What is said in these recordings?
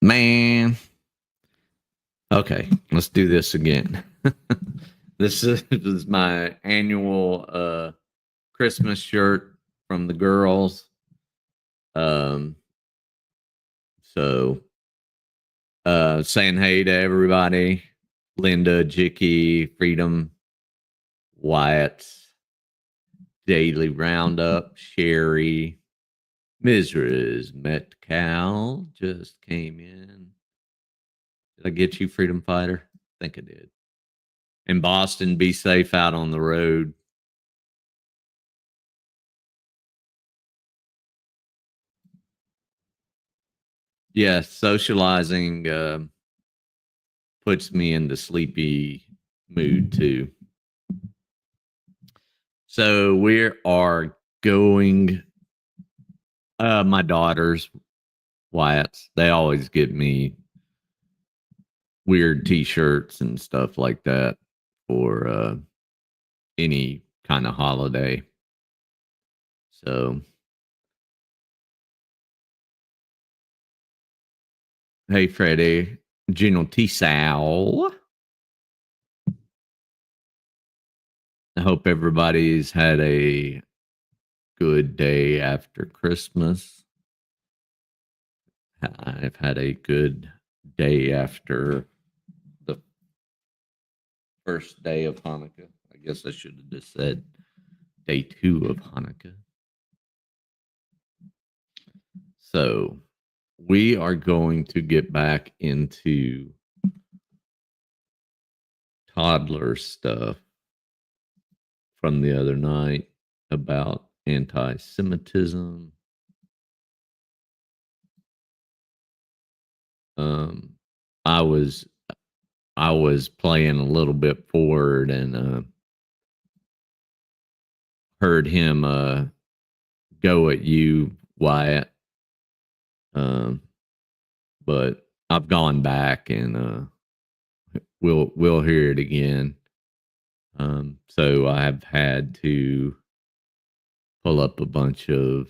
Man. Okay, let's do this again. This is my annual Christmas shirt from the girls. Um so saying hey to everybody. Linda, Jicky, Freedom, Wyatt, Daily Roundup, Sherry, Mrs. Metcal just came in. Did I get you, Freedom Fighter? I think I did. In Boston, be safe out on the road. Yeah, socializing puts me in the sleepy mood too. So we are going. My daughters, Wyatt's, they always get me weird T-shirts and stuff like that for any kind of holiday. So, hey, Freddie, General T-Sow. I hope everybody's had a good day after Christmas. I've had a good day after the first day of Hanukkah. I guess I should have just said day 2 of Hanukkah. So we are going to get back into toddler stuff from the other night about anti-Semitism. I was playing a little bit forward and heard him go at you, Wyatt. But I've gone back and we'll hear it again. So I have had to pull up a bunch of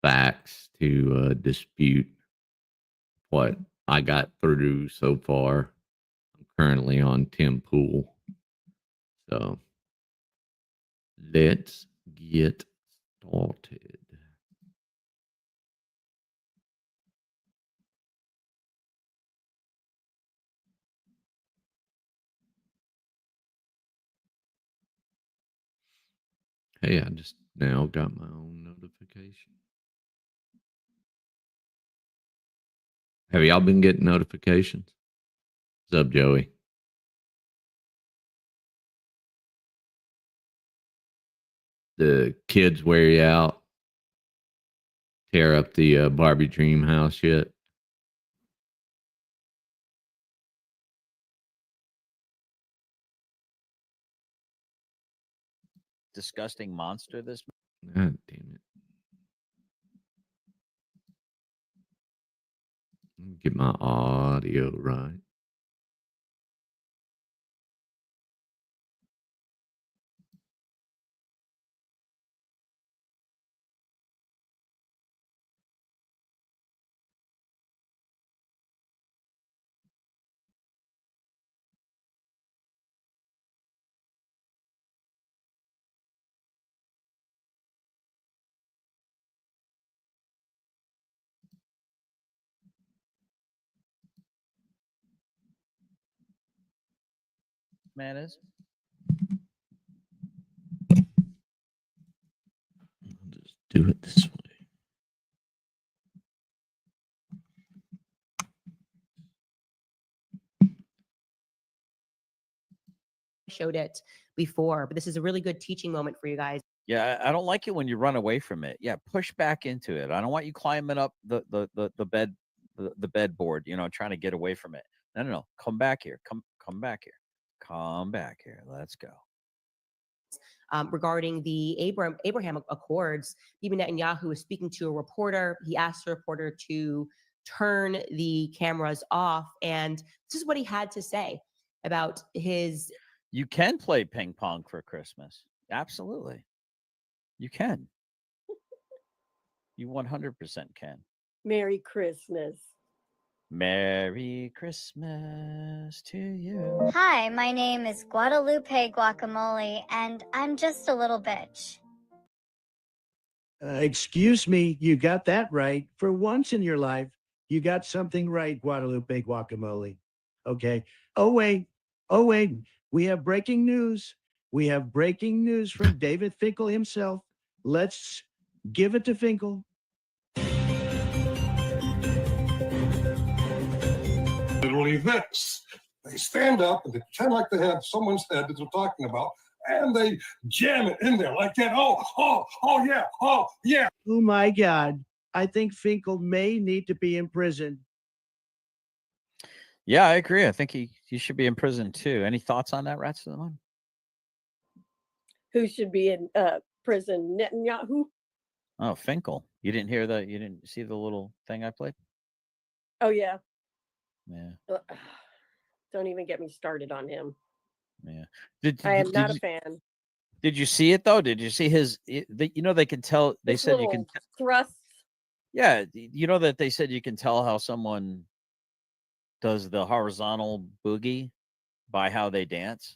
facts to dispute what I got through so far. I'm currently on Tim Pool. So let's get started. Hey, I just now got my own notification. Have y'all been getting notifications? What's up, Joey? The kids wear you out? Tear up the Barbie Dream house yet? Disgusting monster this. God damn it. Get my audio right. Man is. I'll just do it this way. Showed it before, but this is a really good teaching moment for you guys. Yeah, I don't like it when you run away from it. Yeah, push back into it. I don't want you climbing up the bed the bedboard, trying to get away from it. No. Come back here. Come back here. Come back here. Let's go. Regarding the Abraham Accords, Bibi Netanyahu was speaking to a reporter. He asked the reporter to turn the cameras off, and this is what he had to say about his. You can play ping pong for Christmas. Absolutely. You can. You 100% can. Merry Christmas. Merry Christmas to you. Hi, my name is Guadalupe Guacamole, and I'm just a little bitch. Excuse me, you got that right. For once in your life, you got something right, Guadalupe Guacamole. Okay. Oh, wait. Oh, wait. We have breaking news. We have breaking news from David Finkel himself. Let's give it to Finkel. Literally this. They stand up and they pretend like they have someone's head that they're talking about, and they jam it in there like that. Oh, yeah, oh, yeah. Oh, my God. I think Finkel may need to be in prison. Yeah, I agree. I think he should be in prison too. Any thoughts on that, Rats of the Moon? Who should be in prison? Netanyahu? Oh, Finkel. You didn't hear that? You didn't see the little thing I played? Oh, yeah. Yeah. Don't even get me started on him. Yeah. I am not a fan. Did you see it though? Did you see his? They can tell. They This said you can. little thrust. Yeah, you know that they said you can tell how someone does the horizontal boogie by how they dance.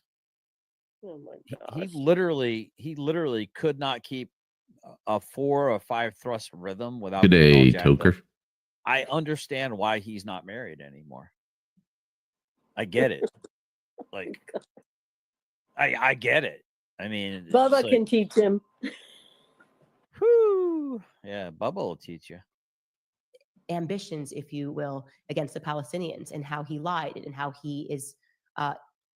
Oh my He gosh. literally could not keep a 4 or 5 thrust rhythm without Good getting all day, jacked up. Toker. I understand why he's not married anymore. I get it. Like, I get it. I mean, it's Bubba like, can teach him. whew, yeah, Bubba will teach you. Ambitions, if you will, against the Palestinians, and how he lied, and how he is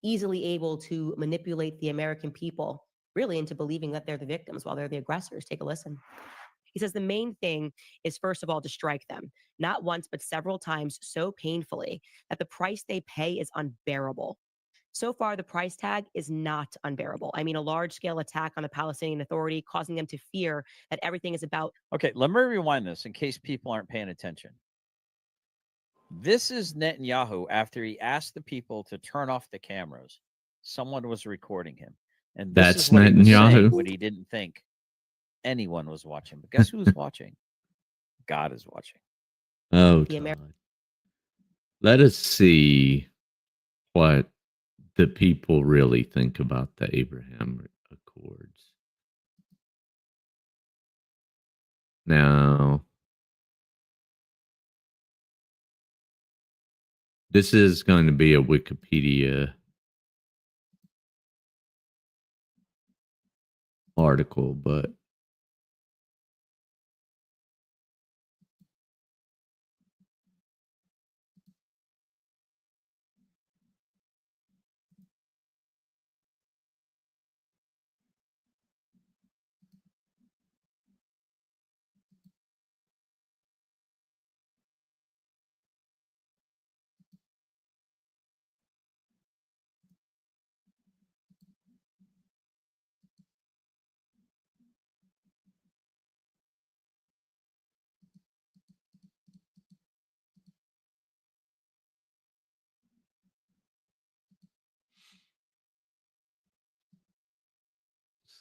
easily able to manipulate the American people really into believing that they're the victims while they're the aggressors. Take a listen. He says the main thing is, first of all, to strike them, not once, but several times, so painfully that the price they pay is unbearable. So far, the price tag is not unbearable. I mean, a large-scale attack on the Palestinian Authority, causing them to fear that everything is about... Okay, let me rewind this in case people aren't paying attention. This is Netanyahu after he asked the people to turn off the cameras. Someone was recording him. And this That's is what he was saying Netanyahu? when he didn't think anyone was watching. But guess who's watching? God is watching. Oh, The Amer- Todd. Let us see what the people really think about the Abraham Accords. Now, this is going to be a Wikipedia article, but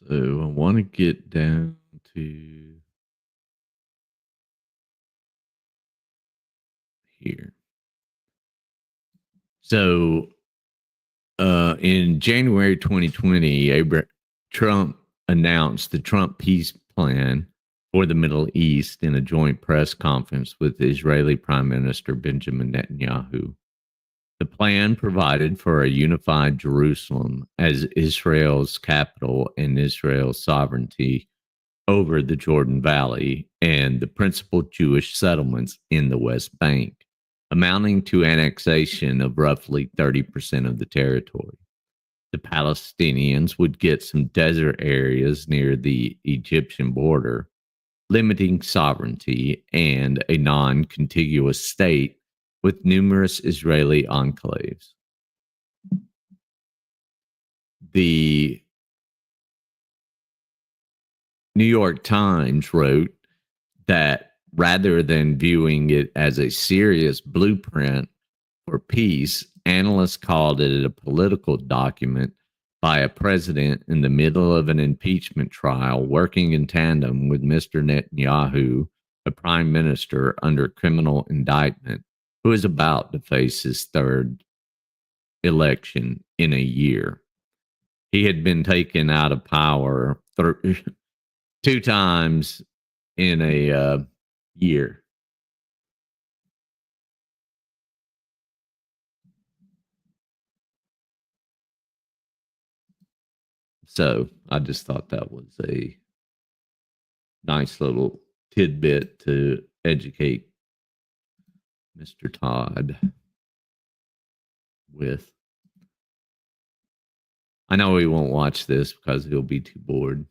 so I want to get down to here. So, in January 2020, Trump announced the Trump peace plan for the Middle East in a joint press conference with Israeli Prime Minister Benjamin Netanyahu. The plan provided for a unified Jerusalem as Israel's capital and Israel's sovereignty over the Jordan Valley and the principal Jewish settlements in the West Bank, amounting to annexation of roughly 30% of the territory. The Palestinians would get some desert areas near the Egyptian border, limiting sovereignty, and a non-contiguous state with numerous Israeli enclaves. The New York Times wrote that rather than viewing it as a serious blueprint for peace, analysts called it a political document by a president in the middle of an impeachment trial working in tandem with Mr. Netanyahu, a prime minister under criminal indictment who is about to face his third election in a year. He had been taken out of power 2 times in a year. So I just thought that was a nice little tidbit to educate Mr. Todd with. I know he won't watch this because he'll be too bored.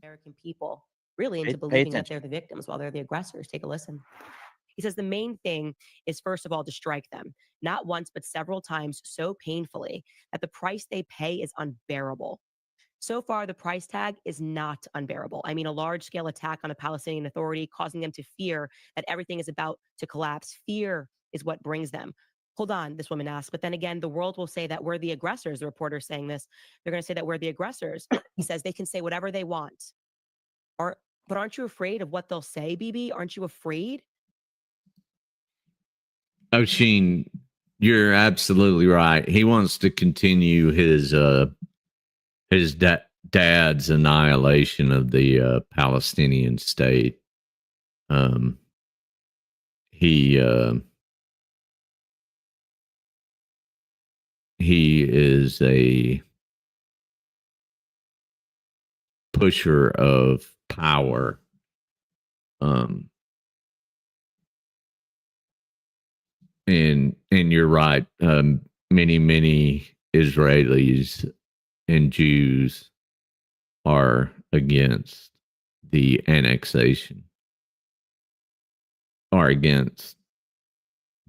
American people really into Pay believing that attention. they're the victims while they're the aggressors. Take a listen. He says the main thing is, first of all, to strike them, not once, but several times so painfully that the price they pay is unbearable. So far, the price tag is not unbearable. I mean, a large-scale attack on a Palestinian Authority, causing them to fear that everything is about to collapse. Fear is what brings them. Hold on, this woman asked. But then again, the world will say that we're the aggressors. The reporter is saying this. They're going to say that we're the aggressors. He says they can say whatever they want. But aren't you afraid of what they'll say, BB? Aren't you afraid? Oshin, you're absolutely right. He wants to continue his dad's annihilation of the Palestinian state. He is a pusher of power. And you're right. Many Israelis and Jews are against the annexation, are against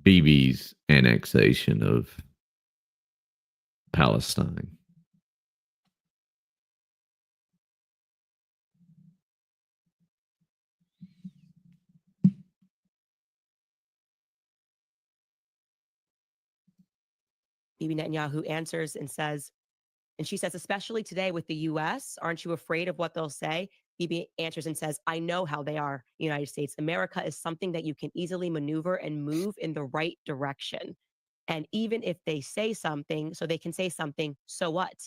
Bibi's annexation of Palestine. Bibi Netanyahu answers and says, and she says, especially today with the US, aren't you afraid of what they'll say? Bibi answers and says, I know how they are, United States. America is something that you can easily maneuver and move in the right direction. And even if they say something, so they can say something, so what?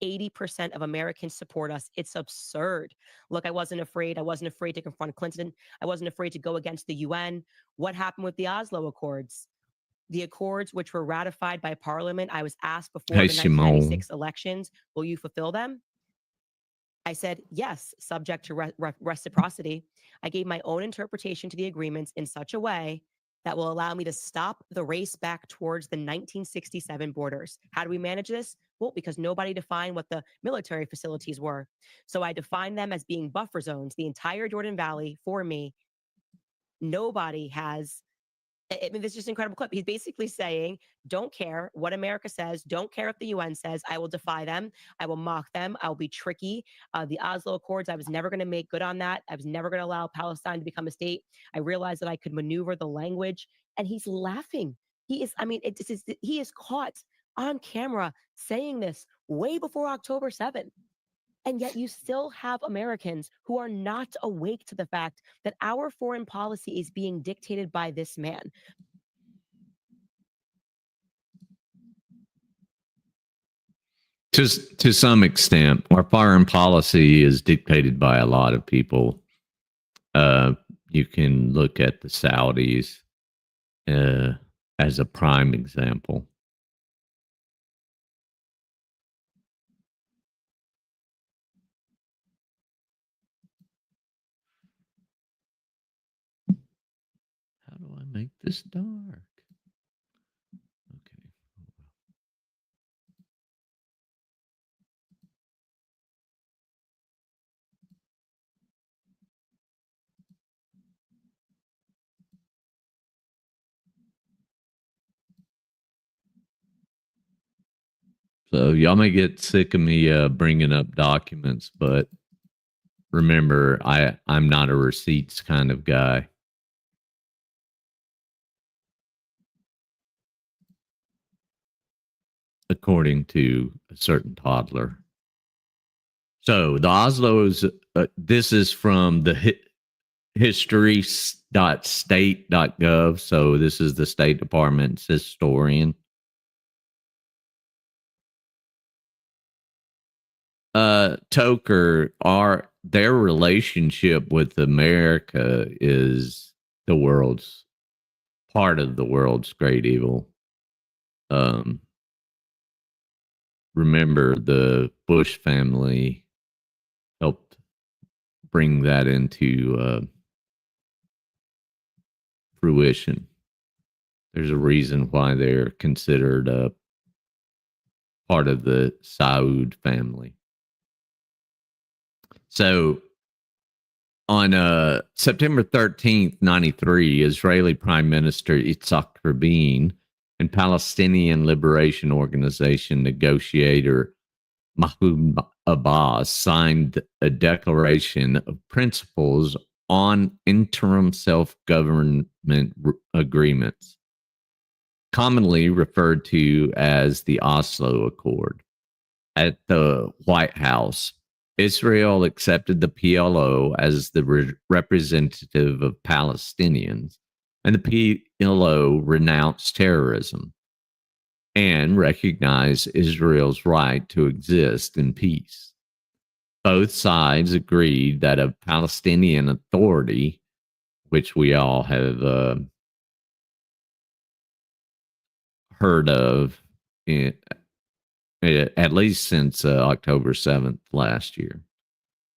80% of Americans support us. It's absurd. Look, I wasn't afraid. I wasn't afraid to confront Clinton. I wasn't afraid to go against the UN. What happened with the Oslo Accords? The accords, which were ratified by Parliament, I was asked before Hey, the 1996 elections, will you fulfill them? I said, yes, subject to reciprocity. I gave my own interpretation to the agreements in such a way that will allow me to stop the race back towards the 1967 borders. How do we manage this? Well, because nobody defined what the military facilities were. So I defined them as being buffer zones, the entire Jordan Valley for me. Nobody has. I mean, this is just an incredible clip. He's basically saying, don't care what America says. Don't care if the UN says. I will defy them. I will mock them. I will be tricky. The Oslo Accords, I was never going to make good on that. I was never going to allow Palestine to become a state. I realized that I could maneuver the language. And he's laughing. He is, I mean, he is caught on camera saying this way before October 7th. And yet you still have Americans who are not awake to the fact that our foreign policy is being dictated by this man. To some extent, our foreign policy is dictated by a lot of people. You can look at the Saudis as a prime example. How do I make this dark? Okay. So y'all may get sick of me bringing up documents, but remember, I'm not a receipts kind of guy. according to a certain toddler. So the Oslo's, this is from the history.state.gov. So this is the State Department's historian. Toker, their relationship with America is the world's part of the world's great evil. Remember, the Bush family helped bring that into fruition. There's a reason why they're considered a part of the Saud family. So on September 13th, 93, Israeli Prime Minister Yitzhak Rabin and Palestinian Liberation Organization negotiator Mahmoud Abbas signed a declaration of principles on interim self-government agreements, commonly referred to as the Oslo Accord. At the White House, Israel accepted the PLO as the representative of Palestinians, and the PLO renounced terrorism and recognized Israel's right to exist in peace. Both sides agreed that a Palestinian Authority, which we all have heard of at least since October 7th last year,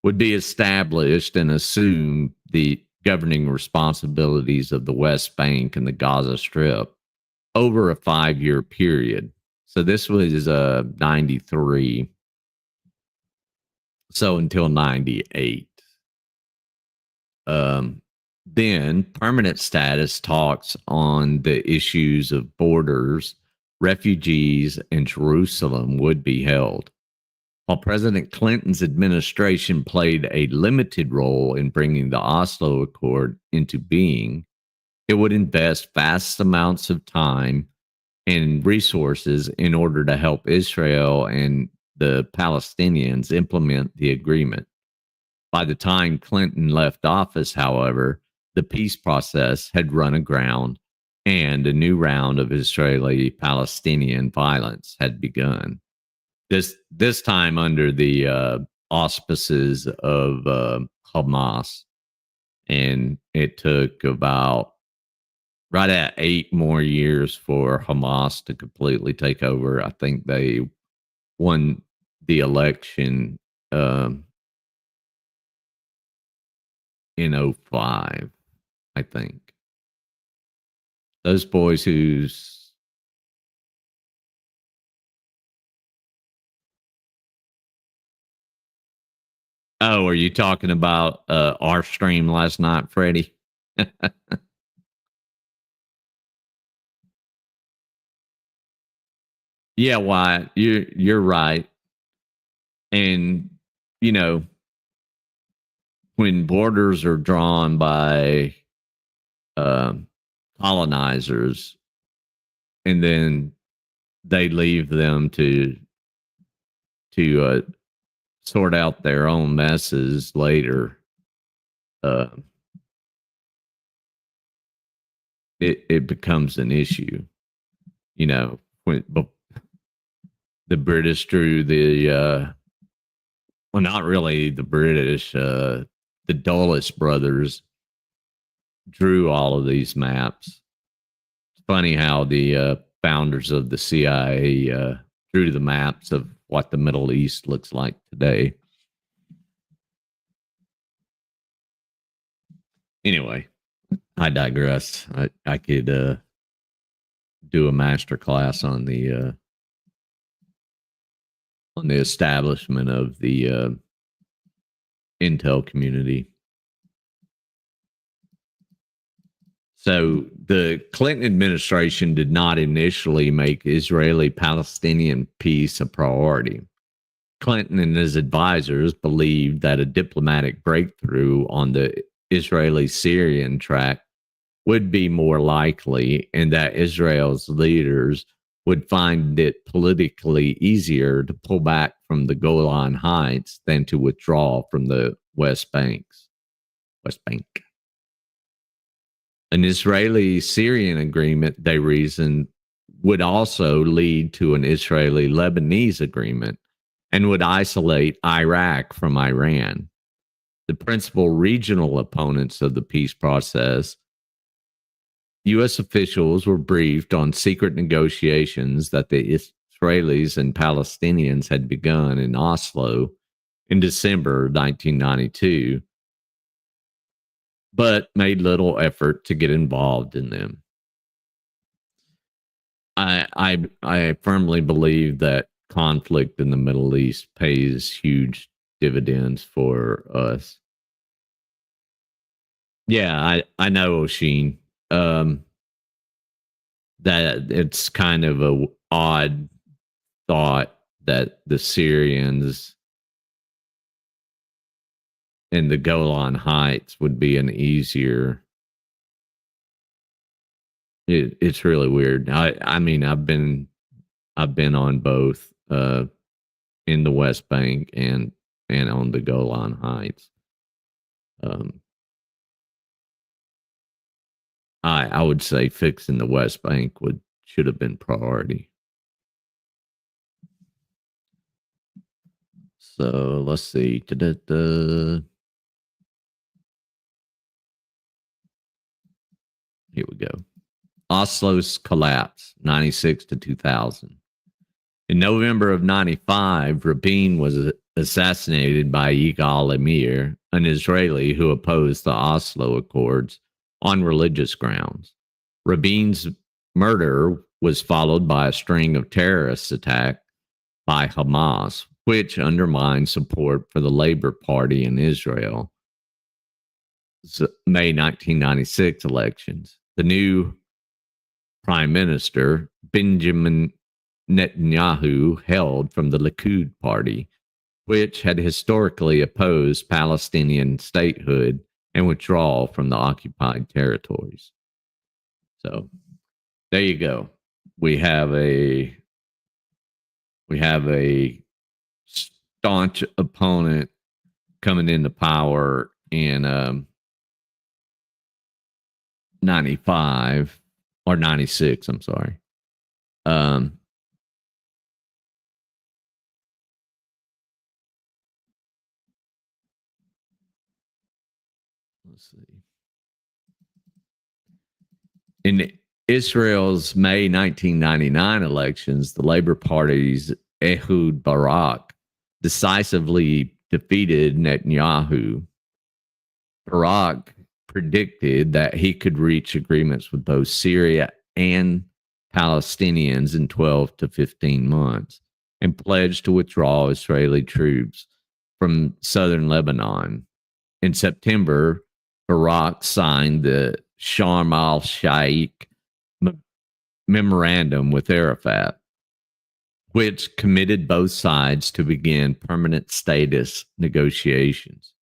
would be established and assume the governing responsibilities of the West Bank and the Gaza Strip over a 5-year period. So this was 93. So until 98. Then permanent status talks on the issues of borders, refugees, and Jerusalem would be held. While President Clinton's administration played a limited role in bringing the Oslo Accord into being, it would invest vast amounts of time and resources in order to help Israel and the Palestinians implement the agreement. By the time Clinton left office, however, the peace process had run aground and a new round of Israeli-Palestinian violence had begun. This time under the auspices of Hamas, and it took about right at 8 more years for Hamas to completely take over. I think they won the election in 05, I think. Those boys who's Oh, are you talking about our stream last night, Freddie? Yeah, Wyatt, you're right. And you know, when borders are drawn by colonizers, and then they leave them to sort out their own messes later, it becomes an issue. You know, when the British drew the well, not really the British, the Dulles brothers drew all of these maps. It's funny how the founders of the CIA drew the maps of what the Middle East looks like today. Anyway, I digress. I could do a master class on the establishment of the intel community. So the Clinton administration did not initially make Israeli-Palestinian peace a priority. Clinton and his advisors believed that a diplomatic breakthrough on the Israeli-Syrian track would be more likely, and that Israel's leaders would find it politically easier to pull back from the Golan Heights than to withdraw from the West Bank. An Israeli-Syrian agreement, they reasoned, would also lead to an Israeli-Lebanese agreement and would isolate Iraq from Iran. The principal regional opponents of the peace process, U.S. officials were briefed on secret negotiations that the Israelis and Palestinians had begun in Oslo in December 1992, but made little effort to get involved in them. I firmly believe that conflict in the Middle East pays huge dividends for us. Yeah, I know, Oshin. That it's kind of a odd thought that the Syrians and the Golan Heights would be an easier. It's really weird. I mean, I've been on both in the West Bank and on the Golan Heights. I would say fixing the West Bank should have been priority. So let's see. Here we go. Oslo's collapse, 96 to 2000. In November of 95, Rabin was assassinated by Yigal Amir, an Israeli who opposed the Oslo Accords on religious grounds. Rabin's murder was followed by a string of terrorist attacks by Hamas, which undermined support for the Labor Party in Israel. May 1996 elections. The new Prime Minister, Benjamin Netanyahu, hailed from the Likud party, which had historically opposed Palestinian statehood and withdrawal from the occupied territories. So there you go. We have a staunch opponent coming into power in 95 or 96, I'm sorry. Let's see. In Israel's May 1999 elections, the Labor Party's Ehud Barak decisively defeated Netanyahu. Barak predicted that he could reach agreements with both Syria and Palestinians in 12 to 15 months and pledged to withdraw Israeli troops from southern Lebanon. In September, Barak signed the Sharm el-Sheikh memorandum with Arafat, which committed both sides to begin permanent status negotiations.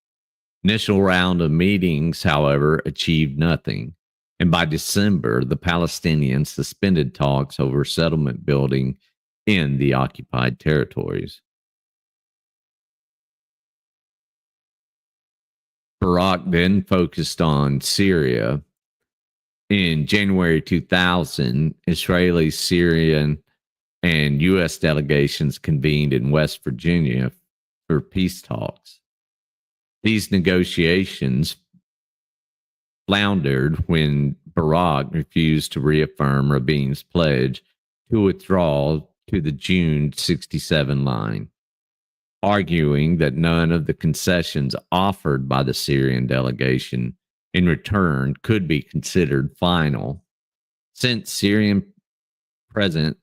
Initial round of meetings, however, achieved nothing, and by December, the Palestinians suspended talks over settlement building in the occupied territories. Barak then focused on Syria. In January 2000, Israeli, Syrian, and U.S. delegations convened in West Virginia for peace talks. These negotiations floundered when Barak refused to reaffirm Rabin's pledge to withdraw to the June 67 line, arguing that none of the concessions offered by the Syrian delegation in return could be considered final. Since Syrian President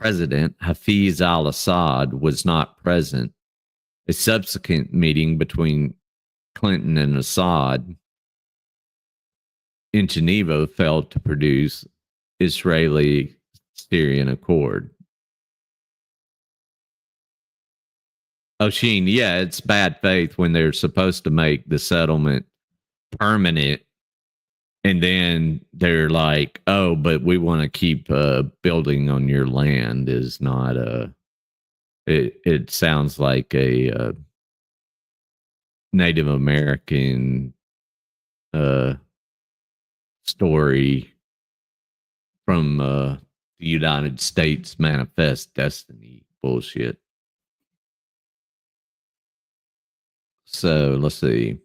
Hafez al-Assad was not present, a subsequent meeting between Clinton and Assad in Geneva failed to produce Israeli-Syrian accord. Oshin, yeah, it's bad faith when they're supposed to make the settlement permanent And then they're like, oh, but we want to keep building on your land is not it sounds like a Native American story from the United States Manifest Destiny bullshit. So let's see.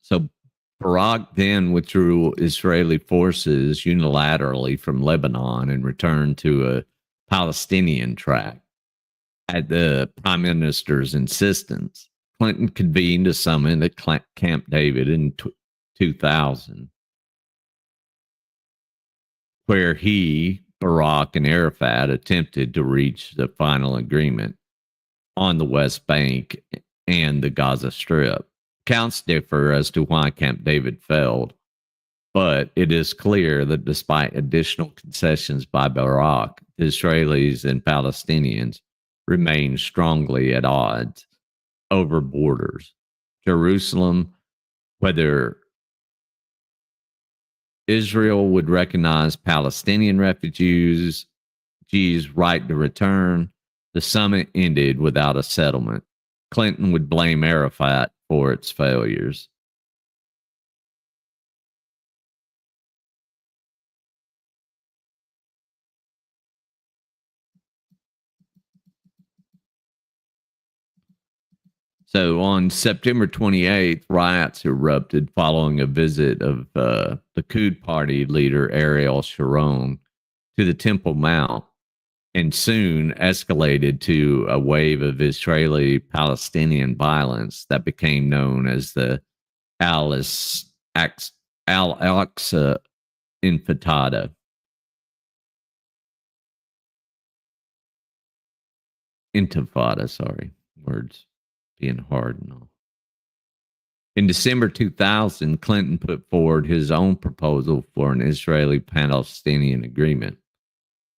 So Barak then withdrew Israeli forces unilaterally from Lebanon and returned to a Palestinian tract. At the prime minister's insistence, Clinton convened a summit at Camp David in 2000, where he, Barak, and Arafat attempted to reach the final agreement on the West Bank and the Gaza Strip. Accounts differ as to why Camp David failed, but it is clear that despite additional concessions by Barak, the Israelis and Palestinians remain strongly at odds over borders. Jerusalem, whether Israel would recognize Palestinian refugees' right to return, the summit ended without a settlement. Clinton would blame Arafat for its failures. So on September 28th, riots erupted following a visit of the Likud party leader Ariel Sharon to the Temple Mount, and soon escalated to a wave of Israeli-Palestinian violence that became known as the Al-Aqsa Intifada. Sorry, words being hard and all. In December 2000, Clinton put forward his own proposal for an Israeli-Palestinian agreement.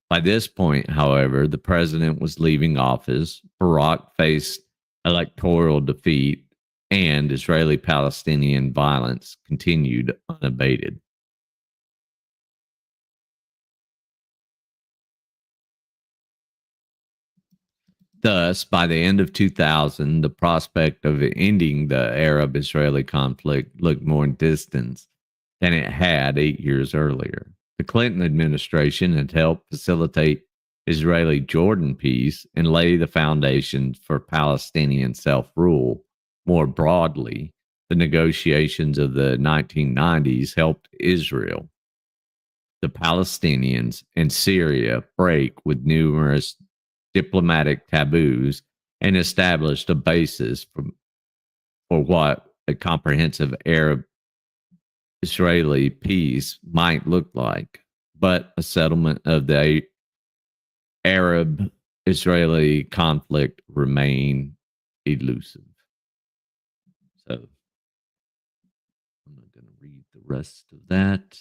By this point, however, the president was leaving office, Barak faced electoral defeat, and Israeli-Palestinian violence continued unabated. Thus, by the end of 2000, the prospect of ending the Arab-Israeli conflict looked more distant than it had 8 years earlier. The Clinton administration had helped facilitate Israeli-Jordan peace and lay the foundation for Palestinian self-rule. More broadly, the negotiations of the 1990s helped Israel, the Palestinians, and Syria break with numerous diplomatic taboos and established a basis for what a comprehensive Arab-Israeli peace might look like. But a settlement of the Arab-Israeli conflict remained elusive. So I'm not going to read the rest of that.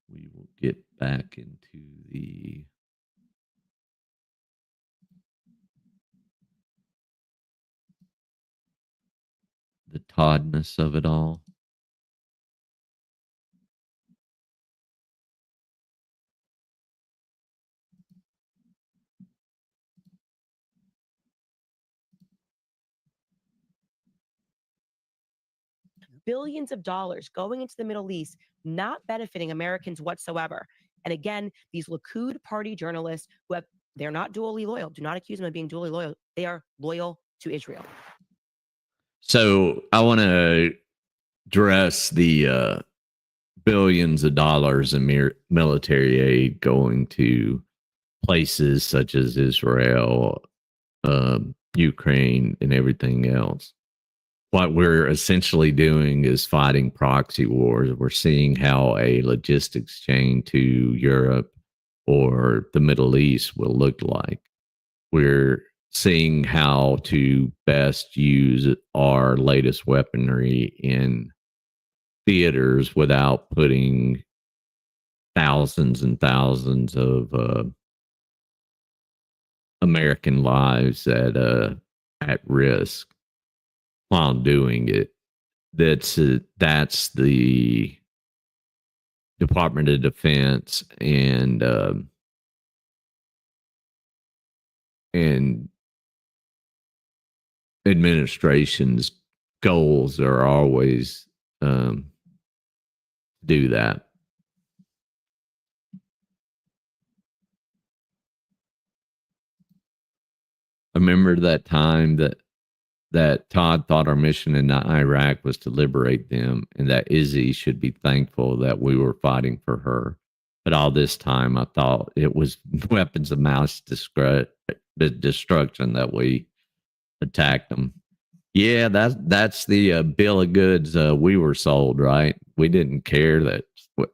We will get back into the Toddness of it all. Billions of dollars going into the Middle East, not benefiting Americans whatsoever. And again, these Likud party journalists they're not dually loyal. Do not accuse them of being dually loyal. They are loyal to Israel. So I want to address the billions of dollars in military aid going to places such as Israel, Ukraine, and everything else. What we're essentially doing is fighting proxy wars. We're seeing how a logistics chain to Europe or the Middle East will look like. We're seeing how to best use our latest weaponry in theaters without putting thousands and thousands of American lives at risk while doing it. That's the Department of Defense and administration's goals are always do that. I remember that time that Todd thought our mission in Iraq was to liberate them, and that Izzy should be thankful that we were fighting for her. But all this time, I thought it was weapons of mass destruction that we attacked them. Yeah, that's the bill of goods we were sold, right? We didn't care that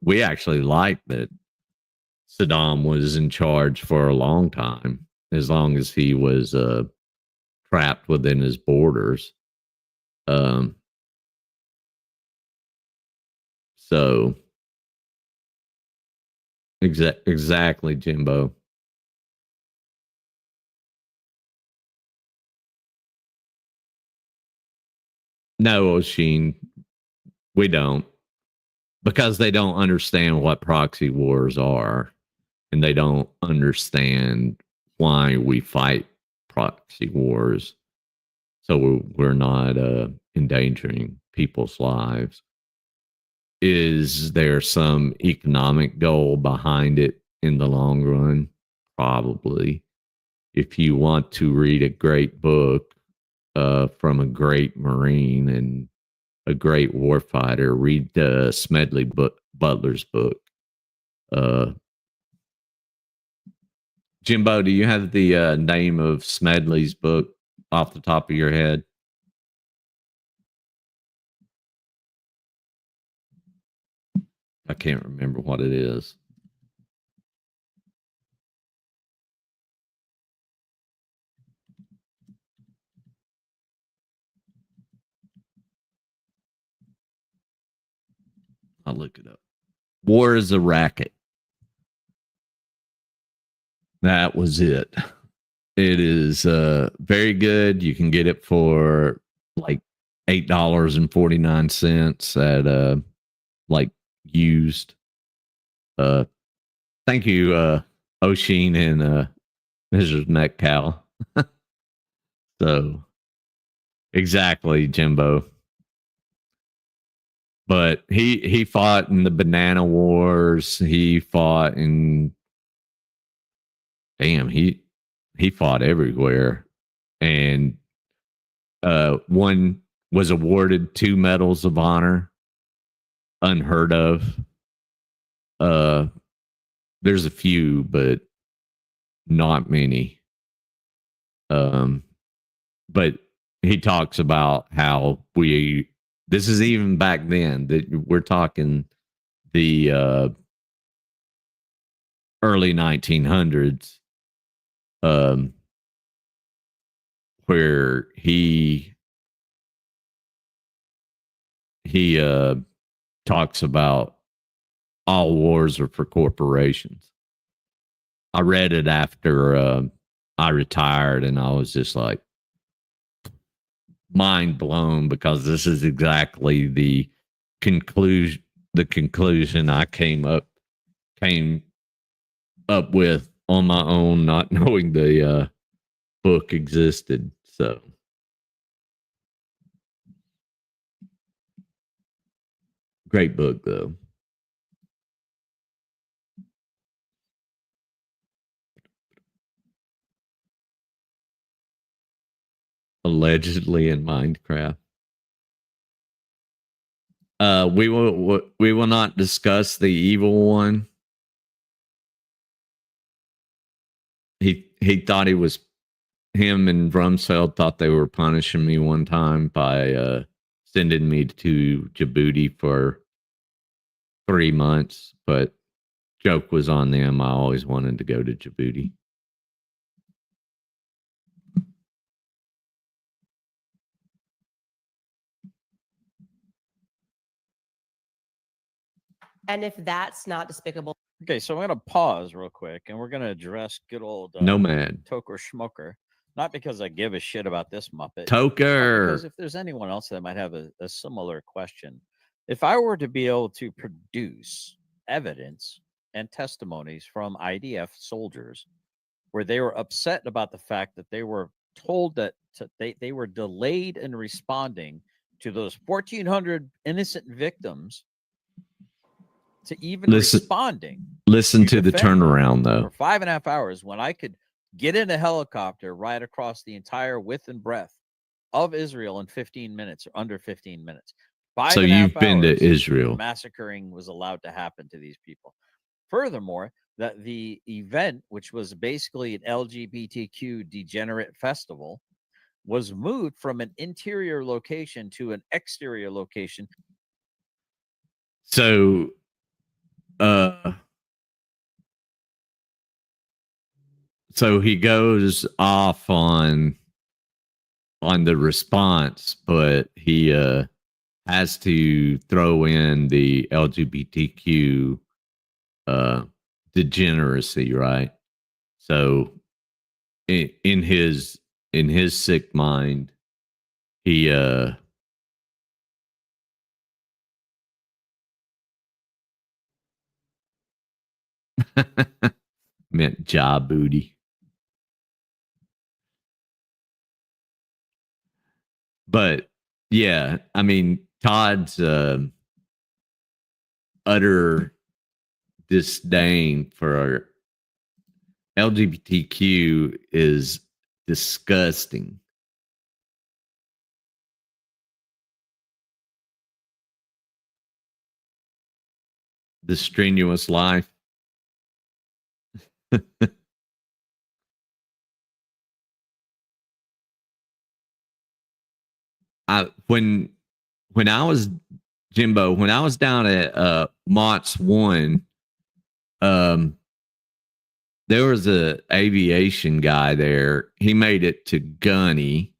we actually liked that Saddam was in charge for a long time, as long as he was trapped within his borders. So exactly, Jimbo. No, Oshin, we don't. Because they don't understand what proxy wars are, and they don't understand why we fight proxy wars. So we're not endangering people's lives. Is there some economic goal behind it in the long run? Probably. If you want to read a great book from a great Marine and a great warfighter, read Smedley Butler's book. Jimbo, do you have the name of Smedley's book off the top of your head? I can't remember what it is. I'll look it up. War is a Racket. That was it. It is very good. You can get it for like $8.49 at like used. Thank you, Oshin and Mrs. Metcalf. So exactly, Jimbo. But he fought in the Banana Wars. He fought in he fought everywhere. And one was awarded 2 medals of honor. Unheard of. There's a few, but not many. But he talks about how this is even back then, that we're talking the early 1900s, where he talks about all wars are for corporations. I read it after I retired, and I was just like mind blown, because this is exactly the conclusion I came up with on my own, not knowing the book existed. So great book, though. Allegedly in Minecraft. We will not discuss the evil one. He thought him and Rumsfeld thought they were punishing me one time by sending me to Djibouti for 3 months, but joke was on them. I always wanted to go to Djibouti. And if that's not despicable, Okay, so I'm going to pause real quick, and we're going to address good old Nomad. Toker Schmoker. Not because I give a shit about this Muppet, but Toker. because if there's anyone else that might have a similar question, if I were to be able to produce evidence and testimonies from IDF soldiers where they were upset about the fact that they were told that they were delayed in responding to those 1,400 innocent victims to even responding. Listen to the defend them turnaround, though. For 5.5 hours, when I could get in a helicopter right across the entire width and breadth of Israel in 15 minutes or under 15 minutes. So you've been to Israel. Massacring was allowed to happen to these people. Furthermore, that the event, which was basically an LGBTQ degenerate festival, was moved from an interior location to an exterior location. So, so he goes off on the response, but he has to throw in the LGBTQ degeneracy, right? So in his sick mind, he meant job booty. But yeah, I mean, Todd's utter disdain for LGBTQ is disgusting. The strenuous life. When I was Jimbo, when I was down at Mott's 1, there was a aviation guy there. He made it to Gunny,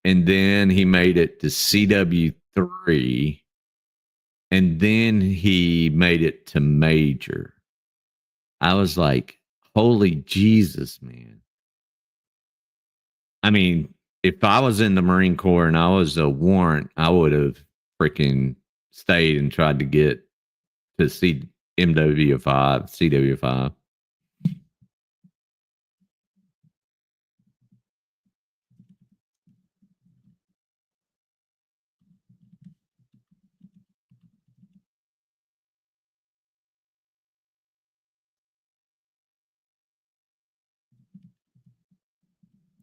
and then he made it to CW3, and then he made it to Major. I was like, holy Jesus, man. I mean, if I was in the Marine Corps and I was a warrant, I would have freaking stayed and tried to get to CW5.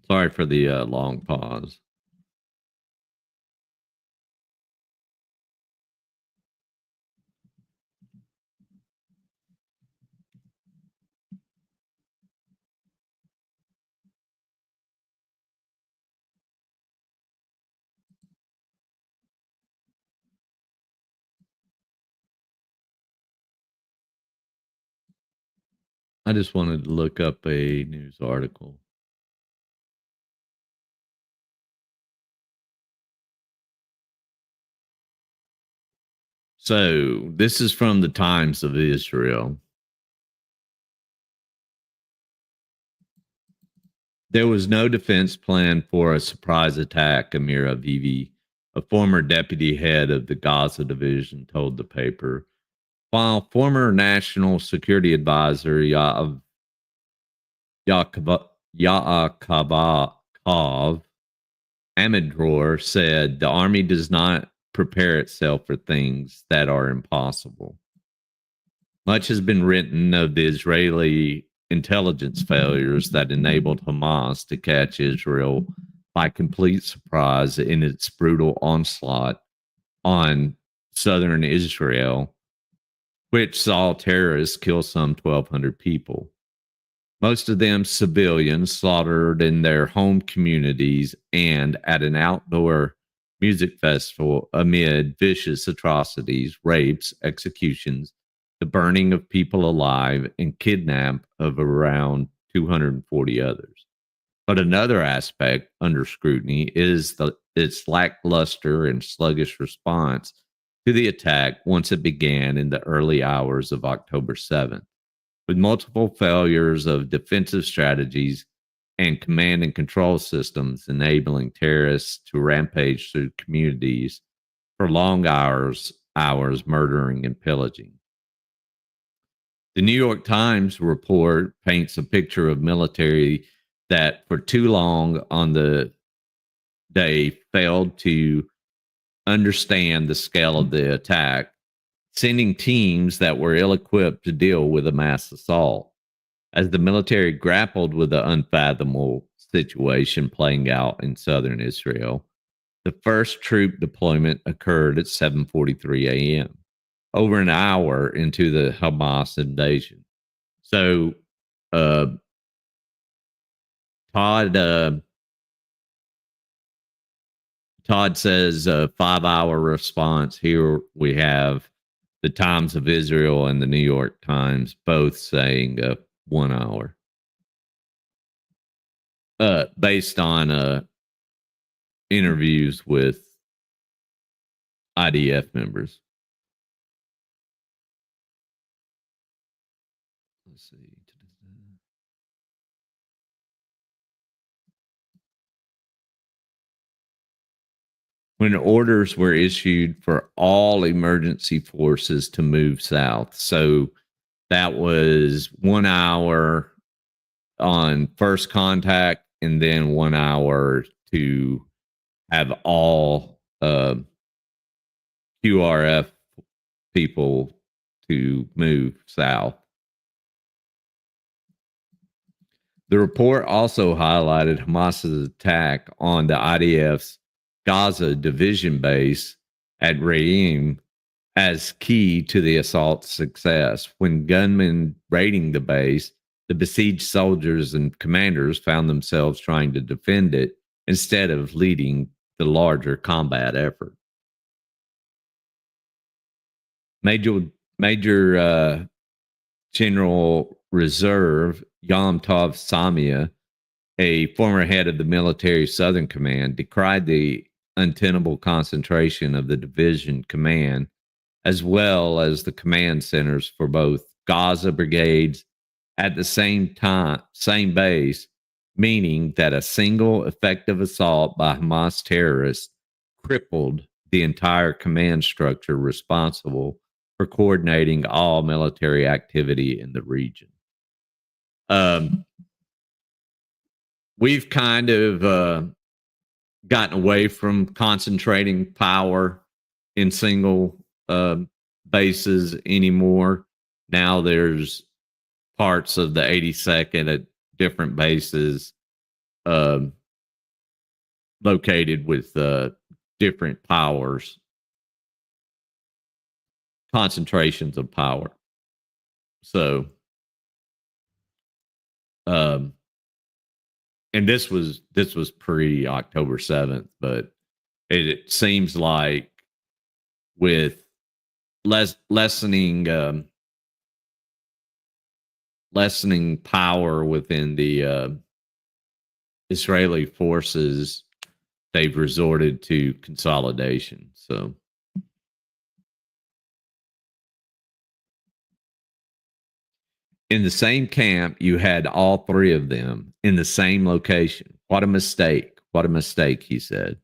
Sorry for the long pause. I just wanted to look up a news article. So this is from the Times of Israel. There was no defense plan for a surprise attack, Amir Avivi, a former deputy head of the Gaza division, told the paper, while former National Security Advisor Yaakov Amidror said the army does not prepare itself for things that are impossible. Much has been written of the Israeli intelligence failures that enabled Hamas to catch Israel by complete surprise in its brutal onslaught on southern Israel, which saw terrorists kill some 1,200 people. Most of them civilians slaughtered in their home communities and at an outdoor music festival amid vicious atrocities, rapes, executions, the burning of people alive, and kidnap of around 240 others. But another aspect under scrutiny is its lackluster and sluggish response to the attack once it began in the early hours of October 7th, with multiple failures of defensive strategies and command and control systems enabling terrorists to rampage through communities for long hours, murdering and pillaging. The New York Times report paints a picture of military that for too long on the day failed to understand the scale of the attack, sending teams that were ill-equipped to deal with a mass assault. As the military grappled with the unfathomable situation playing out in southern Israel, the first troop deployment occurred at 7:43 a.m., over an hour into the Hamas invasion. So, Todd says a 5-hour response. Here we have the Times of Israel and the New York Times both saying 1 hour. Based on interviews with IDF members. Let's see. When orders were issued for all emergency forces to move south. So that was 1 hour on first contact and then 1 hour to have all QRF people to move south. The report also highlighted Hamas's attack on the IDF's Gaza division base at Re'im as key to the assault's success. When gunmen raiding the base, the besieged soldiers and commanders found themselves trying to defend it instead of leading the larger combat effort. Major General Reserve Yom Tov Samia, a former head of the military Southern Command, decried the untenable concentration of the division command, as well as the command centers for both Gaza brigades at the same base, meaning that a single effective assault by Hamas terrorists crippled the entire command structure responsible for coordinating all military activity in the region. We've kind of gotten away from concentrating power in single bases anymore. Now there's parts of the 82nd at different bases located with different powers, concentrations of power. So, and this was pre October 7th, but it seems like with lessening power within the Israeli forces, they've resorted to consolidation. So, in the same camp, you had all three of them in the same location. What a mistake. What a mistake, he said.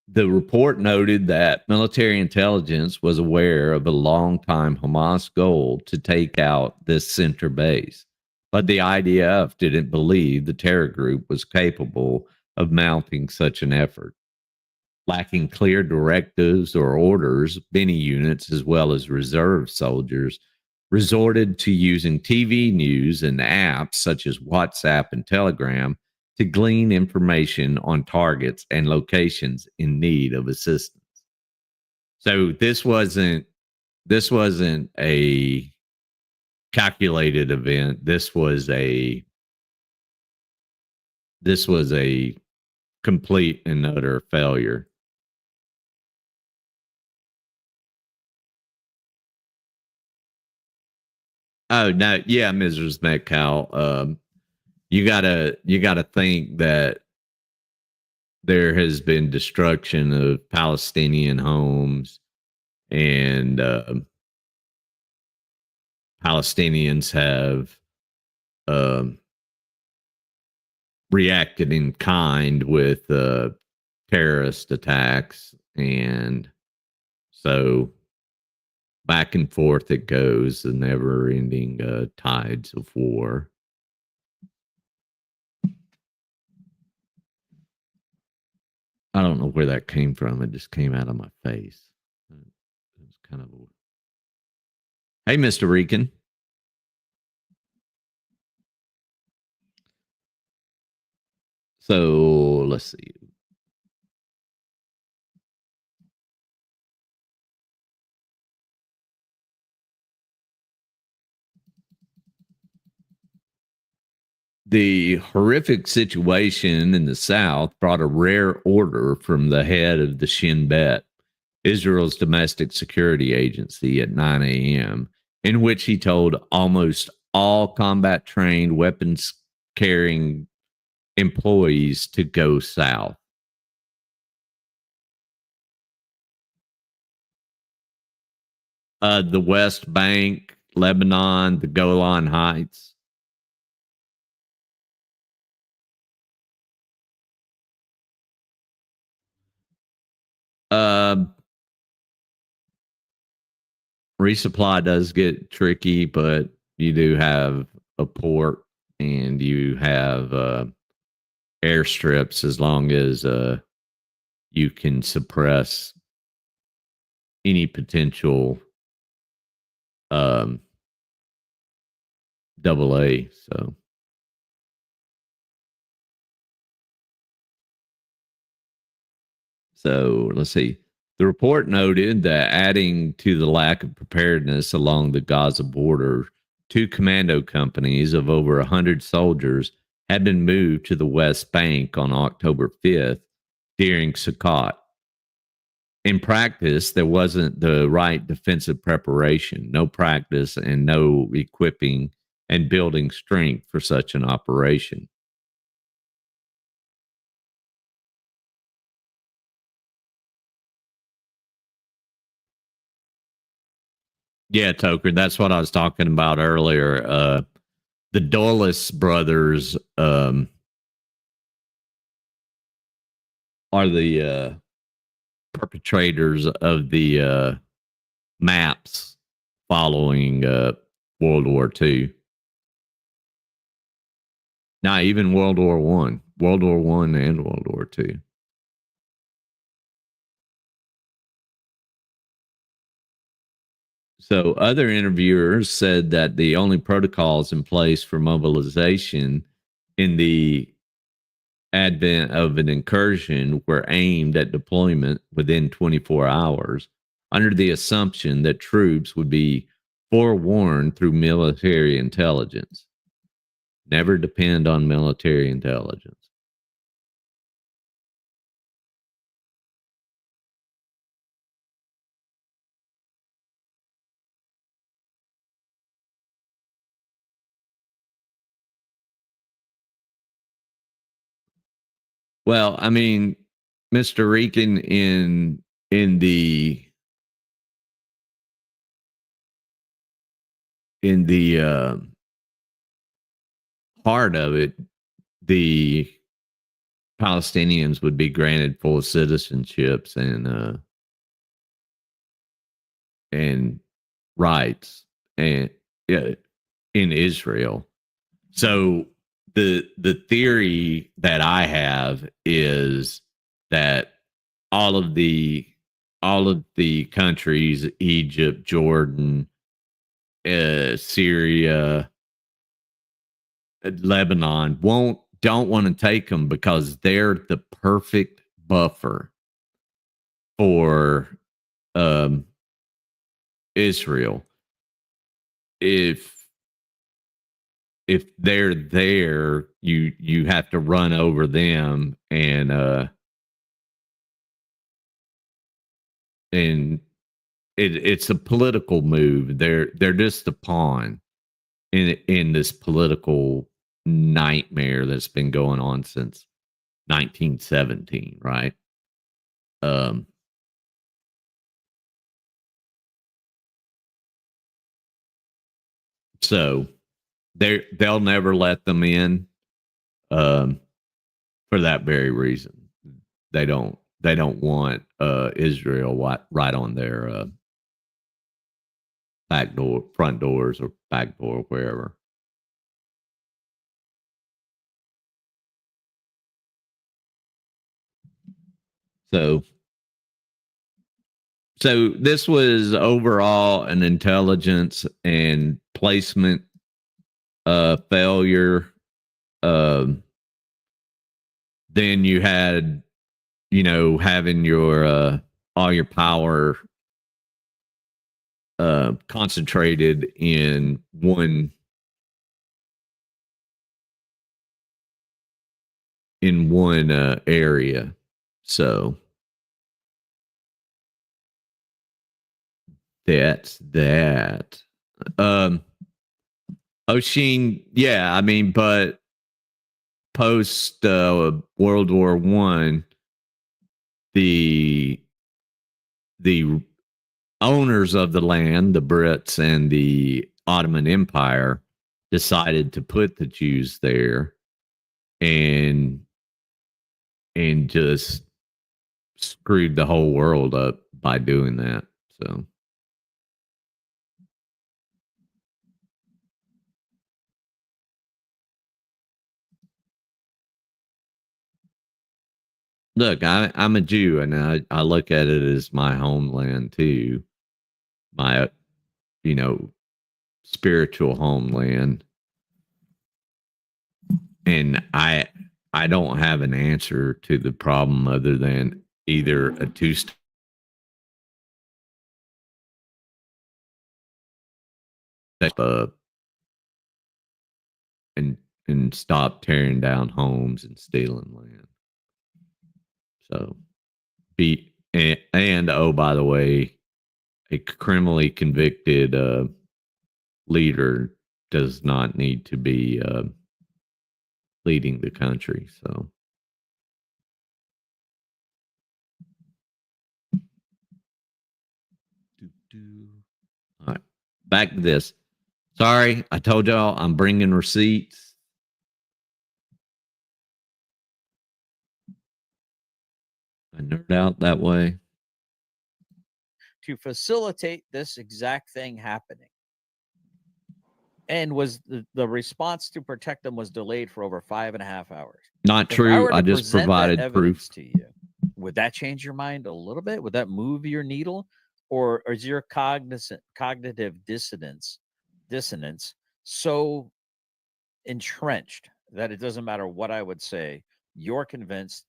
The report noted that military intelligence was aware of a long-time Hamas goal to take out this center base, but the IDF didn't believe the terror group was capable of mounting such an effort. Lacking clear directives or orders, many units, as well as reserve soldiers, resorted to using TV news and apps such as WhatsApp and Telegram to glean information on targets and locations in need of assistance. So this wasn't a calculated event. This was a complete and utter failure. Oh no, yeah, Mrs. Metcalf. You gotta think that there has been destruction of Palestinian homes, and Palestinians have um, reacted in kind with terrorist attacks, and so back and forth it goes, the never-ending tides of war. I don't know where that came from. It just came out of my face. It was kind of a... Hey, Mr. Rican. So let's see. The horrific situation in the South brought a rare order from the head of the Shin Bet, Israel's domestic security agency, at 9 a.m., in which he told almost all combat-trained, weapons-carrying employees to go south. The West Bank, Lebanon, the Golan Heights. Resupply does get tricky, but you do have a port and you have airstrips, as long as you can suppress any potential double A. So let's see. The report noted that, adding to the lack of preparedness along the Gaza border, 2 commando companies of over 100 soldiers had been moved to the West Bank on October 5th during Sukkot. In practice, there wasn't the right defensive preparation, no practice, and no equipping and building strength for such an operation. Yeah, Toker, that's what I was talking about earlier. The Dulles brothers are the perpetrators of the maps following World War II. Not even World War I. World War I and World War II. So other interviewers said that the only protocols in place for mobilization in the advent of an incursion were aimed at deployment within 24 hours, under the assumption that troops would be forewarned through military intelligence. Never depend on military intelligence. Well, I mean, Mr. Rican, in the heart of it, the Palestinians would be granted full citizenships and rights and in Israel. So the theory that I have is that all of the countries, Egypt, Jordan, Syria, Lebanon, don't want to take them because they're the perfect buffer for Israel. If they're there, you have to run over them, and it's a political move. They're just a pawn in this political nightmare that's been going on since 1917, right? Um, so they'll never let them in, um, for that very reason. They don't want Israel right on their back door, front doors, or back door, wherever. So this was overall an intelligence and placement failure. Um, then you had, having your all your power concentrated in one area. So that's that. Oshin, yeah, I mean, but post World War One, the owners of the land, the Brits and the Ottoman Empire, decided to put the Jews there, and just screwed the whole world up by doing that. So look, I'm a Jew, and I look at it as my homeland too, my spiritual homeland, and I don't have an answer to the problem other than either a two-state and stop tearing down homes and stealing land. So and oh, by the way, a criminally convicted leader does not need to be leading the country. So all right, back to this. Sorry, I told y'all I'm bringing receipts. I nerd out that way. To facilitate this exact thing happening. And was the response to protect them was delayed for over 5.5 hours. Not If true. were to I just present that provided evidence proof. to you. Would that change your mind a little bit? Would that move your needle? Or is your cognitive dissonance so entrenched that it doesn't matter what I would say? You're convinced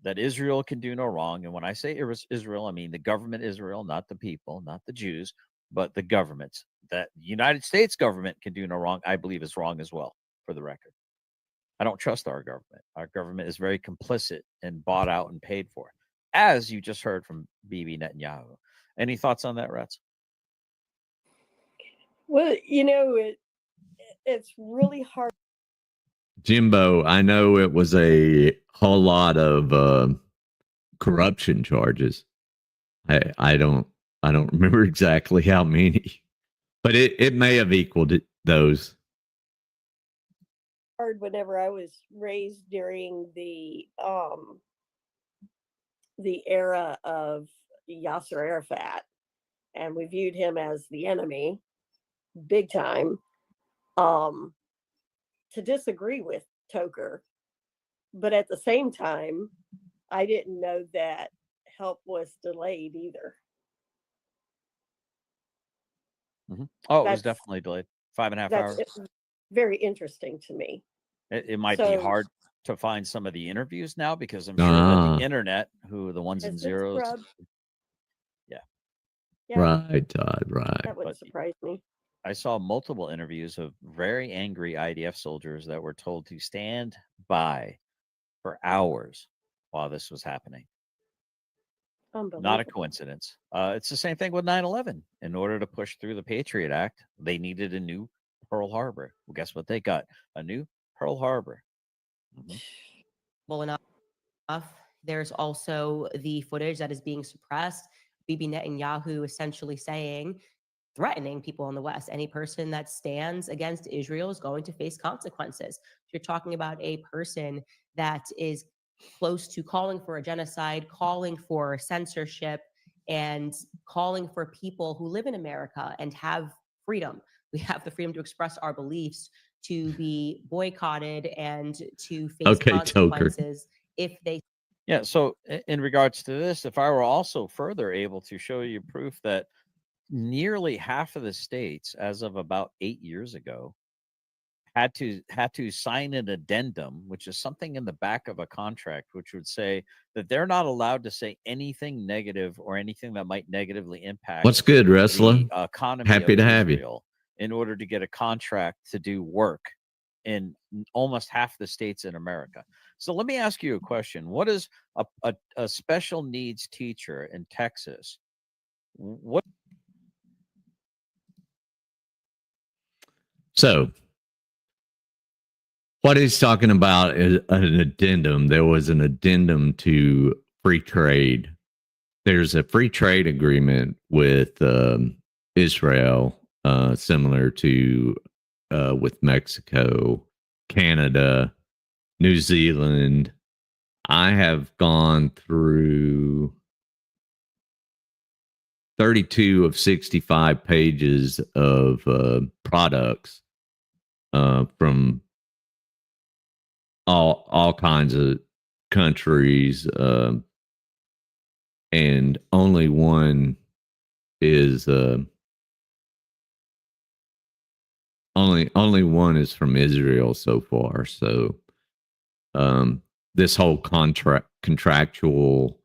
that Israel can do no wrong. And when I say Israel, I mean the government Israel, not the people, not the Jews, but the governments. That the United States government can do no wrong, I believe is wrong as well, for the record. I don't trust our government. Our government is very complicit and bought out and paid for, as you just heard from Bibi Netanyahu. Any thoughts on that, Rats? Well, it's really hard. Jimbo, I know it was a whole lot of corruption charges. I don't remember exactly how many, but it may have equaled those. Hard whenever I was raised during the era of Yasser Arafat, and we viewed him as the enemy, big time. To disagree with Toker, but at the same time, I didn't know that help was delayed either. Mm-hmm. Oh, it was That's- definitely delayed. 5.5 hours. That's very interesting to me. It might be So- hard to find some of the interviews now because I'm sure that the internet, the ones and Has been zeros, scrubbed. Yeah, Right, Todd, right. that wouldn't surprise me. I saw multiple interviews of very angry IDF soldiers that were told to stand by for hours while this was happening. Not a coincidence. It's the same thing with 9/11. In order to push through the Patriot Act, they needed a new Pearl Harbor. Well, guess what they got? A new Pearl Harbor. Mm-hmm. Well, enough. There's also the footage that is being suppressed. Bibi Netanyahu essentially saying, threatening people in the West, any person that stands against Israel is going to face consequences. You're talking about a person that is close to calling for a genocide, calling for censorship, and calling for people who live in America and have freedom. We have the freedom to express our beliefs, to be boycotted, and to face Okay, Toker. consequences if they. Yeah. So, in regards to this, if I were also further able to show you proof that nearly half of the states, as of about 8 years ago, had to sign an addendum, which is something in the back of a contract, which would say that they're not allowed to say anything negative or anything that might negatively impact What's good, wrestler? the economy Happy of to have you. Israel in order to get a contract to do work in almost half the states in America. So let me ask you a question. What is a special needs teacher in Texas? What So, what he's talking about is an addendum. There was an addendum to free trade. There's a free trade agreement with Israel, similar to with Mexico, Canada, New Zealand. I have gone through 32 of 65 pages of products from all kinds of countries, and only one is only one is from Israel so far. So this whole contractual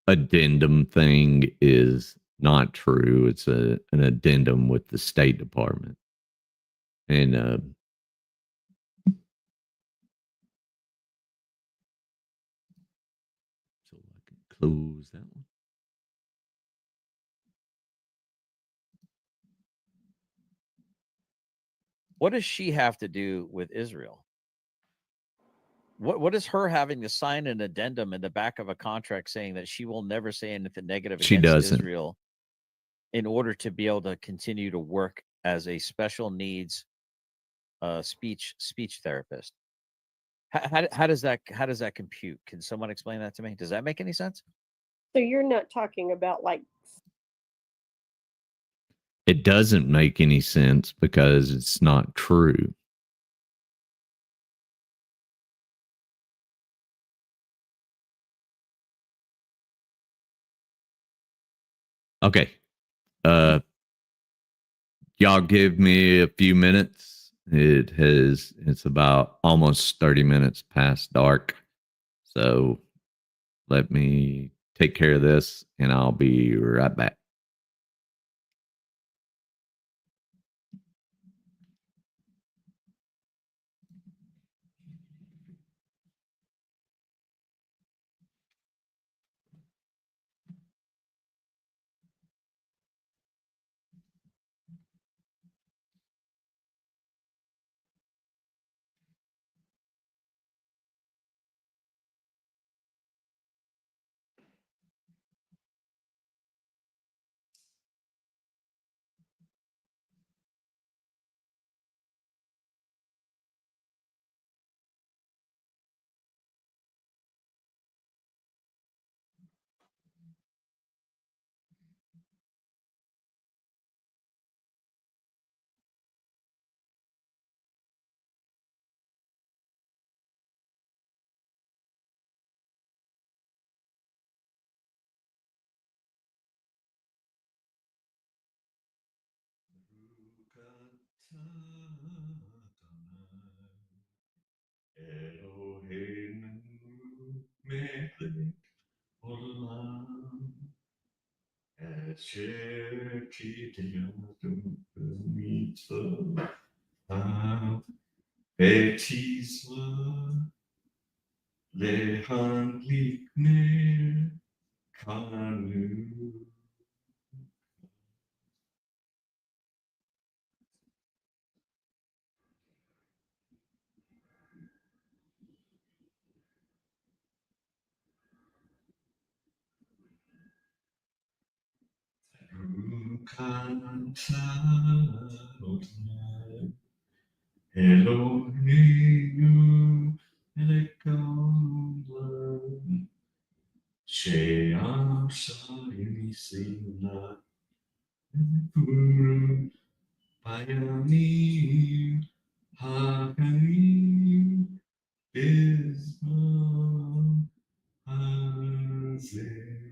addendum thing is not true. It's an addendum with the State Department. And so I can close that one. What does she have to do with Israel? What is her having to sign an addendum in the back of a contract saying that she will never say anything negative She against doesn't. Israel in order to be able to continue to work as a special needs speech therapist? How does that compute? Can someone explain that to me? Does that make any sense? So you're not talking about like It doesn't make any sense because it's not true. Okay. Y'all give me a few minutes. It's about almost 30 minutes past dark. So let me take care of this and I'll be right back. Elohim Elekom She'ar Shayim Sinai Purim Payamim Hakarim Bisman Hazeh.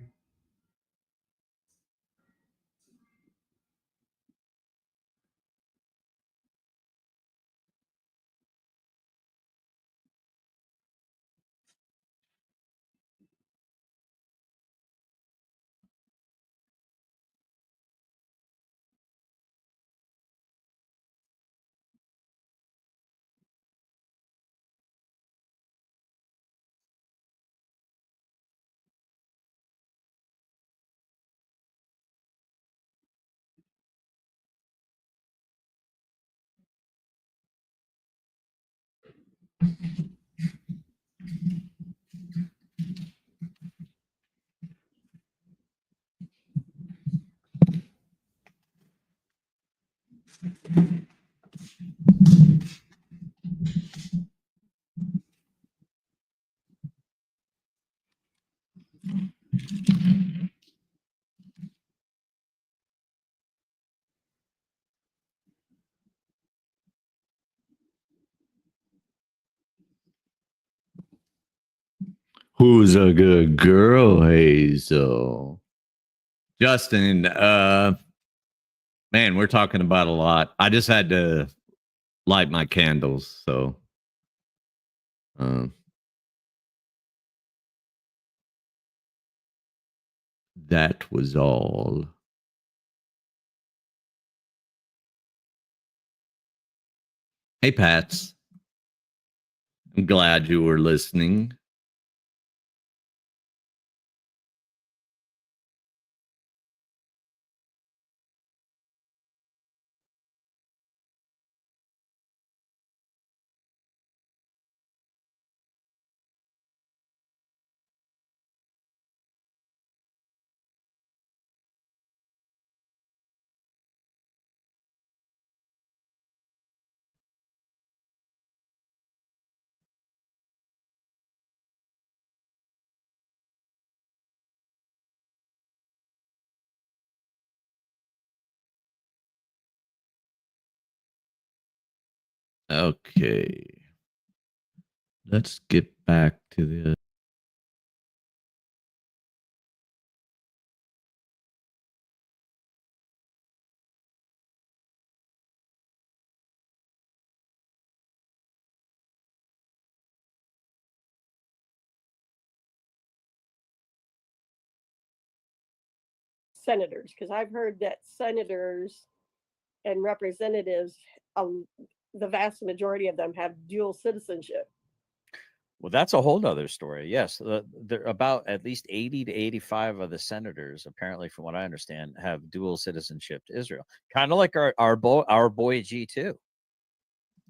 Who's a good girl, Hazel? Justin, man, we're talking about a lot. I just had to light my candles, so that was all. Hey, Pats. I'm glad you were listening. Okay. Let's get back to the senators, because I've heard that senators and representatives, the vast majority of them have dual citizenship. Well, that's a whole other story. Yes, there about at least 80 to 85 of the senators, apparently, from what I understand, have dual citizenship to Israel. Kind of like our boy G2.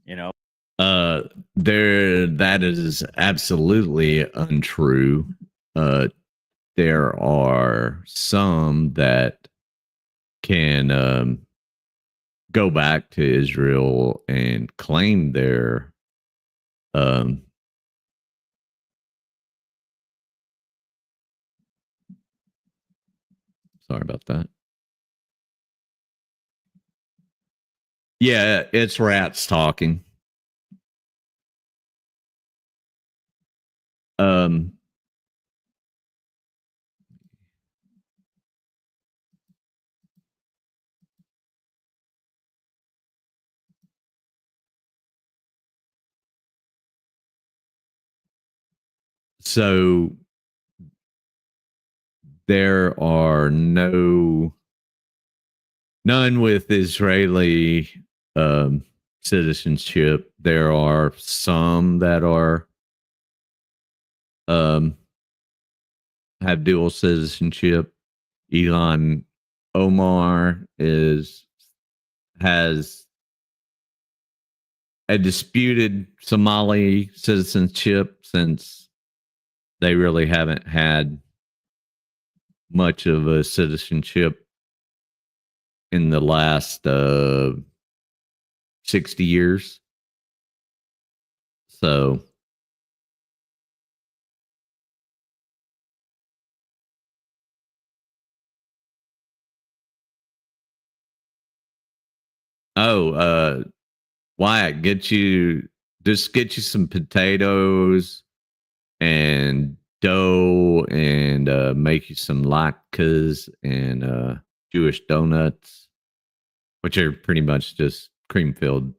You know, that is absolutely untrue. There are some that can go back to Israel and claim their sorry about that. Yeah, it's rats talking. So there are none with Israeli citizenship. There are some that are have dual citizenship. Elon Omar has a disputed Somali citizenship since they really haven't had much of a citizenship in the last 60 years. So Wyatt, get you some potatoes and dough and make you some latkes and Jewish donuts, which are pretty much just cream filled,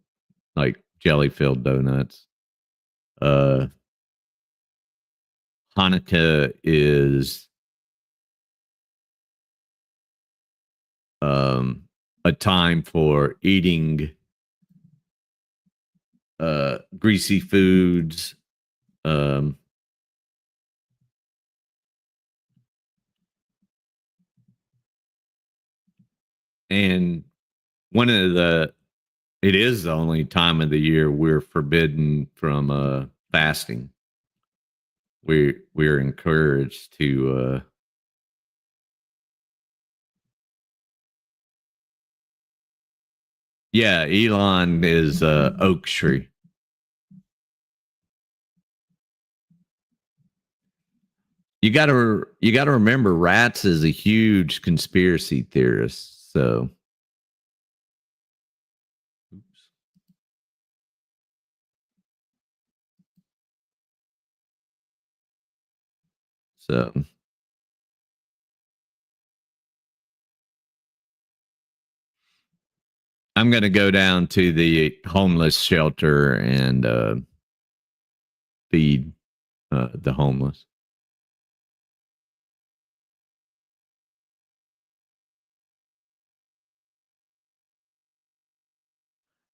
like jelly filled donuts. Hanukkah is a time for eating greasy foods. And it is the only time of the year we're forbidden from fasting. We're encouraged to yeah, Elon is oak tree. You gotta remember, Rats is a huge conspiracy theorist. So, oops. So, I'm gonna go down to the homeless shelter and feed the homeless.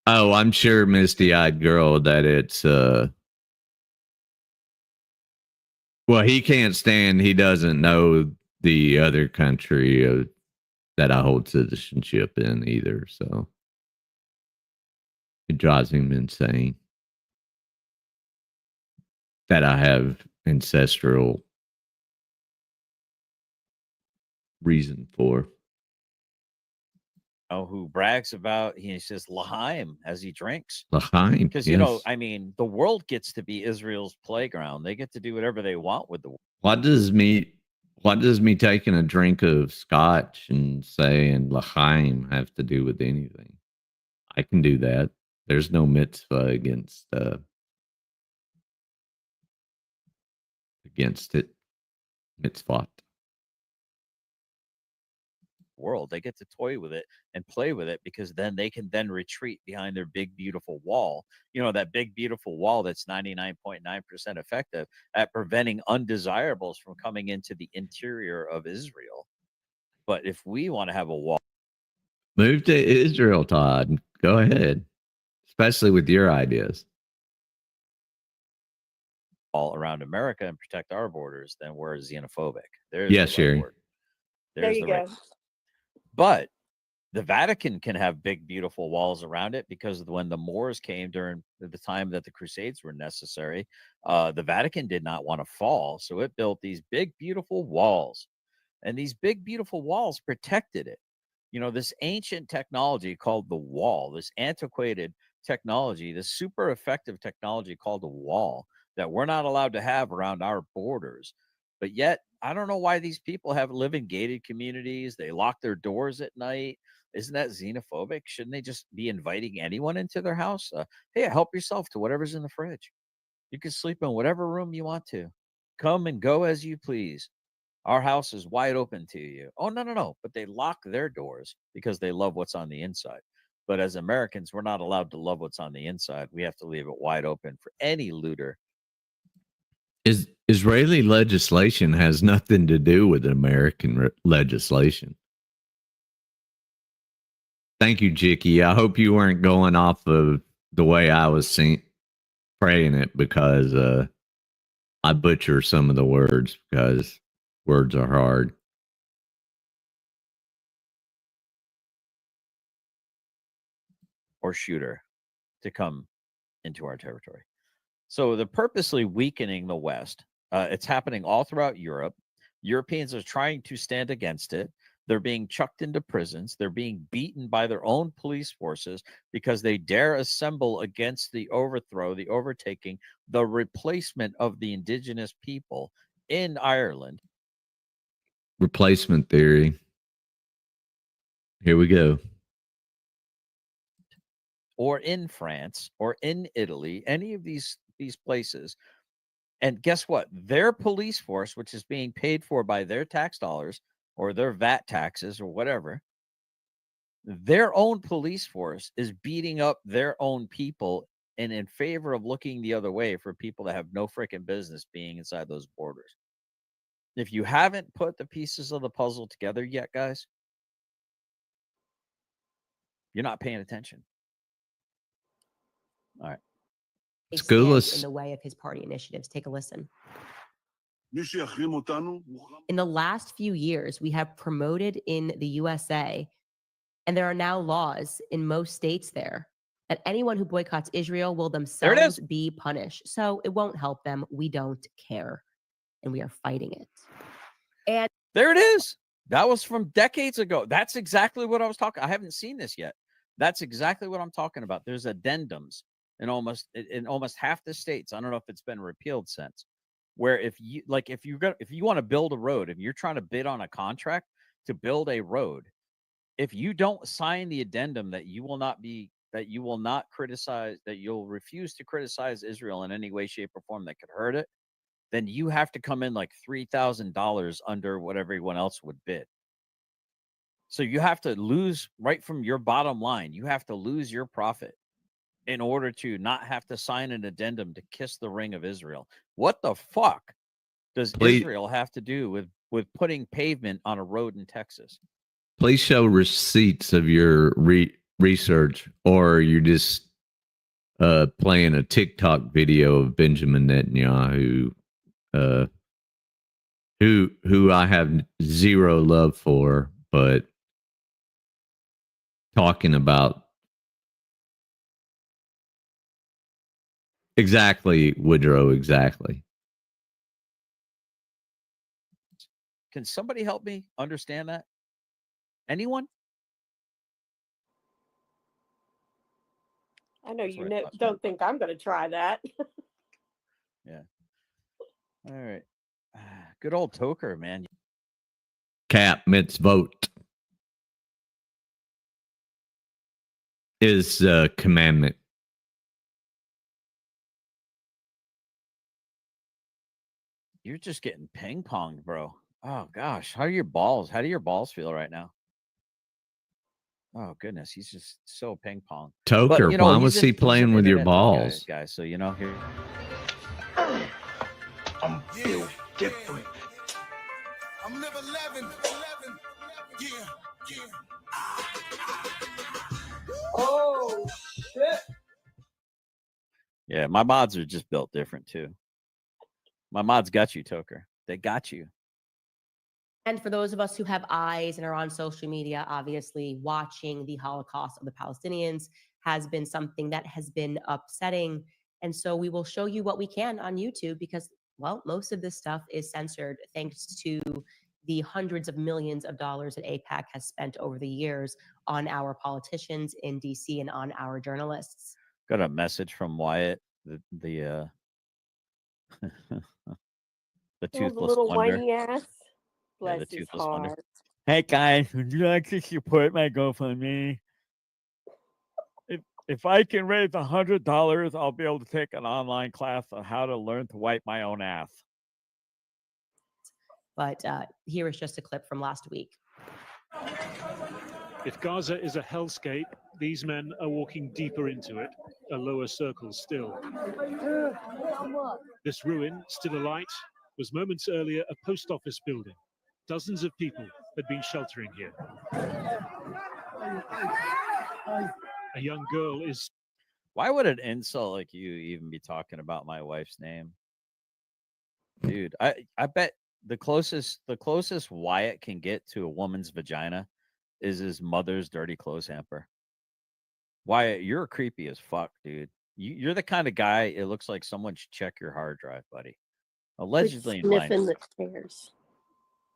Oh, I'm sure, misty-eyed girl, that it's well, he can't stand. He doesn't know the other country that I hold citizenship in either. So it drives him insane that I have ancestral reason for. Oh, who brags about, he says L'chaim as he drinks. L'chaim, Because, you know, I mean, the world gets to be Israel's playground. They get to do whatever they want with the world. What does me taking a drink of scotch and saying L'chaim have to do with anything? I can do that. There's no mitzvah against it. Mitzvot. World, they get to toy with it and play with it, because then they can then retreat behind their big beautiful wall, that big beautiful wall that's 99.9% effective at preventing undesirables from coming into the interior of Israel. But if we want to have a wall, move to Israel, Todd. Go ahead, especially with your ideas. All around America and protect our borders, then we're xenophobic. There's yes, Sherry. There you go. But the Vatican can have big, beautiful walls around it, because when the Moors came during the time that the Crusades were necessary, the Vatican did not want to fall. So it built these big, beautiful walls. And these big, beautiful walls protected it. This ancient technology called the wall, this antiquated technology, this super effective technology called the wall that we're not allowed to have around our borders. But yet, I don't know why these people live in gated communities. They lock their doors at night. Isn't that xenophobic? Shouldn't they just be inviting anyone into their house? Hey, help yourself to whatever's in the fridge. You can sleep in whatever room you want to. Come and go as you please. Our house is wide open to you. Oh, no. But they lock their doors because they love what's on the inside. But as Americans, we're not allowed to love what's on the inside. We have to leave it wide open for any looter. Israeli legislation has nothing to do with American legislation. Thank you, Jicky. I hope you weren't going off of the way I was praying it, because I butcher some of the words, because words are hard. Or shooter to come into our territory. So they're purposely weakening the West. It's happening all throughout Europe. Europeans are trying to stand against it. They're being chucked into prisons. They're being beaten by their own police forces because they dare assemble against the overthrow, the overtaking, the replacement of the indigenous people in Ireland. Replacement theory. Here we go. Or in France or in Italy, any of these places. And guess what? Their police force, which is being paid for by their tax dollars or their VAT taxes or whatever, their own police force is beating up their own people and in favor of looking the other way for people that have no freaking business being inside those borders. If you haven't put the pieces of the puzzle together yet, guys, you're not paying attention. All right. Stand in the way of his party initiatives. Take a listen. In the last few years, we have promoted in the USA, and there are now laws in most states there, that anyone who boycotts Israel will themselves be punished. So it won't help them. We don't care. And we are fighting it. And there it is. That was from decades ago. That's exactly what I was talking. I haven't seen this yet. That's exactly what I'm talking about. There's addendums in almost half the states. I don't know if it's been repealed since. Where if you want to build a road, if you're trying to bid on a contract to build a road, if you don't sign the addendum that you will not criticize, that you'll refuse to criticize Israel in any way, shape, or form that could hurt it, then you have to come in like $3,000 under what everyone else would bid. So you have to lose right from your bottom line. You have to lose your profit in order to not have to sign an addendum to kiss the ring of Israel. What the fuck does Israel have to do with putting pavement on a road in Texas? Please show receipts of your research, or you're just playing a TikTok video of Benjamin Netanyahu, who I have zero love for, but talking about exactly, Woodrow, exactly. Can somebody help me understand that? Anyone? I know you don't think I'm going to try that. Yeah. All right. Good old Toker, man. Cap mitzvot is a commandment. You're just getting ping ponged, bro. Oh gosh, how do your balls feel right now? Oh goodness, he's just so ping pong. Toker, but, why was he playing with your balls? Guys, so you know here. I'm built different. I'm live 11. Yeah. Oh shit. Yeah, my mods are just built different too. My mods got you, Toker. They got you. And for those of us who have eyes and are on social media, obviously watching the Holocaust of the Palestinians has been something that has been upsetting. And so we will show you what we can on YouTube because, well, most of this stuff is censored thanks to the hundreds of millions of dollars that AIPAC has spent over the years on our politicians in DC and on our journalists. Got a message from Wyatt, the toothless little wonder. whiny ass. Yeah, Bless the his toothless heart. wonder. Hey guys, would you like to support my GoFundMe? If I can raise $100, I'll be able to take an online class on how to learn to wipe my own ass. But here is just a clip from last week. If Gaza is a hellscape, these men are walking deeper into it, a lower circle still. This ruin, still alight, was moments earlier a post office building. Dozens of people had been sheltering here. A young girl is... Why would an insult like you even be talking about my wife's name? Dude, I bet the closest Wyatt can get to a woman's vagina is his mother's dirty clothes hamper. Wyatt, you're creepy as fuck, dude. You're the kind of guy it looks like someone should check your hard drive, buddy. Allegedly in sniffing the stairs.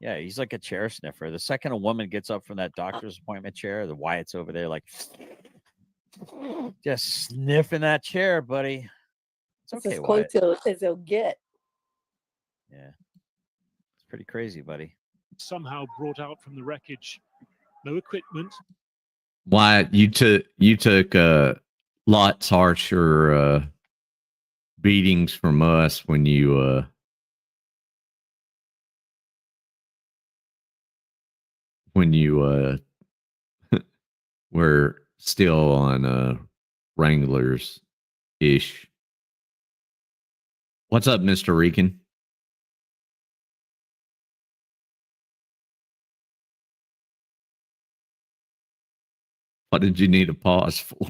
Yeah, he's like a chair sniffer. The second a woman gets up from that doctor's appointment chair, the Wyatt's over there like just sniffing that chair, buddy. It's That's okay, as close Wyatt. as he'll get. Yeah. It's pretty crazy, buddy. Somehow brought out from the wreckage. No equipment. Wyatt, you took lots harsher beatings from us when you were still on Wranglers ish. What's up, Mr. Rican? What did you need a pause for?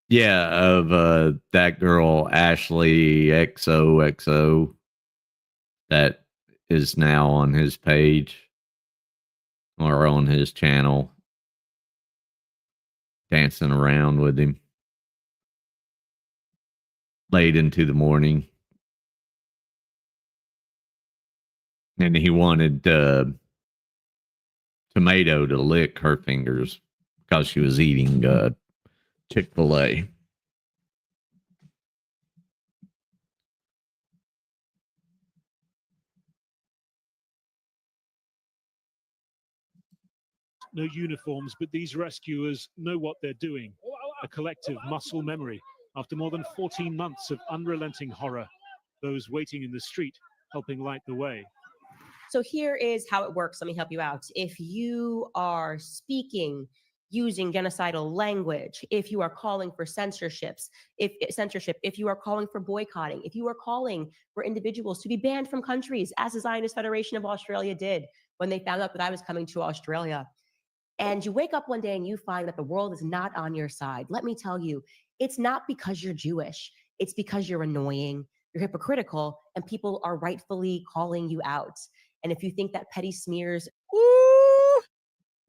Yeah, of that girl Ashley XOXO that is now on his page or on his channel dancing around with him late into the morning. And he wanted Tomato to lick her fingers because she was eating Chick-fil-A. No uniforms, but these rescuers know what they're doing. A collective muscle memory after more than 14 months of unrelenting horror. Those waiting in the street helping light the way. So here is how it works. Let me help you out. If you are speaking using genocidal language, if you are calling for censorship, if you are calling for boycotting, if you are calling for individuals to be banned from countries, as the Zionist Federation of Australia did when they found out that I was coming to Australia, and you wake up one day and you find that the world is not on your side, let me tell you, it's not because you're Jewish. It's because you're annoying, you're hypocritical, and people are rightfully calling you out. And if you think that petty smears,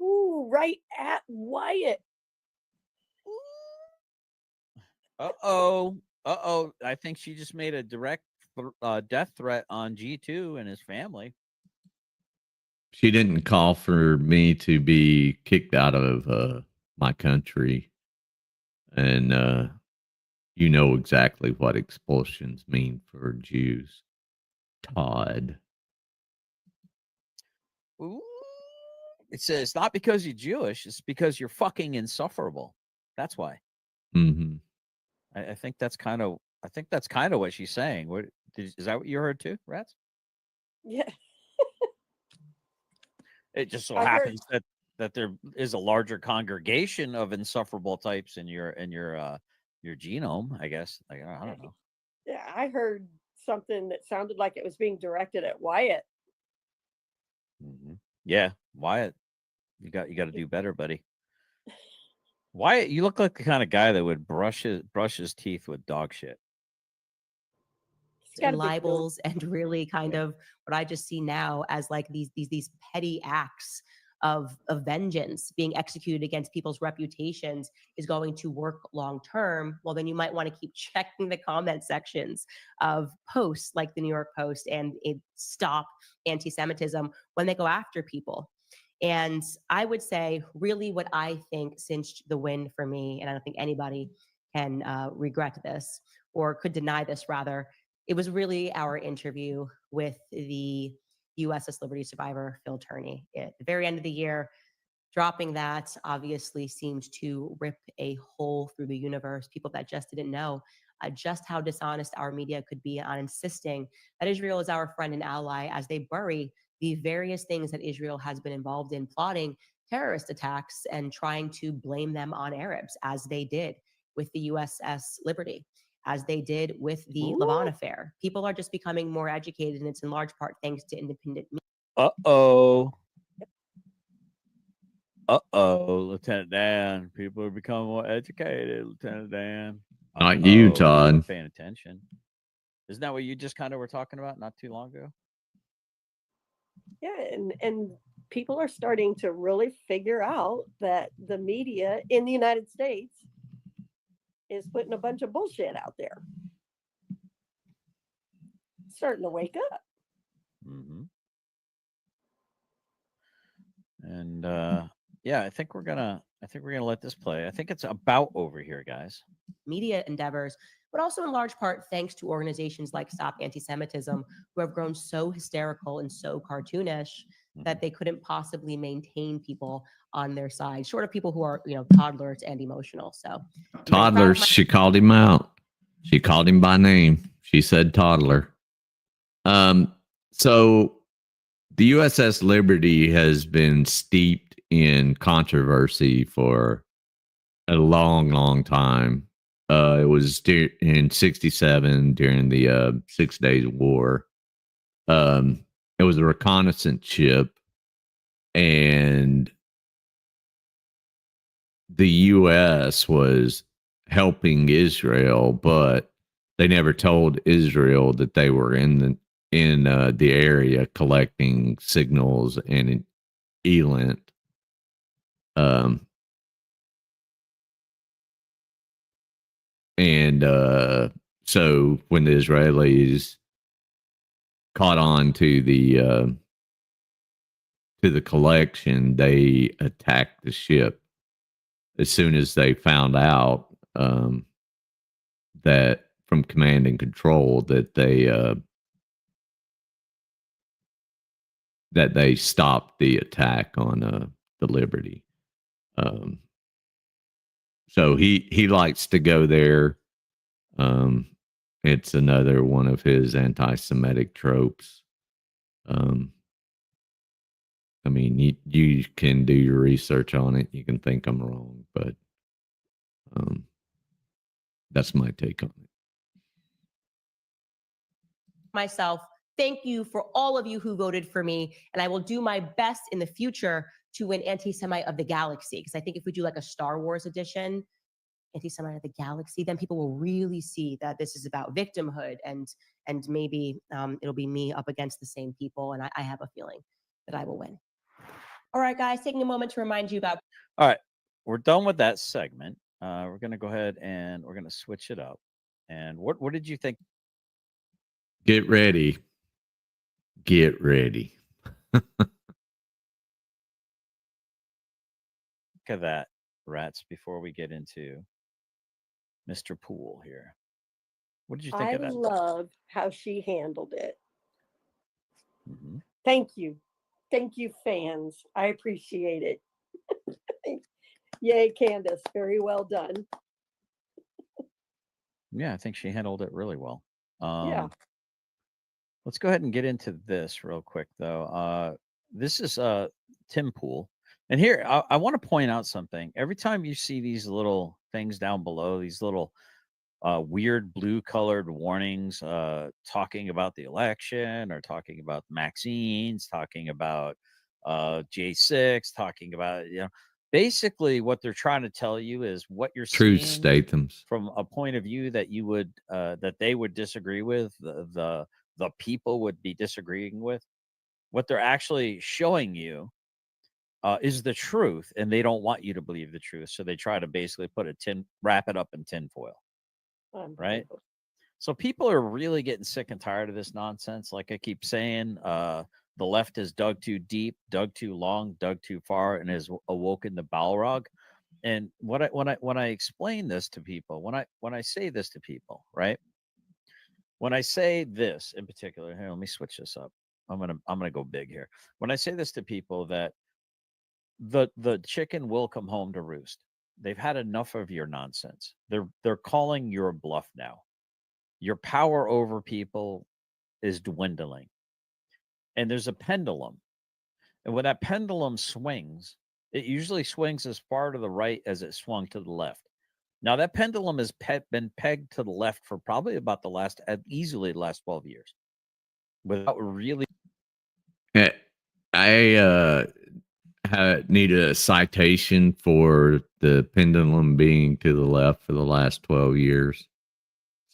Ooh, right at Wyatt. Uh-oh. I think she just made a direct death threat on G2 and his family. She didn't call for me to be kicked out of my country. And you know exactly what expulsions mean for Jews. Todd. Ooh. It says not because you're Jewish, it's because you're fucking insufferable. That's why. Mm-hmm. I think that's kind of what she's saying. What is that what you heard too, Rats? Yeah. It just so I heard- happens that there is a larger congregation of insufferable types in your genome, I guess. Like, I don't know. Yeah, I heard something that sounded like it was being directed at Wyatt. Mm-hmm. Yeah, Wyatt, you got to do better, buddy. Wyatt, you look like the kind of guy that would brush his teeth with dog shit. and libels and really kind of what I just see now as like these petty acts of vengeance being executed against people's reputations is going to work long term. Well, then you might want to keep checking the comment sections of posts like the New York Post and Stop Antisemitism when they go after people. And I would say really what I think cinched the win for me, and I don't think anybody can regret this or could deny this rather, it was really our interview with the USS Liberty survivor, Phil Turney. At the very end of the year, dropping that obviously seemed to rip a hole through the universe. People that just didn't know just how dishonest our media could be on insisting that Israel is our friend and ally as they bury the various things that Israel has been involved in, plotting terrorist attacks and trying to blame them on Arabs, as they did with the USS Liberty, as they did with the Levant affair. People are just becoming more educated, and it's in large part thanks to independent media. Uh-oh, Lieutenant Dan. People are becoming more educated, Lieutenant Dan. Not you, Todd. Paying attention. Isn't that what you just kind of were talking about not too long ago? Yeah, and people are starting to really figure out that the media in the United States is putting a bunch of bullshit out there. Starting to wake up. Mm-hmm. And yeah, I think we're gonna let this play. I think it's about over here, guys. Media endeavors, but also in large part thanks to organizations like Stop Antisemitism, who have grown so hysterical and so cartoonish that they couldn't possibly maintain people on their side, short of people who are, toddlers and emotional. So toddlers, she called him out. She called him by name. She said toddler. So the USS Liberty has been steeped in controversy for a long, long time. It was in 1967 during the 6 Days War. It was a reconnaissance ship, and the U.S. was helping Israel, but they never told Israel that they were in the area collecting signals and ELINT. So when the Israelis caught on to the collection, they attacked the ship as soon as they found out that from command and control that they stopped the attack on the Liberty. So he likes to go there. It's another one of his anti-Semitic tropes. I mean, you can do your research on it. You can think I'm wrong, but that's my take on it. Myself, thank you for all of you who voted for me, and I will do my best in the future to win Anti-Semite of the Galaxy, because I think if we do like a Star Wars edition, Anti-Semite of the Galaxy, then people will really see that this is about victimhood, and maybe it'll be me up against the same people, and I have a feeling that I will win. All right, guys, taking a moment to remind you about... All right, we're done with that segment. We're going to go ahead and we're going to switch it up. And what did you think? Get ready. Get ready. Look at that, rats, before we get into Mr. Poole here. What did you think of that? I love how she handled it. Mm-hmm. Thank you. Thank you, fans. I appreciate it. Yay, Candace. Very well done. Yeah, I think she handled it really well. Yeah. Let's go ahead and get into this real quick, though. This is Tim Poole. And here, I want to point out something. Every time you see these little things down below, these little weird blue-colored warnings talking about the election or talking about Maxine's, talking about J6, talking about, basically what they're trying to tell you is what you're Truth seeing Statham's from a point of view that you would that they would disagree with, the people would be disagreeing with. What they're actually showing you is the truth, and they don't want you to believe the truth, so they try to basically wrap it up in tinfoil. Right? So people are really getting sick and tired of this nonsense. Like I keep saying, the left has dug too deep, dug too long, dug too far, and has awoken the Balrog. And when I explain this to people, when I say this to people, right? When I say this in particular, here, let me switch this up. I'm gonna go big here. When I say this to people, that the chicken will come home to roost. They've had enough of your nonsense. They're calling your bluff now. Your power over people is dwindling. And there's a pendulum. And when that pendulum swings, it usually swings as far to the right as it swung to the left. Now, that pendulum has been pegged to the left for probably about easily the last 12 years. Without really... I need a citation for the pendulum being to the left for the last 12 years.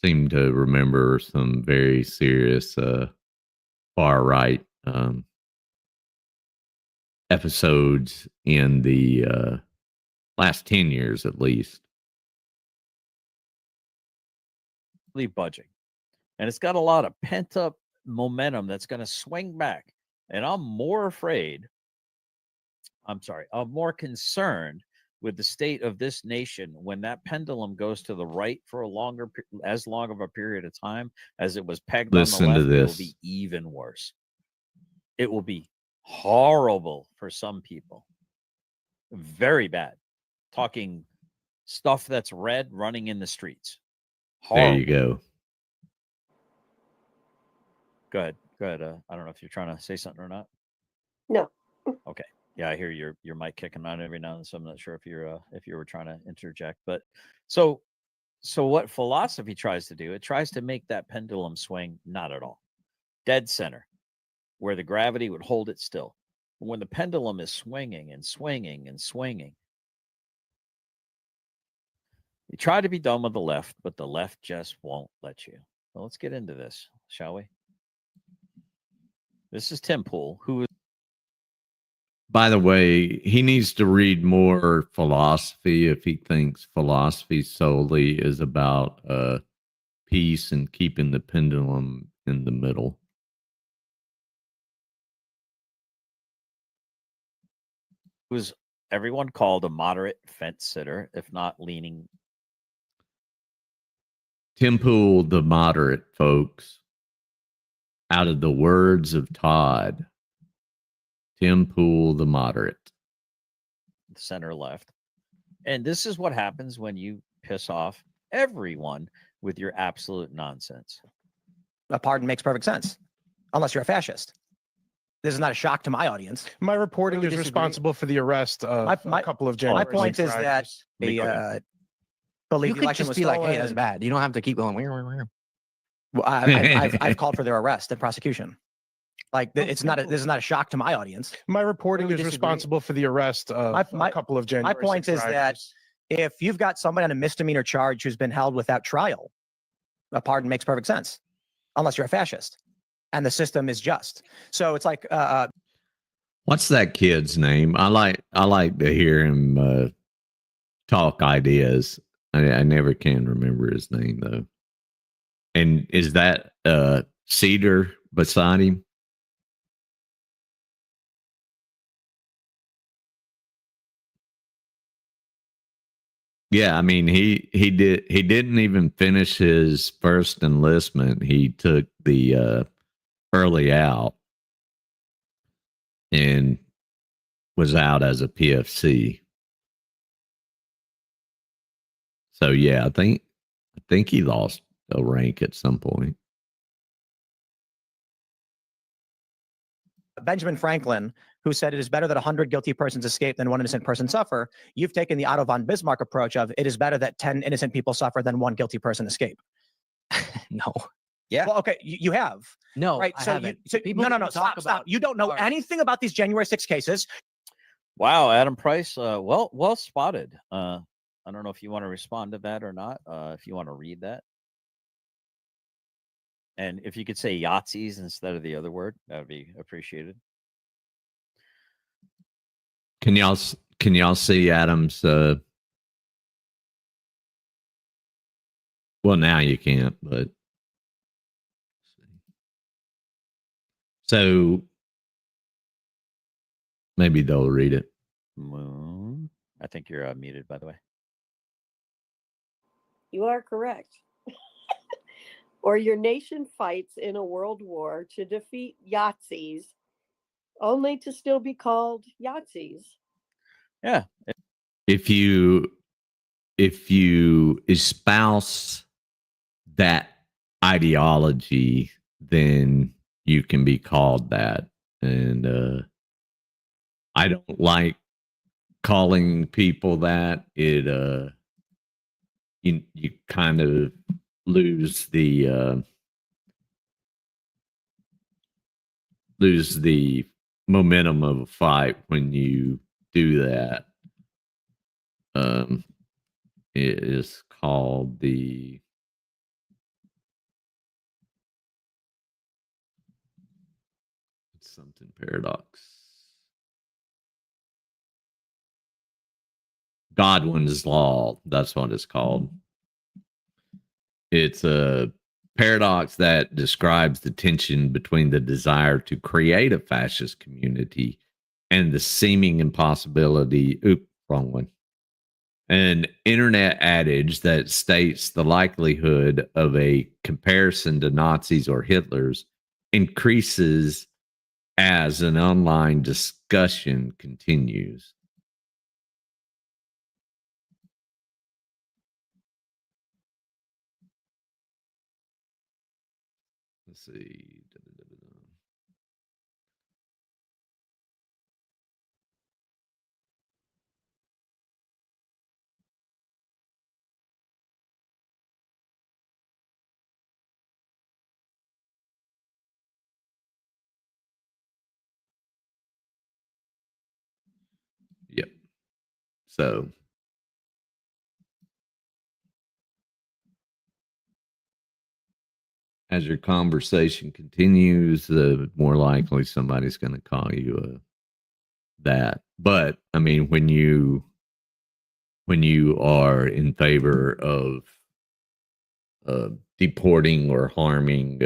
Seem to remember some very serious far right episodes in the last 10 years at least. Budging. And it's got a lot of pent up momentum that's going to swing back. And I'm more concerned with the state of this nation when that pendulum goes to the right for as long of a period of time as it was pegged Listen on the to left. It will this. be even worse. It will be horrible for some people. Very bad. Talking stuff that's red running in the streets. Horrible. There you go. Go ahead. I don't know if you're trying to say something or not. No. Okay. Yeah, I hear your mic kicking on every now and then, so I'm not sure if you were trying to interject. But so what philosophy tries to do, it tries to make that pendulum swing not at all. Dead center, where the gravity would hold it still. When the pendulum is swinging and swinging and swinging, you try to be done with the left, but the left just won't let you. Well, let's get into this, shall we? This is Tim Pool, who is. By the way, he needs to read more philosophy if he thinks philosophy solely is about peace and keeping the pendulum in the middle. Who's everyone called a moderate fence sitter, if not leaning. Tim Pool, the moderate, folks. Out of the words of Todd, Tim Pool, the moderate. Center left. And this is what happens when you piss off everyone with your absolute nonsense. A pardon makes perfect sense, unless you're a fascist. This is not a shock to my audience. My reporting is responsible for the arrest of a couple of January. My point is that believe the election was stolen. Like, hey, that's bad. You don't have to keep going. Well, I've called for their arrest and prosecution. Like this is not a shock to my audience. My reporting is responsible for the arrest of a couple of January. My point is that if you've got somebody on a misdemeanor charge who's been held without trial, a pardon makes perfect sense, unless you're a fascist, and the system is just. So it's like, what's that kid's name? I like to hear him talk ideas. I never can remember his name though. And is that Cedar beside him? Yeah, I mean he didn't even finish his first enlistment. He took the early out and was out as a PFC. So yeah, I think he lost a rank at some point. Benjamin Franklin, who said it is better that 100 guilty persons escape than one innocent person suffer. You've taken the Otto von Bismarck approach of it is better that 10 innocent people suffer than one guilty person escape. No. Yeah. Well, okay, you have. No, right. I So, haven't. no. Stop. You don't know anything about these January 6 cases. Wow, Adam Price. Well spotted. I don't know if you want to respond to that or not. If you want to read that. And if you could say Yahtzees instead of the other word, that would be appreciated. Can y'all see Adam's? Well, now you can't, but so maybe they'll read it. Moon. I think you're muted, by the way. You are correct. Or your nation fights in a world war to defeat Yahtzees, only to still be called Yahtzees. Yeah. If you espouse that ideology, then you can be called that. And I don't like calling people that. It you kind of lose the momentum of a fight when you do that. It is called the something paradox. Godwin's law. That's what it's called. It's a paradox that describes the tension between the desire to create a fascist community and the seeming impossibility. Wrong one. An internet adage that states the likelihood of a comparison to Nazis or Hitler's increases as an online discussion continues. Let's see. Yep. So as your conversation continues, the more likely somebody's going to call you that. But I mean, when you are in favor of deporting or harming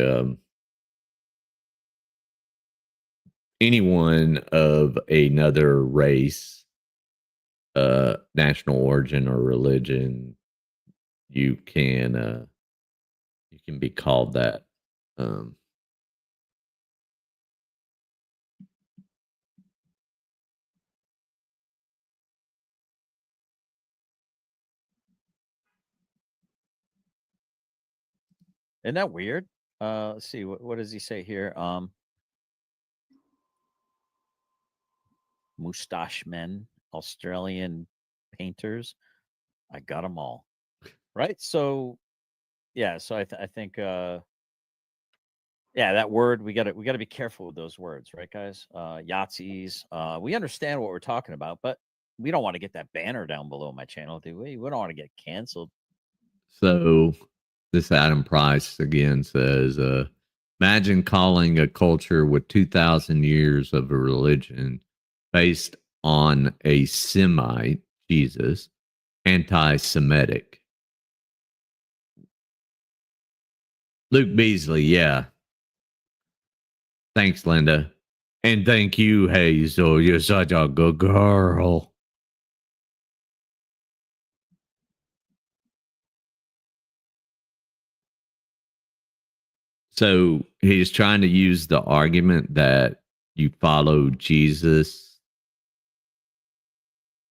anyone of another race, national origin, or religion, you can be called that. Isn't that weird? Let's see. What does he say here? Moustache men, Australian painters. I got them all. Right. So, yeah. So I think, yeah, that word, we got to be careful with those words, right, guys? Yahtzees. We understand what we're talking about, but we don't want to get that banner down below my channel, do we? We don't want to get canceled. So this Adam Price again says, imagine calling a culture with 2,000 years of a religion based on a Semite, Jesus, anti-Semitic. Luke Beasley, yeah. Thanks, Linda. And thank you, Hazel. You're such a good girl. So he's trying to use the argument that you follow Jesus,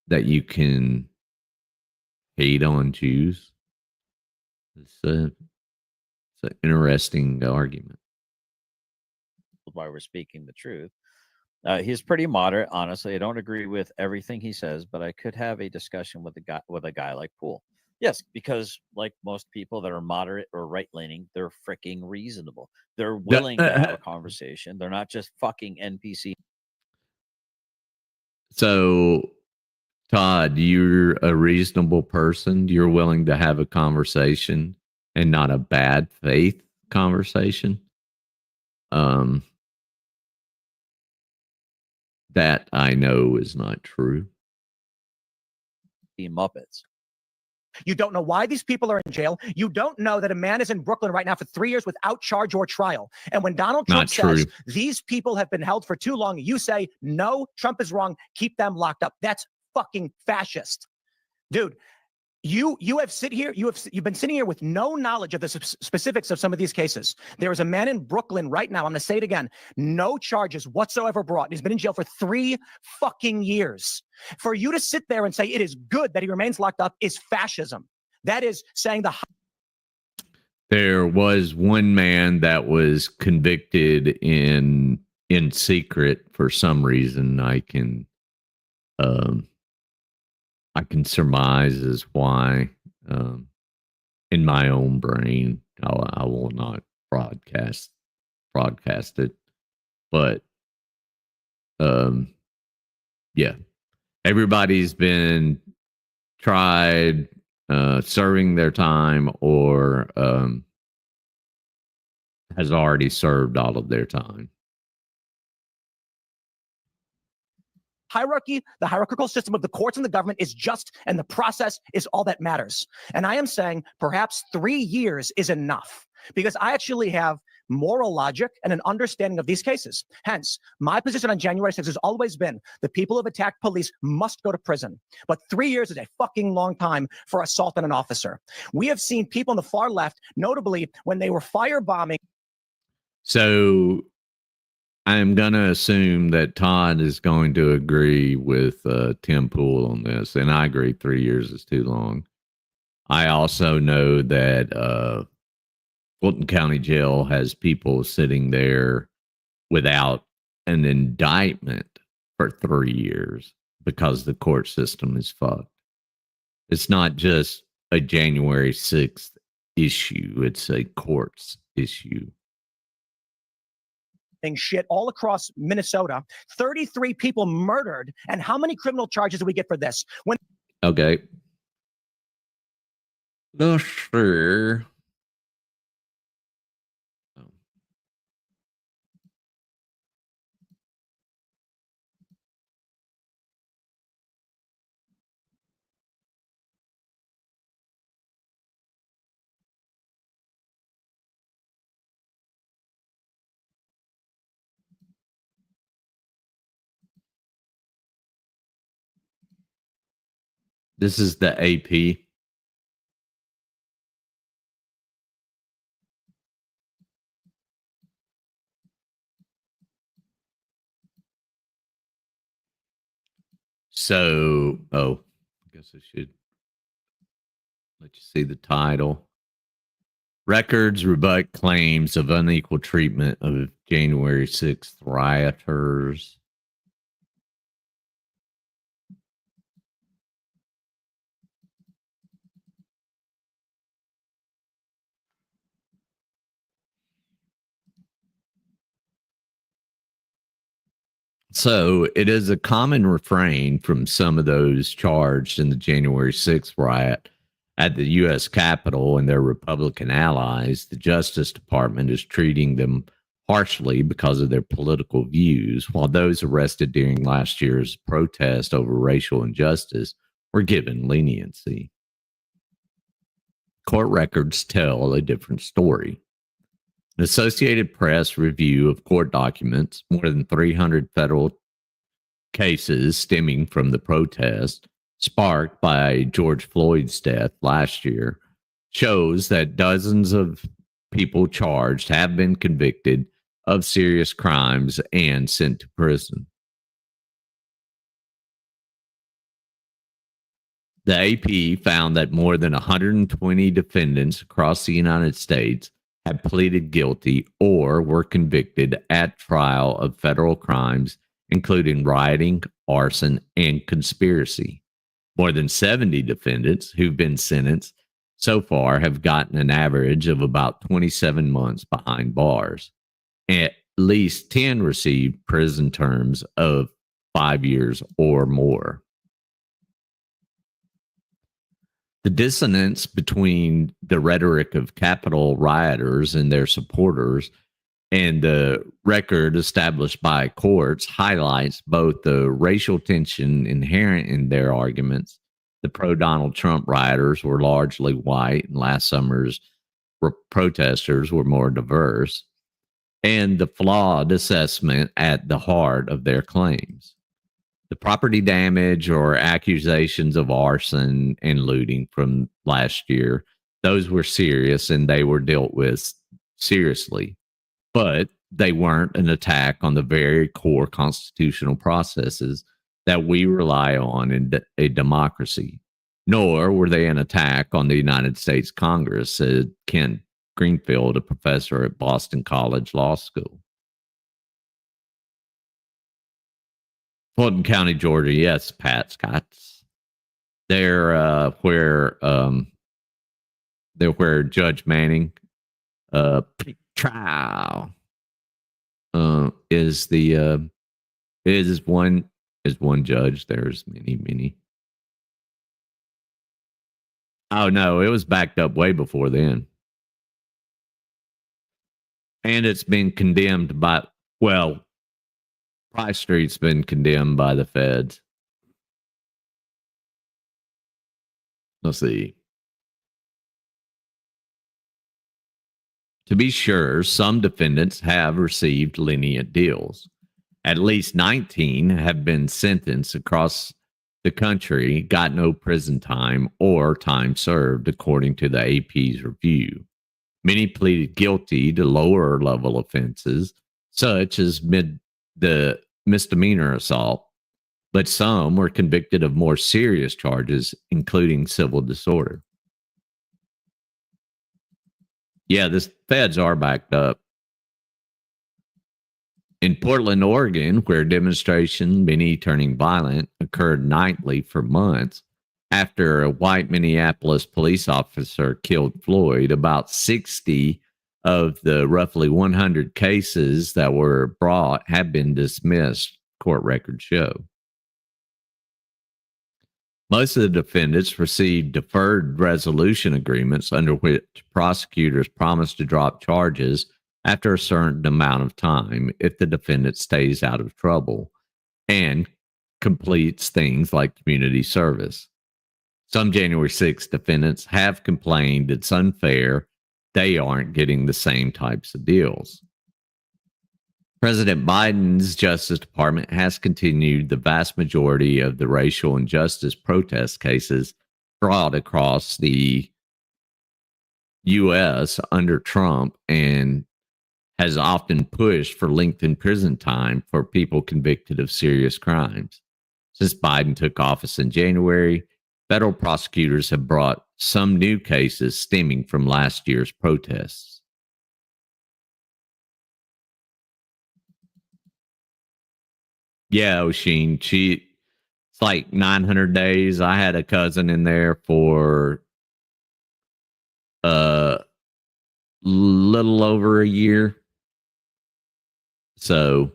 that you can hate on Jews. It's an interesting argument. Why we're speaking the truth. He's pretty moderate, honestly. I don't agree with everything he says, but I could have a discussion with a guy like Poole. Yes, because like most people that are moderate or right-leaning, they're freaking reasonable. They're willing to have a conversation. They're not just fucking NPC. So, Todd, you're a reasonable person. You're willing to have a conversation and not a bad faith conversation. That I know is not true. Muppets. You don't know why these people are in jail. You don't know that a man is in Brooklyn right now for 3 years without charge or trial. And when Donald Trump says these people have been held for too long, you say, no, Trump is wrong. Keep them locked up. That's fucking fascist. Dude, you've been sitting here with no knowledge of the specifics of some of these cases. There is a man in Brooklyn right now. I'm going to say it again. No charges whatsoever brought. He's been in jail for 3 fucking years. For you to sit there and say it is good that he remains locked up is fascism. That is saying there was one man that was convicted in secret for some reason. I can surmise as why. In my own brain, I will not broadcast it, but yeah, everybody's been tried, serving their time, or has already served all of their time. Hierarchy, the hierarchical system of the courts and the government is just, and the process is all that matters. And I am saying perhaps 3 years is enough, because I actually have moral logic and an understanding of these cases. Hence, my position on January 6th has always been the people who have attacked police must go to prison. But 3 years is a fucking long time for assault on an officer. We have seen people on the far left, notably when they were firebombing. So I'm going to assume that Todd is going to agree with Tim Pool on this, and I agree 3 years is too long. I also know that Fulton County Jail has people sitting there without an indictment for 3 years because the court system is fucked. It's not just a January 6th issue, it's a courts issue. Shit all across Minnesota, 33 people murdered. And how many criminal charges do we get for this? Okay. No, sure. This is the AP. So, I guess I should let you see the title. Records rebut claims of unequal treatment of January 6th rioters. So it is a common refrain from some of those charged in the January 6th riot at the U.S. Capitol and their Republican allies. The Justice Department is treating them harshly because of their political views, while those arrested during last year's protest over racial injustice were given leniency. Court records tell a different story. An Associated Press review of court documents, more than 300 federal cases stemming from the protest sparked by George Floyd's death last year, shows that dozens of people charged have been convicted of serious crimes and sent to prison. The AP found that more than 120 defendants across the United States had pleaded guilty or were convicted at trial of federal crimes, including rioting, arson, and conspiracy. More than 70 defendants who've been sentenced so far have gotten an average of about 27 months behind bars. At least 10 received prison terms of 5 years or more. The dissonance between the rhetoric of Capitol rioters and their supporters and the record established by courts highlights both the racial tension inherent in their arguments. The pro-Donald Trump rioters were largely white, and last summer's protesters were more diverse, and the flawed assessment at the heart of their claims. The property damage or accusations of arson and looting from last year, those were serious and they were dealt with seriously. But they weren't an attack on the very core constitutional processes that we rely on in a democracy, nor were they an attack on the United States Congress, said Kent Greenfield, a professor at Boston College Law School. Fulton County, Georgia, yes, Pat Scott's. They're where Judge Manning trial is one judge. There's many. Oh no, it was backed up way before then. And it's been condemned by, well, Price Street's been condemned by the feds. Let's see. To be sure, some defendants have received lenient deals. At least 19 have been sentenced across the country, got no prison time or time served, according to the AP's review. Many pleaded guilty to lower level offenses, such as the misdemeanor assault, but some were convicted of more serious charges, including civil disorder. Yeah, the feds are backed up. In Portland, Oregon, where demonstrations, many turning violent, occurred nightly for months, after a white Minneapolis police officer killed Floyd, about 60 of the roughly 100 cases that were brought have been dismissed, court records show. Most of the defendants received deferred resolution agreements under which prosecutors promised to drop charges after a certain amount of time if the defendant stays out of trouble and completes things like community service. Some January 6th defendants have complained it's unfair they aren't getting the same types of deals. President Biden's Justice Department has continued the vast majority of the racial injustice protest cases brought across the U.S. under Trump and has often pushed for lengthened prison time for people convicted of serious crimes. Since Biden took office in January, federal prosecutors have brought some new cases stemming from last year's protests. Yeah, Oshin, it's like 900 days. I had a cousin in there for little over a year. So,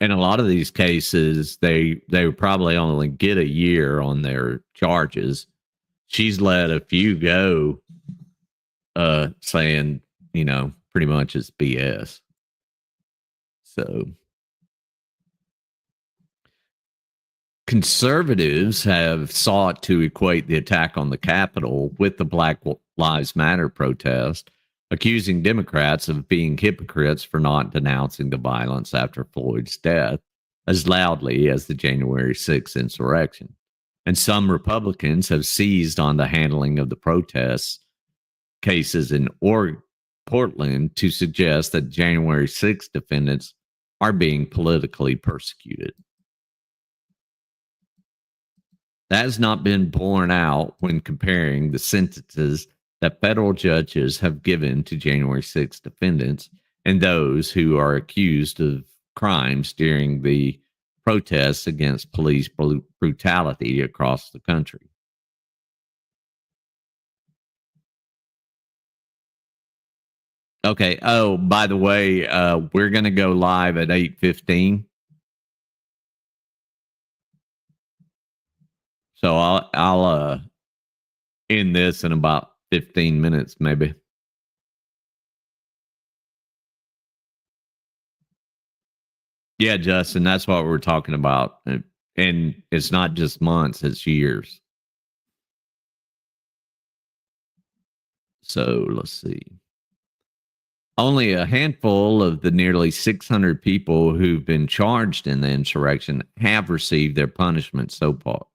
in a lot of these cases, they would probably only get a year on their charges. She's let a few go, saying, pretty much it's BS. So, conservatives have sought to equate the attack on the Capitol with the Black Lives Matter protest, accusing Democrats of being hypocrites for not denouncing the violence after Floyd's death as loudly as the January 6th insurrection. And some Republicans have seized on the handling of the protests cases in Portland to suggest that January 6th defendants are being politically persecuted. That has not been borne out when comparing the sentences that federal judges have given to January 6th defendants and those who are accused of crimes during the protests against police brutality across the country. Okay. Oh, by the way, we're going to go live at 8:15. So I'll end this in about 15 minutes, maybe. Yeah, Justin, that's what we're talking about. And it's not just months, it's years. So let's see. Only a handful of the nearly 600 people who've been charged in the insurrection have received their punishment so far.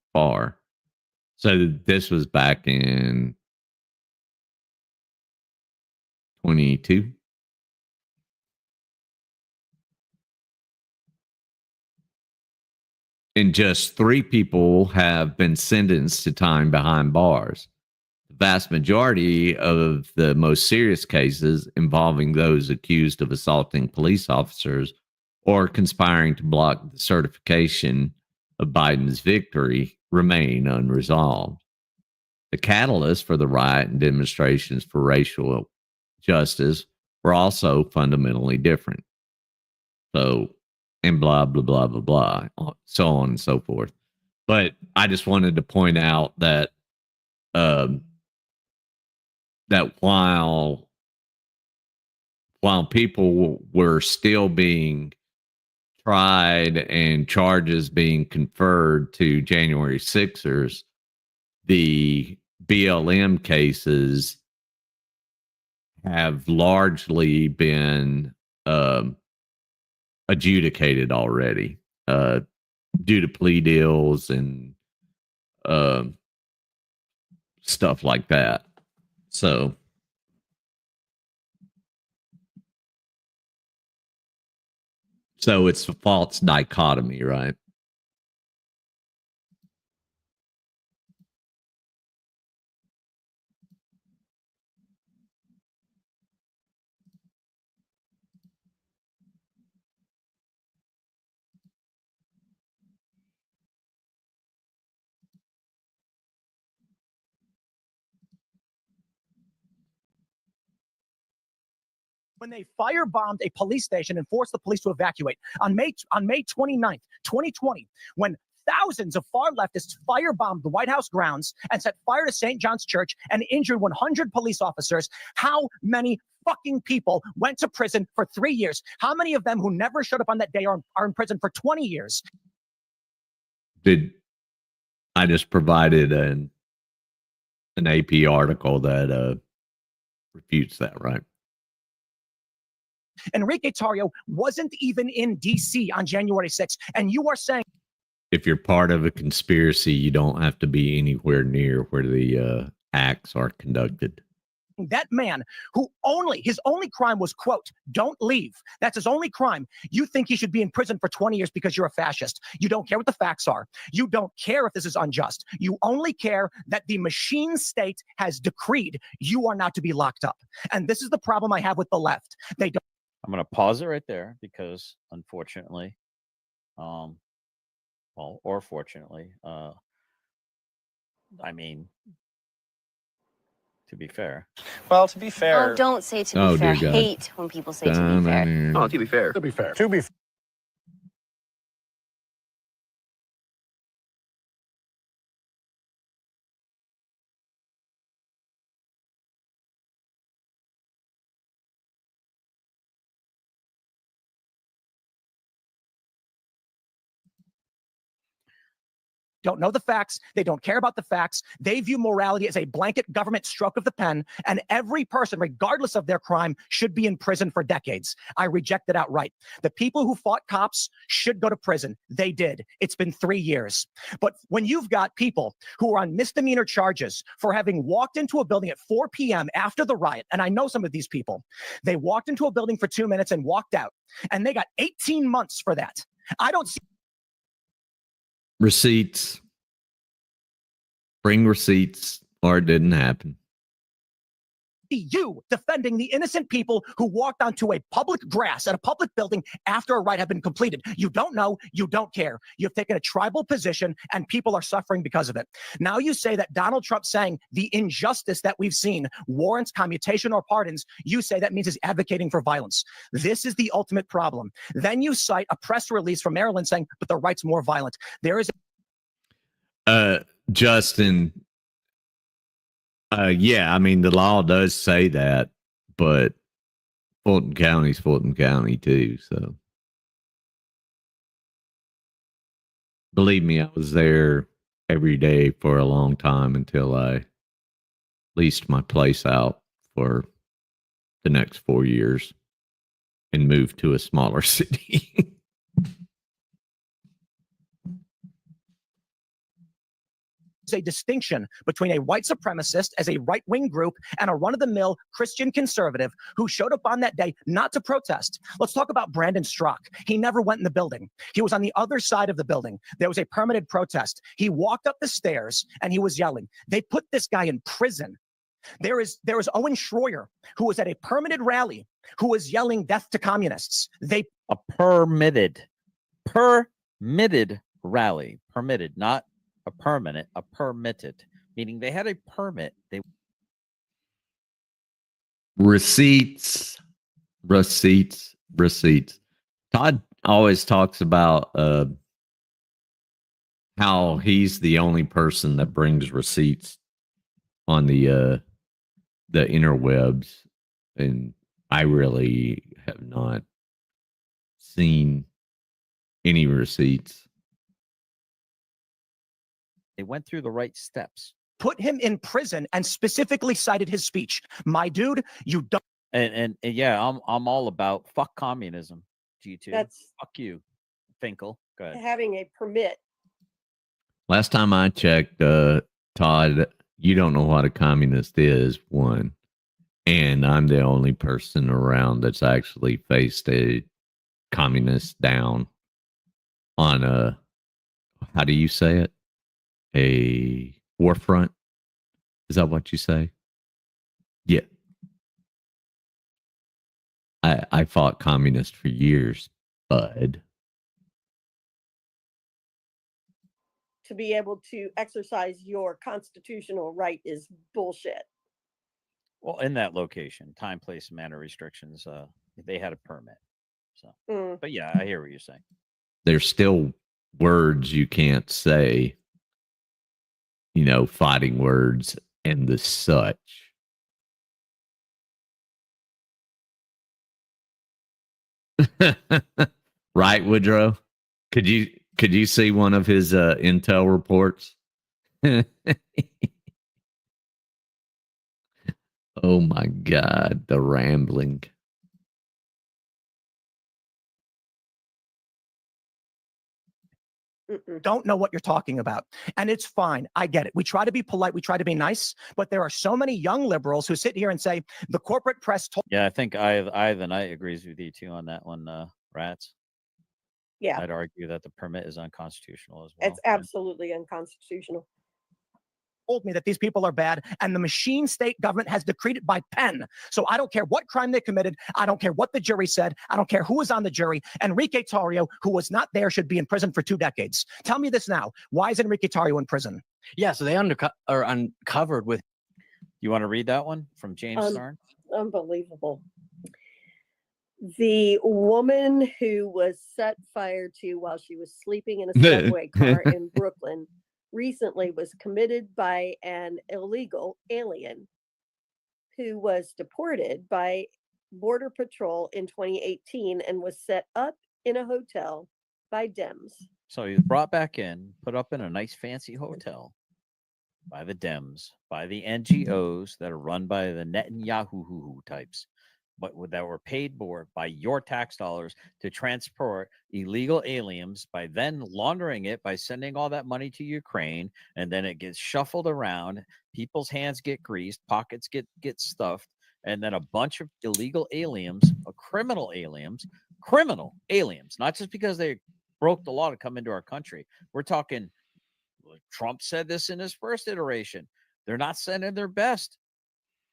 So this was back in 22. And just 3 people have been sentenced to time behind bars. The vast majority of the most serious cases involving those accused of assaulting police officers or conspiring to block the certification of Biden's victory remain unresolved. The catalyst for the riot and demonstrations for racial justice were also fundamentally different. So, and blah, blah, blah, blah, blah, so on and so forth. But I just wanted to point out that that while people were still being tried and charges being conferred to January 6ers, the BLM cases have largely been adjudicated already due to plea deals and stuff like that. So it's a false dichotomy, right? When they firebombed a police station and forced the police to evacuate on May 29th, 2020, when thousands of far leftists firebombed the White House grounds and set fire to St. John's Church and injured 100 police officers, how many fucking people went to prison for 3 years? How many of them who never showed up on that day are in prison for 20 years? I just provided an AP article that refutes that, right? Enrique Tarrio wasn't even in D.C. on January 6th, and you are saying if you're part of a conspiracy, you don't have to be anywhere near where the acts are conducted. That man his only crime was, quote, don't leave. That's his only crime. You think he should be in prison for 20 years because you're a fascist. You don't care what the facts are. You don't care if this is unjust. You only care that the machine state has decreed you are not to be locked up. And this is the problem I have with the left. They don't. I'm going to pause it right there because, unfortunately, or fortunately, I mean, to be fair. Well, to be fair. Oh, don't say to be fair. I hate when people say to be fair. Oh, to be fair. To be fair. To be fair. Don't know the facts. They don't care about the facts. They view morality as a blanket government stroke of the pen, and every person, regardless of their crime, should be in prison for decades. I reject it outright. The people who fought cops should go to prison. They did. It's been 3 years. But when you've got people who are on misdemeanor charges for having walked into a building at 4 p.m. after the riot, and I know some of these people, they walked into a building for 2 minutes and walked out, and they got 18 months for that. I don't see receipts. Bring receipts, or it didn't happen. You defending the innocent people who walked onto a public grass at a public building after a riot had been completed. You don't know, you don't care. You've taken a tribal position and people are suffering because of it. Now you say that Donald Trump saying the injustice that we've seen warrants commutation or pardons. You say that means he's advocating for violence. This is the ultimate problem. Then you cite a press release from Maryland saying, but the right's more violent. There is Justin, yeah, I mean, the law does say that, but Fulton County's Fulton County too. So believe me, I was there every day for a long time until I leased my place out for the next 4 years and moved to a smaller city. a distinction between a white supremacist as a right-wing group and a run-of-the-mill Christian conservative who showed up on that day not to protest. Let's talk about Brandon Strzok. He never went in the building. He was on the other side of the building. There was a permitted protest. He walked up the stairs and he was yelling. They put this guy in prison. There is Owen Schroyer, who was at a permitted rally, who was yelling death to communists. A permitted rally, permitted, not a permanent, a permitted, meaning they had a permit. Receipts. Todd always talks about how he's the only person that brings receipts on the interwebs, and I really have not seen any receipts. They went through the right steps. Put him in prison and specifically cited his speech. My dude, you don't. And yeah, I'm all about fuck communism. G2. That's fuck you, Finkel. Go ahead. having a permit. Last time I checked, Todd, you don't know what a communist is, one. And I'm the only person around that's actually faced a communist down on a, how do you say it? A war front? Is that what you say? Yeah. I fought communists for years, bud. To be able to exercise your constitutional right is bullshit. Well, in that location, time, place, manner restrictions, they had a permit. So, but yeah, I hear what you're saying. There's still words you can't say, you know, fighting words and the such. Right, Woodrow? Could you see one of his intel reports? Oh my God, the rambling. Don't know what you're talking about. And it's fine. I get it. We try to be polite. We try to be nice. But there are so many young liberals who sit here and say the corporate press told. Yeah, I think I the Night agrees with you too on that one, Rats. Yeah. I'd argue that the permit is unconstitutional as well. It's absolutely unconstitutional. Told me that these people are bad, and the machine state government has decreed it by pen. So I don't care what crime they committed. I don't care what the jury said. I don't care who was on the jury. Enrique Tarrio, who was not there, should be in prison for 2 decades. Tell me this now. Why is Enrique Tarrio in prison? Yeah, so they uncovered with. You want to read that one from James Starn? Unbelievable. The woman who was set fire to while she was sleeping in a subway car in Brooklyn recently was committed by an illegal alien who was deported by Border Patrol in 2018 and was set up in a hotel by Dems. So he was brought back in, put up in a nice fancy hotel by the Dems, by the NGOs that are run by the Netanyahu types, but that were paid for by your tax dollars to transport illegal aliens, by then laundering it by sending all that money to Ukraine, and then it gets shuffled around. People's hands get greased, pockets get stuffed, and then a bunch of illegal aliens, criminal aliens, not just because they broke the law to come into our country. We're talking, Trump said this in his first iteration. They're not sending their best.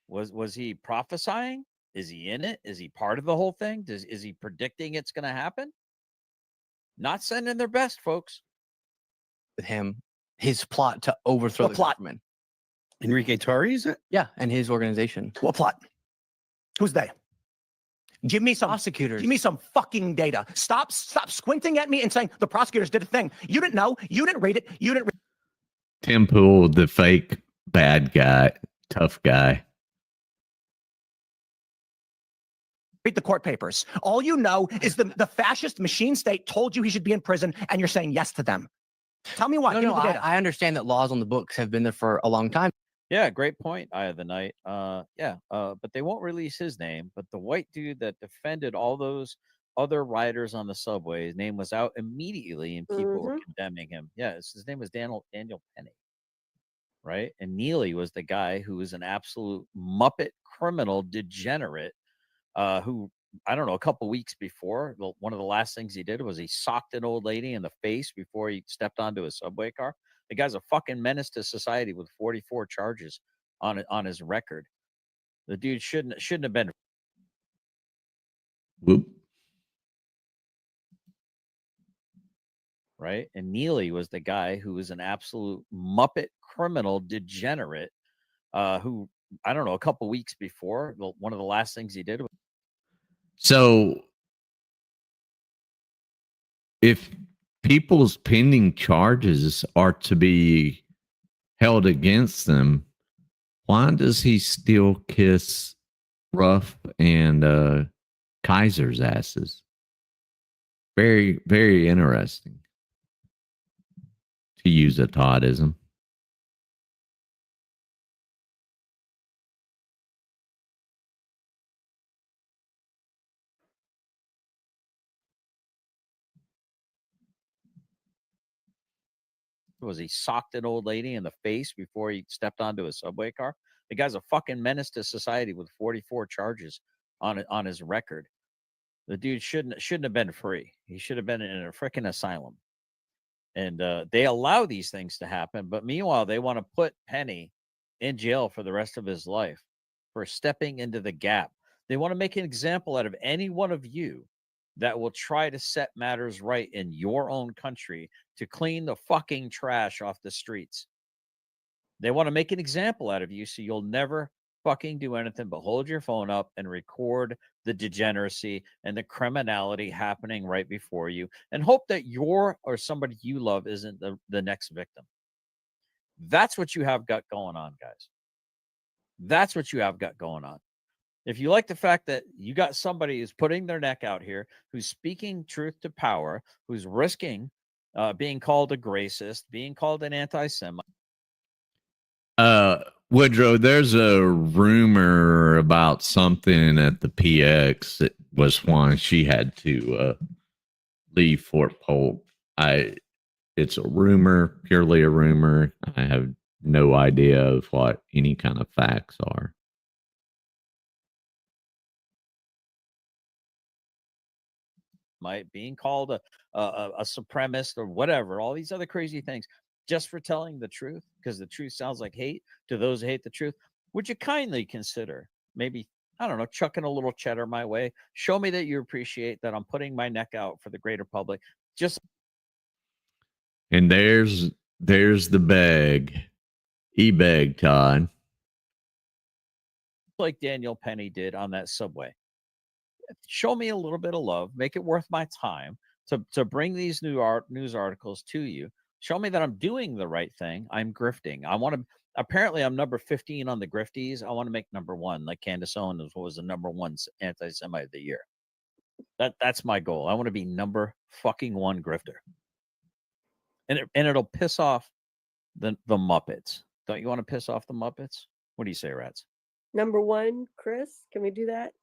Was he prophesying? Is he in it? Is he part of the whole thing? Is he predicting it's going to happen? Not sending their best, folks. With him, his plot to overthrow the government. Enrique Tarrio, is it? Yeah, and his organization. What plot? Who's they? Give me some prosecutors. Give me some fucking data. Stop squinting at me and saying the prosecutors did a thing. You didn't know. You didn't read it. You didn't. Tim Pool, the fake bad guy, tough guy. Read the court papers. All you know is the fascist machine state told you he should be in prison, and you're saying yes to them. Tell me why. No, I understand that laws on the books have been there for a long time. Yeah, great point, Eye of the Night. But they won't release his name. But the white dude that defended all those other riders on the subway, his name was out immediately, and people were condemning him. Yeah, his name was Daniel Penny, right? And Neely was the guy who was an absolute muppet criminal degenerate. Who, I don't know, a couple weeks before, one of the last things he did was he socked an old lady in the face before he stepped onto a subway car. The guy's a fucking menace to society with 44 charges on his record. The dude shouldn't have been. Whoop. Right? And Neely was the guy who was an absolute muppet criminal degenerate, who, I don't know, a couple weeks before, one of the last things he did was. So if people's pending charges are to be held against them, why does he still kiss Ruff and Kaiser's asses? Very, very interesting, to use a Toddism. Was he socked an old lady in the face before he stepped onto a subway car? The guy's a fucking menace to society with 44 charges on his record. The dude shouldn't have been free. He should have been in a freaking asylum. And they allow these things to happen, but meanwhile they want to put Penny in jail for the rest of his life for stepping into the gap. They want to make an example out of any one of you that will try to set matters right in your own country to clean the fucking trash off the streets. They want to make an example out of you so you'll never fucking do anything but hold your phone up and record the degeneracy and the criminality happening right before you and hope that your or somebody you love isn't the next victim. That's what you have got going on, guys. That's what you have got going on. If you like the fact that you got somebody who's putting their neck out here, who's speaking truth to power, who's risking being called a racist, being called an anti-Semite. Woodrow, there's a rumor about something at the PX. It was why she had to leave Fort Polk. It's a rumor, purely a rumor. I have no idea of what any kind of facts are. Being called a supremacist or whatever, all these other crazy things, just for telling the truth, because the truth sounds like hate to those who hate the truth. Would you kindly consider maybe, I don't know, chucking a little cheddar my way? Show me that you appreciate that I'm putting my neck out for the greater public. And there's the beg. E-beg, Todd. Like Daniel Penny did on that subway. Show me a little bit of love. Make it worth my time to bring these news articles to you. Show me that I'm doing the right thing. I'm grifting. I want to. Apparently, I'm number 15 on the grifties. I want to make number 1, like Candace Owens was the number 1 anti-Semite of the year. That's my goal. I want to be number fucking 1 grifter. And it'll piss off the Muppets. Don't you want to piss off the Muppets? What do you say, Rats? Number 1, Chris. Can we do that?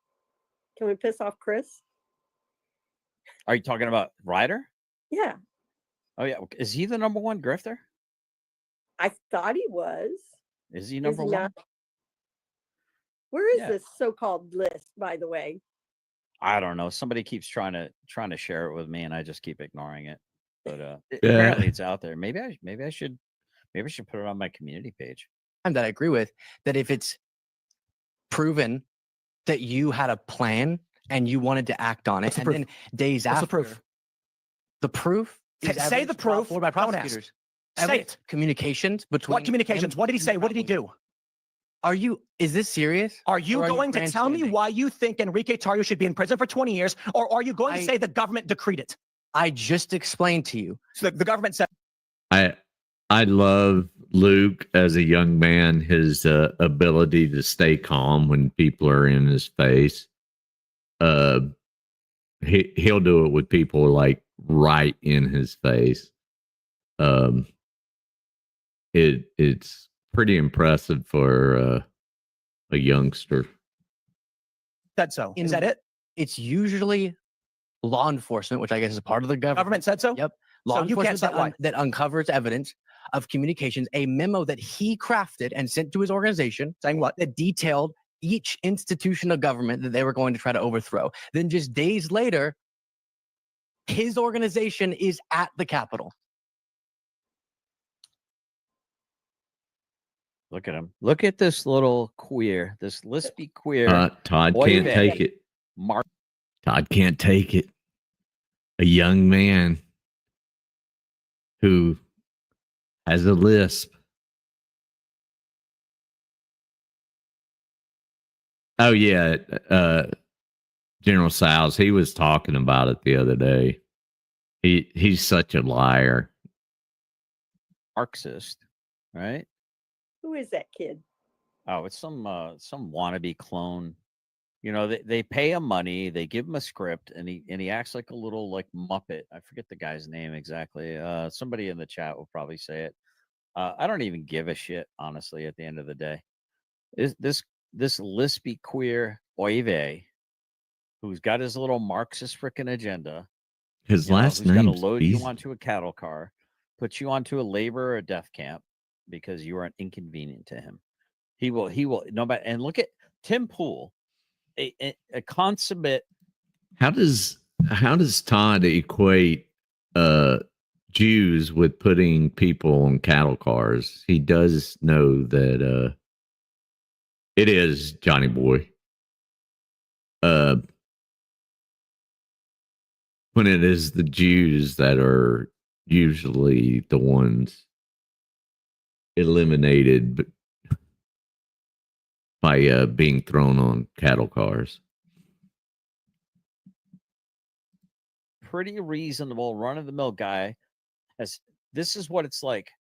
Can we piss off Chris? Are you talking about Ryder? Yeah. Oh, yeah. Is he the number 1 grifter? I thought he was. Is he number 1? Where is this so-called list, by the way? I don't know. Somebody keeps trying to share it with me, and I just keep ignoring it. But apparently it's out there. Maybe I should put it on my community page. And that I agree with, that if it's proven that you had a plan and you wanted to act on it, and then days after, the proof say the proof by prosecutors. Say it. Communications between what communications? What did he say? What did he do? Is this serious? Are you going to tell me why you think Enrique Tarrio should be in prison for 20 years, or are you going to say the government decreed it? I just explained to you. So the government said. I love Luke as a young man, his ability to stay calm when people are in his face. He'll do it with people like right in his face. It's pretty impressive for a youngster. Said so. Is that it? It's usually law enforcement, which I guess is part of the government. Government said so? Yep. Law enforcement that uncovers evidence of communications, a memo that he crafted and sent to his organization, saying what? That detailed each institution of government that they were going to try to overthrow. Then just days later, his organization is at the Capitol. Look at him. Look at this little queer, this lispy queer. Todd can't take it. Todd can't take it. A young man who has a lisp. Oh, yeah. General Sales, he was talking about it the other day. He's such a liar. Marxist, right? Who is that kid? Oh, it's some wannabe clone You know, they pay him money, they give him a script, and he acts like a little like Muppet. I forget the guy's name exactly. Somebody in the chat will probably say it. I don't even give a shit, honestly, at the end of the day. This lispy queer oive who's got his little Marxist freaking agenda. His last who's got to name's load you easy. onto a cattle car, put you onto a labor or death camp because you are an inconvenient to him. He will no matter. And look at Tim Pool, a consummate. How does Todd equate Jews with putting people on cattle cars? He does know that it is Johnny Boy. When it is the Jews that are usually the ones eliminated by being thrown on cattle cars. Pretty reasonable, run-of-the-mill guy. This is what it's like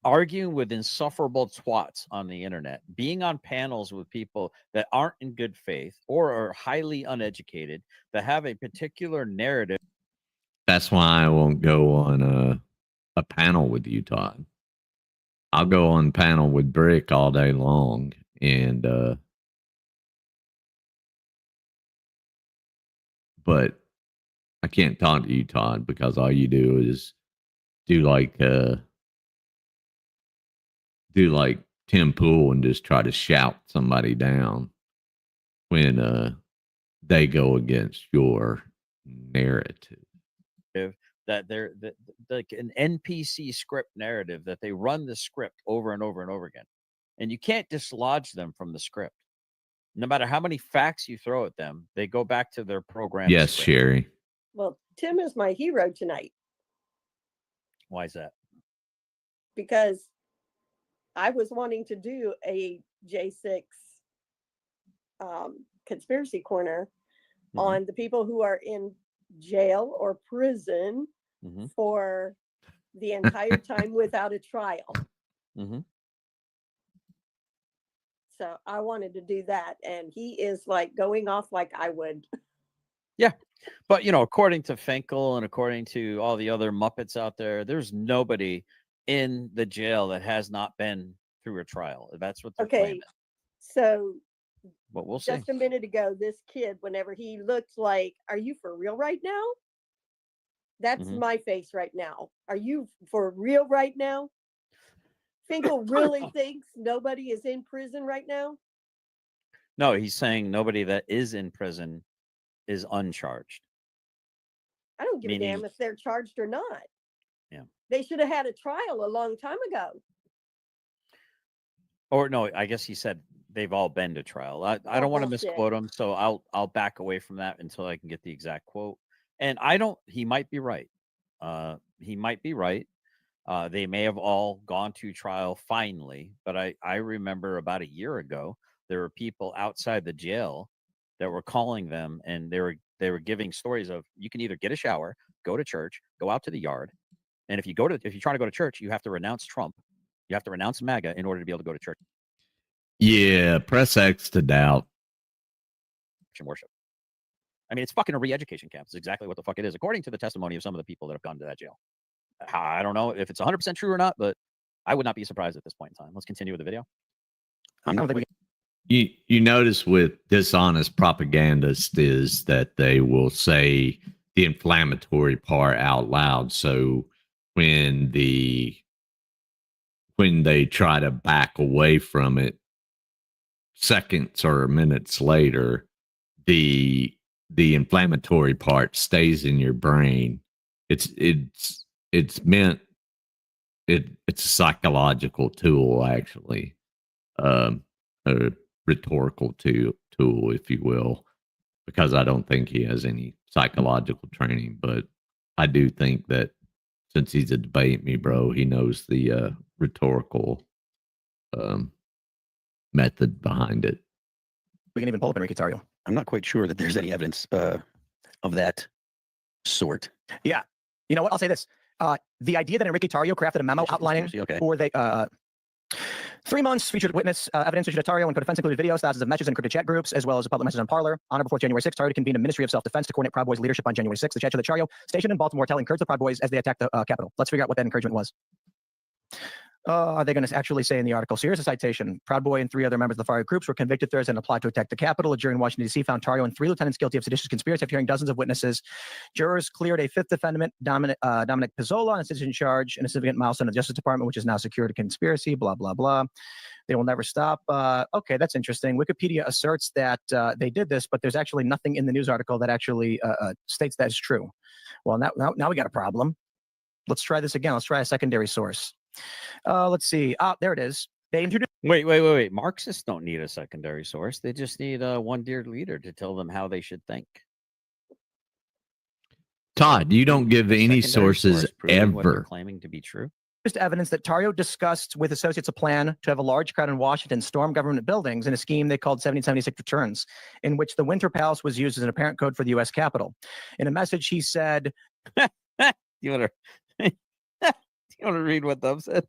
arguing with insufferable twats on the internet, being on panels with people that aren't in good faith or are highly uneducated, that have a particular narrative. That's why I won't go on a panel with you, Todd. I'll go on panel with Brick all day long, and but I can't talk to you, Todd, because all you do is do like Tim Pool and just try to shout somebody down when they go against your narrative. That they're like an NPC script narrative, that they run the script over and over and over again. And you can't dislodge them from the script. No matter how many facts you throw at them, they go back to their program. Yes, script. Sherry. Well, Tim is my hero tonight. Why is that? Because I was wanting to do a J6 conspiracy corner on the people who are in jail or prison for the entire time without a trial. So I wanted to do that, and he is like going off like I would. Yeah, but according to Finkel and according to all the other Muppets out there, there's nobody in the jail that has not been through a trial. That's what they're claiming. So but we'll see. Just a minute ago, this kid, whenever he looked like, are you for real right now? That's my face right now. Are you for real right now? Finkel really thinks nobody is in prison right now? No, he's saying nobody that is in prison is uncharged. I don't give a damn if they're charged or not. Yeah. They should have had a trial a long time ago. Or no, I guess he said they've all been to trial. I don't want to misquote him, so I'll back away from that until I can get the exact quote. And he might be right. He might be right. They may have all gone to trial finally, but I remember about a year ago, there were people outside the jail that were calling them, and they were giving stories of, you can either get a shower, go to church, go out to the yard, and if you're trying to go to church, you have to renounce Trump, you have to renounce MAGA in order to be able to go to church. Yeah, press X to doubt. Worship. I mean, it's fucking a re-education camp. It's exactly what the fuck it is, according to the testimony of some of the people that have gone to that jail. I don't know if it's 100% true or not, but I would not be surprised at this point in time. Let's continue with the video. I don't think you notice with dishonest propagandists is that they will say the inflammatory part out loud. So when they try to back away from it seconds or minutes later, the inflammatory part stays in your brain. It's a psychological tool, actually, a rhetorical tool, if you will, because I don't think he has any psychological training, but I do think that since he's a debate me, bro, he knows the rhetorical method behind it. We can even pull up Enrique Tarrio. I'm not quite sure that there's any evidence of that sort. Yeah. You know what? I'll say this. The idea that Enrique Tarrio crafted a memo outlining for 3 months featured witness evidence issued at Tario and co-defense included videos, thousands of messages and encrypted chat groups, as well as a public message on Parler. On or before January 6th, Tario convened a Ministry of Self-Defense to coordinate Proud Boys leadership on January 6th. The chat to the Tario station in Baltimore encouraged the Proud Boys as they attacked the Capitol. Let's figure out what that encouragement was. Are they going to actually say in the article? So here's a citation. Proud Boy and 3 other members of the far-right groups were convicted Thursday in a plot to attack the Capitol. A jury in Washington, D.C. found Tario and 3 lieutenants guilty of seditious conspiracy after hearing dozens of witnesses. Jurors cleared a 5th defendant, Dominic Pizzola, on a citizen charge, and a significant milestone of the Justice Department, which is now secured a conspiracy, blah, blah, blah. They will never stop. Okay, that's interesting. Wikipedia asserts that they did this, but there's actually nothing in the news article that actually states that is true. Well, now we got a problem. Let's try this again. Let's try a secondary source. Let's see. There it is. They introduced. Wait. Marxists don't need a secondary source. They just need one dear leader to tell them how they should think. Todd, you don't give any Secondary sources source proving what they're ever. claiming to be true. Just evidence that Tario discussed with associates a plan to have a large crowd in Washington storm government buildings in a scheme they called 1776 returns, in which the Winter Palace was used as an apparent code for the U.S. Capitol. In a message, he said, You want to read what Dove said?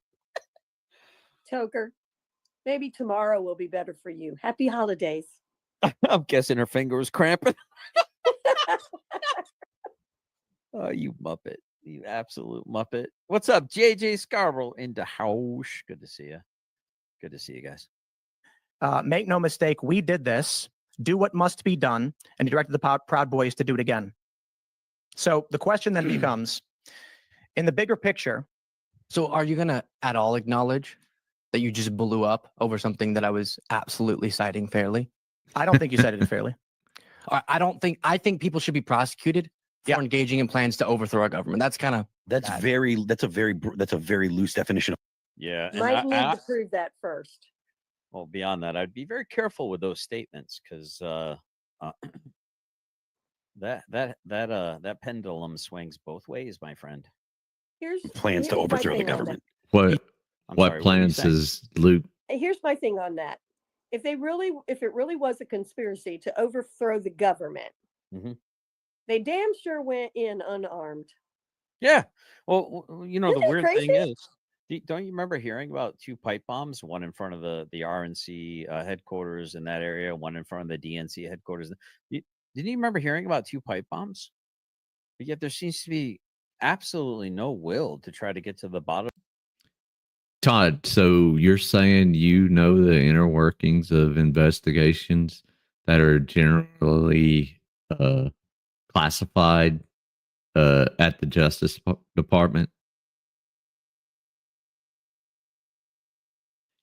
Toker, maybe tomorrow will be better for you. Happy holidays. I'm guessing her finger was cramping. Oh, you Muppet. You absolute Muppet. What's up, JJ Scarborough in the house? Good to see you. Good to see you guys. make no mistake, we did this, do what must be done, and he directed the Proud Boys to do it again. So the question then becomes, in the bigger picture. So are you going to at all acknowledge that you just blew up over something that I was absolutely citing fairly? I don't think you cited it fairly. I think people should be prosecuted for engaging in plans to overthrow our government. That's kind of that's a very loose definition. Yeah. Might need to prove that first. Well, beyond that, I'd be very careful with those statements because that pendulum swings both ways, my friend. Here's plans to overthrow the government. What plans is Luke? Here's my thing on that. If it really was a conspiracy to overthrow the government, they damn sure went in unarmed. Yeah. Well, you know, Isn't the that weird crazy? thing is, don't you remember hearing about 2 pipe bombs, one in front of the RNC headquarters in that area, one in front of the DNC headquarters? Didn't you remember hearing about 2 pipe bombs? But yet there seems to be absolutely no will to try to get to the bottom. Todd, so you're saying you know the inner workings of investigations that are generally classified at the Justice Department?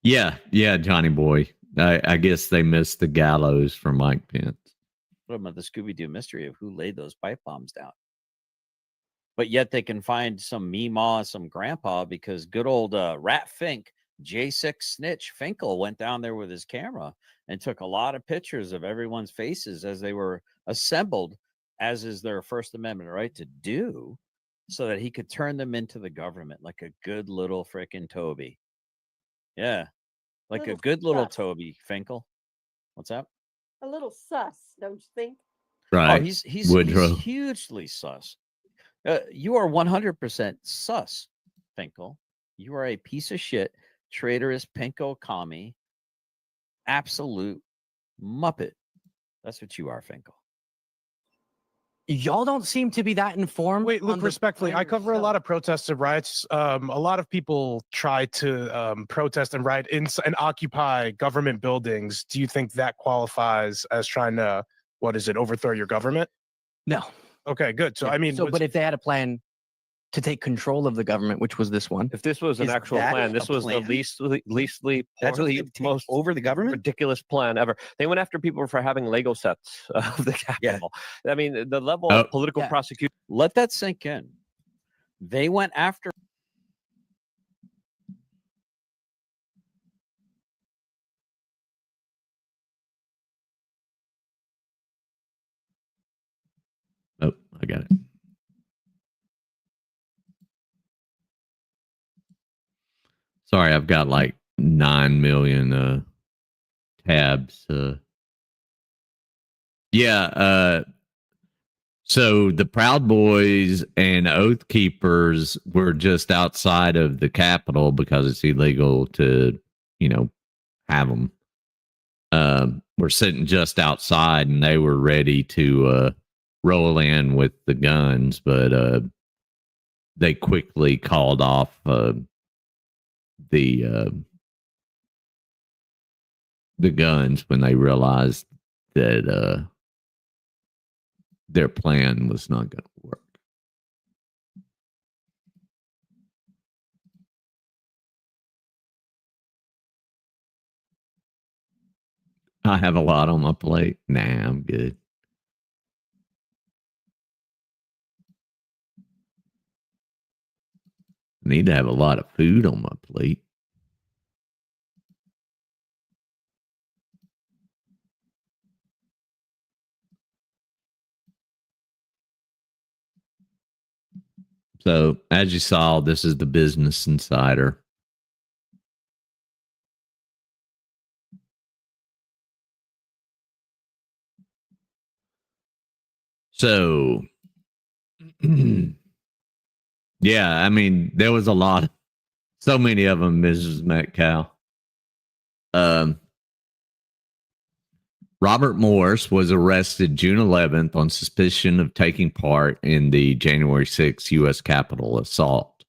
Yeah, Johnny boy. I guess they missed the gallows for Mike Pence. What about the Scooby-Doo mystery of who laid those pipe bombs down? But yet they can find some meemaw, some grandpa, because good old Rat Fink, J6 snitch Finkel went down there with his camera and took a lot of pictures of everyone's faces as they were assembled, as is their First Amendment right to do, so that he could turn them into the government like a good little frickin' Toby. Yeah, like a good little Toby Finkel. What's that? A little sus, don't you think? Right. Oh, he's Woodrow. hugely sus. You are 100% sus, Finkel. You are a piece of shit, traitorous pinko commie, absolute muppet. That's what you are, Finkel. Y'all don't seem to be that informed. Wait, look, respectfully, I cover a lot of protests and riots. A lot of people try to protest and riot and occupy government buildings. Do you think that qualifies as trying to, overthrow your government? No. Okay, good. So, Yeah, I mean, but if they had a plan to take control of the government, which was this one. If this was an actual plan, this was the most over the government ridiculous plan ever. They went after people for having Lego sets of the Capitol. I mean, the level of political prosecution. Let that sink in. They went after. Oh, I got it. Sorry, I've got like 9 million tabs. So the Proud Boys and Oath Keepers were just outside of the Capitol because it's illegal to have them. Were sitting just outside, and they were ready to roll in with the guns, but they quickly called off the guns when they realized that their plan was not going to work. I have a lot on my plate. Nah, I'm good. I need to have a lot of food on my plate. So, as you saw, this is the Business Insider. So, yeah, I mean, there was a lot, so many of them, Mrs. Metcalf. Robert Morse was arrested June 11th on suspicion of taking part in the January 6th U.S. Capitol assault.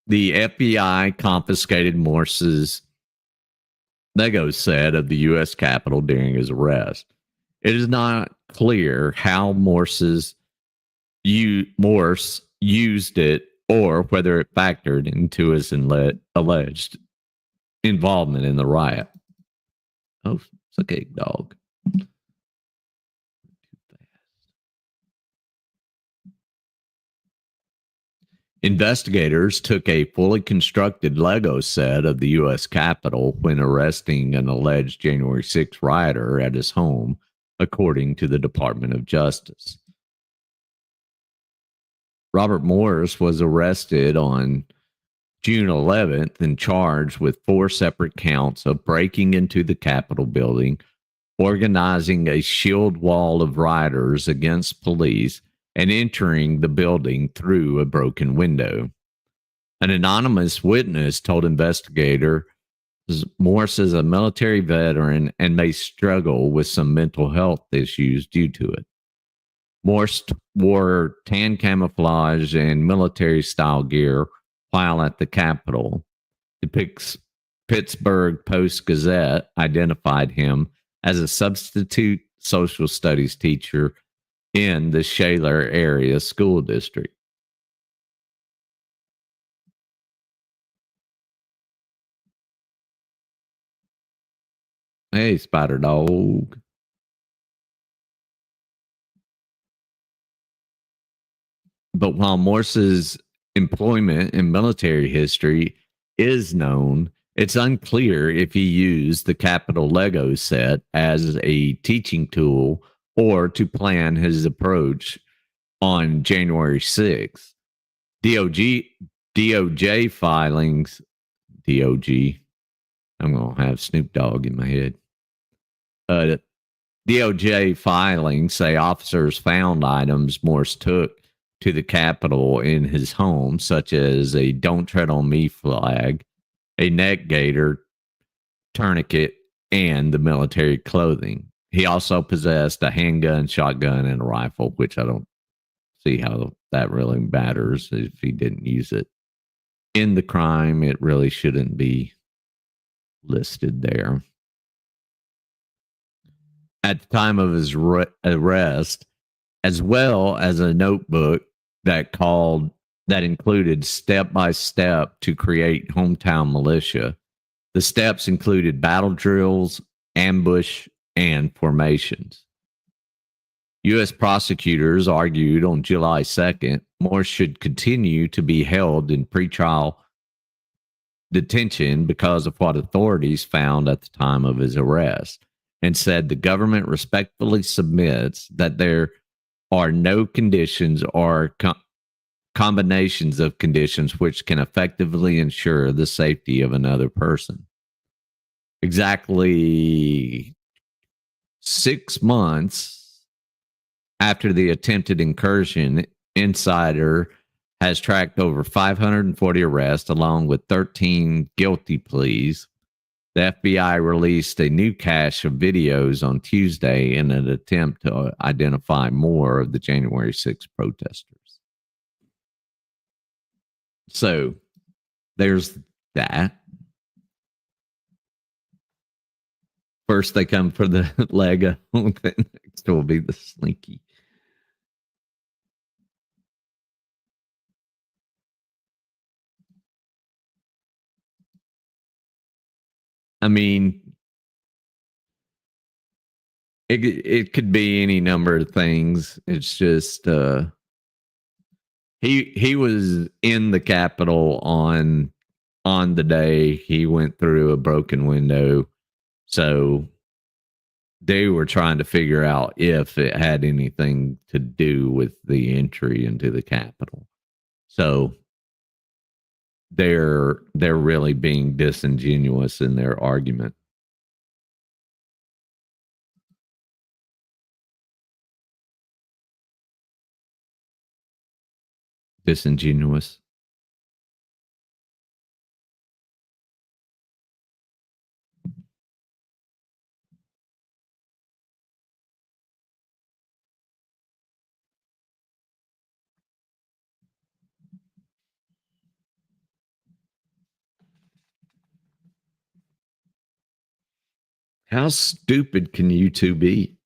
The FBI confiscated Morse's Lego set of the U.S. Capitol during his arrest. It is not clear how Morse used it or whether it factored into his alleged involvement in the riot. Oh, it's okay, dog. Investigators took a fully constructed Lego set of the U.S. Capitol when arresting an alleged January 6th rioter at his home, according to the Department of Justice. Robert Morse was arrested on June 11th and charged with 4 separate counts of breaking into the Capitol building, organizing a shield wall of rioters against police, and entering the building through a broken window. An anonymous witness told investigators Morse is a military veteran and may struggle with some mental health issues due to it. Morse wore tan camouflage and military-style gear while at the Capitol. The Pittsburgh Post-Gazette identified him as a substitute social studies teacher in the Shaler area school district. Hey, Spider Dog. But while Morse's employment and military history is known, it's unclear if he used the Capitol Lego set as a teaching tool or to plan his approach on January 6th. DOJ filings, I'm going to have Snoop Dogg in my head. DOJ filings say officers found items Morse took to the Capitol in his home, such as a Don't Tread on Me flag, a neck gaiter, tourniquet, and the military clothing. He also possessed a handgun, shotgun, and a rifle, which I don't see how that really matters if he didn't use it. In the crime, it really shouldn't be listed there. At the time of his arrest, as well as a notebook that included step by step to create hometown militia. The steps included battle drills, ambush, and formations. U.S. prosecutors argued on July 2nd, Morse should continue to be held in pretrial detention because of what authorities found at the time of his arrest, and said the government respectfully submits that there are no conditions or combinations of conditions which can effectively ensure the safety of another person. Exactly 6 months after the attempted incursion, Insider has tracked over 540 arrests along with 13 guilty pleas. The FBI released a new cache of videos on Tuesday in an attempt to identify more of the January 6th protesters. So there's that. First, they come for the Lego, then next will be the Slinky. I mean, it could be any number of things. It's just he was in the Capitol on the day he went through a broken window, so they were trying to figure out if it had anything to do with the entry into the Capitol. So they're really being disingenuous in their argument. Disingenuous. How stupid can you two be?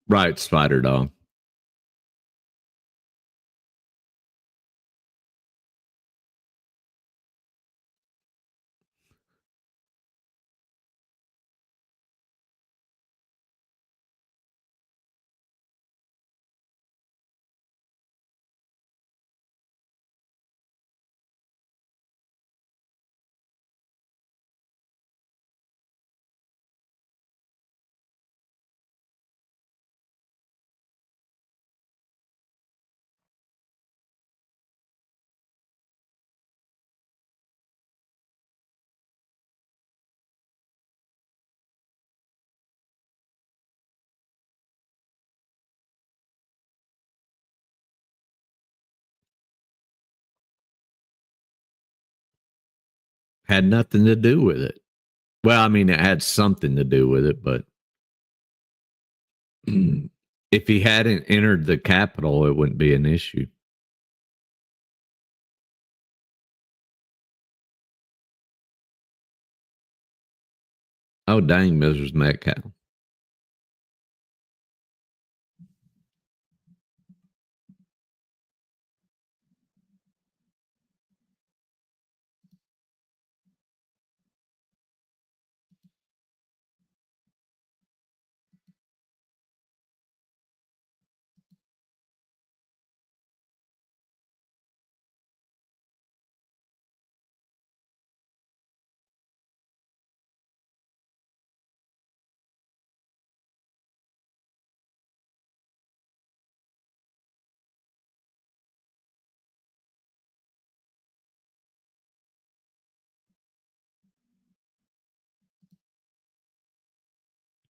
Right, Spider Dog. Had nothing to do with it. Well, I mean, it had something to do with it, but if he hadn't entered the Capitol, it wouldn't be an issue. Oh, dang, Mrs. Metcalf.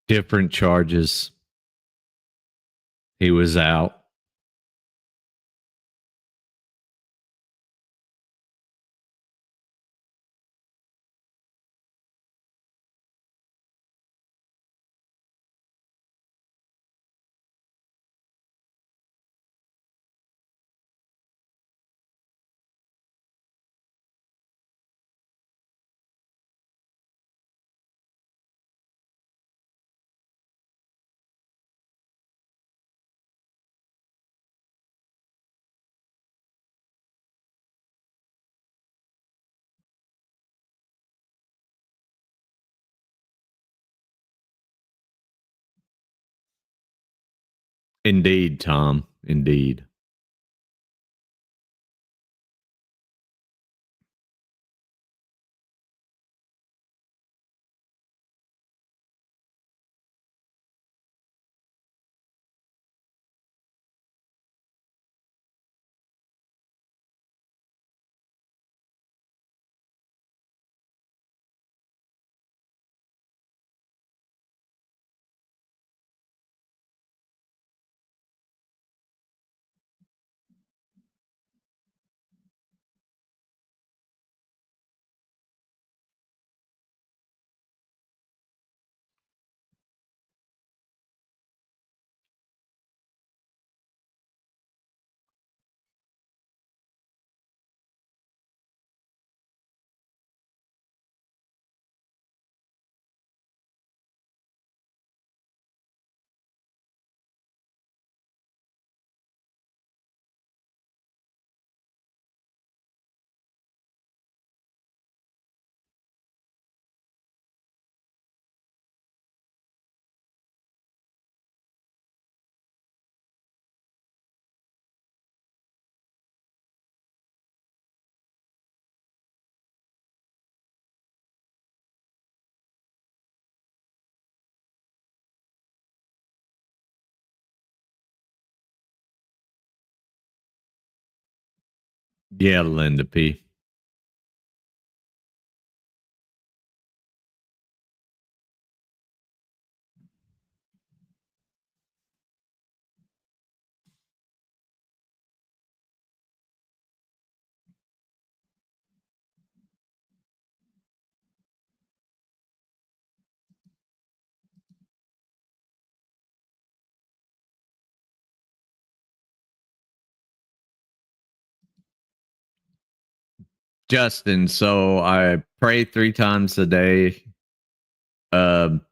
Different charges. He was out. Indeed, Tom. Indeed. Yeah, Linda P. Justin, so I pray 3 times a day. Um,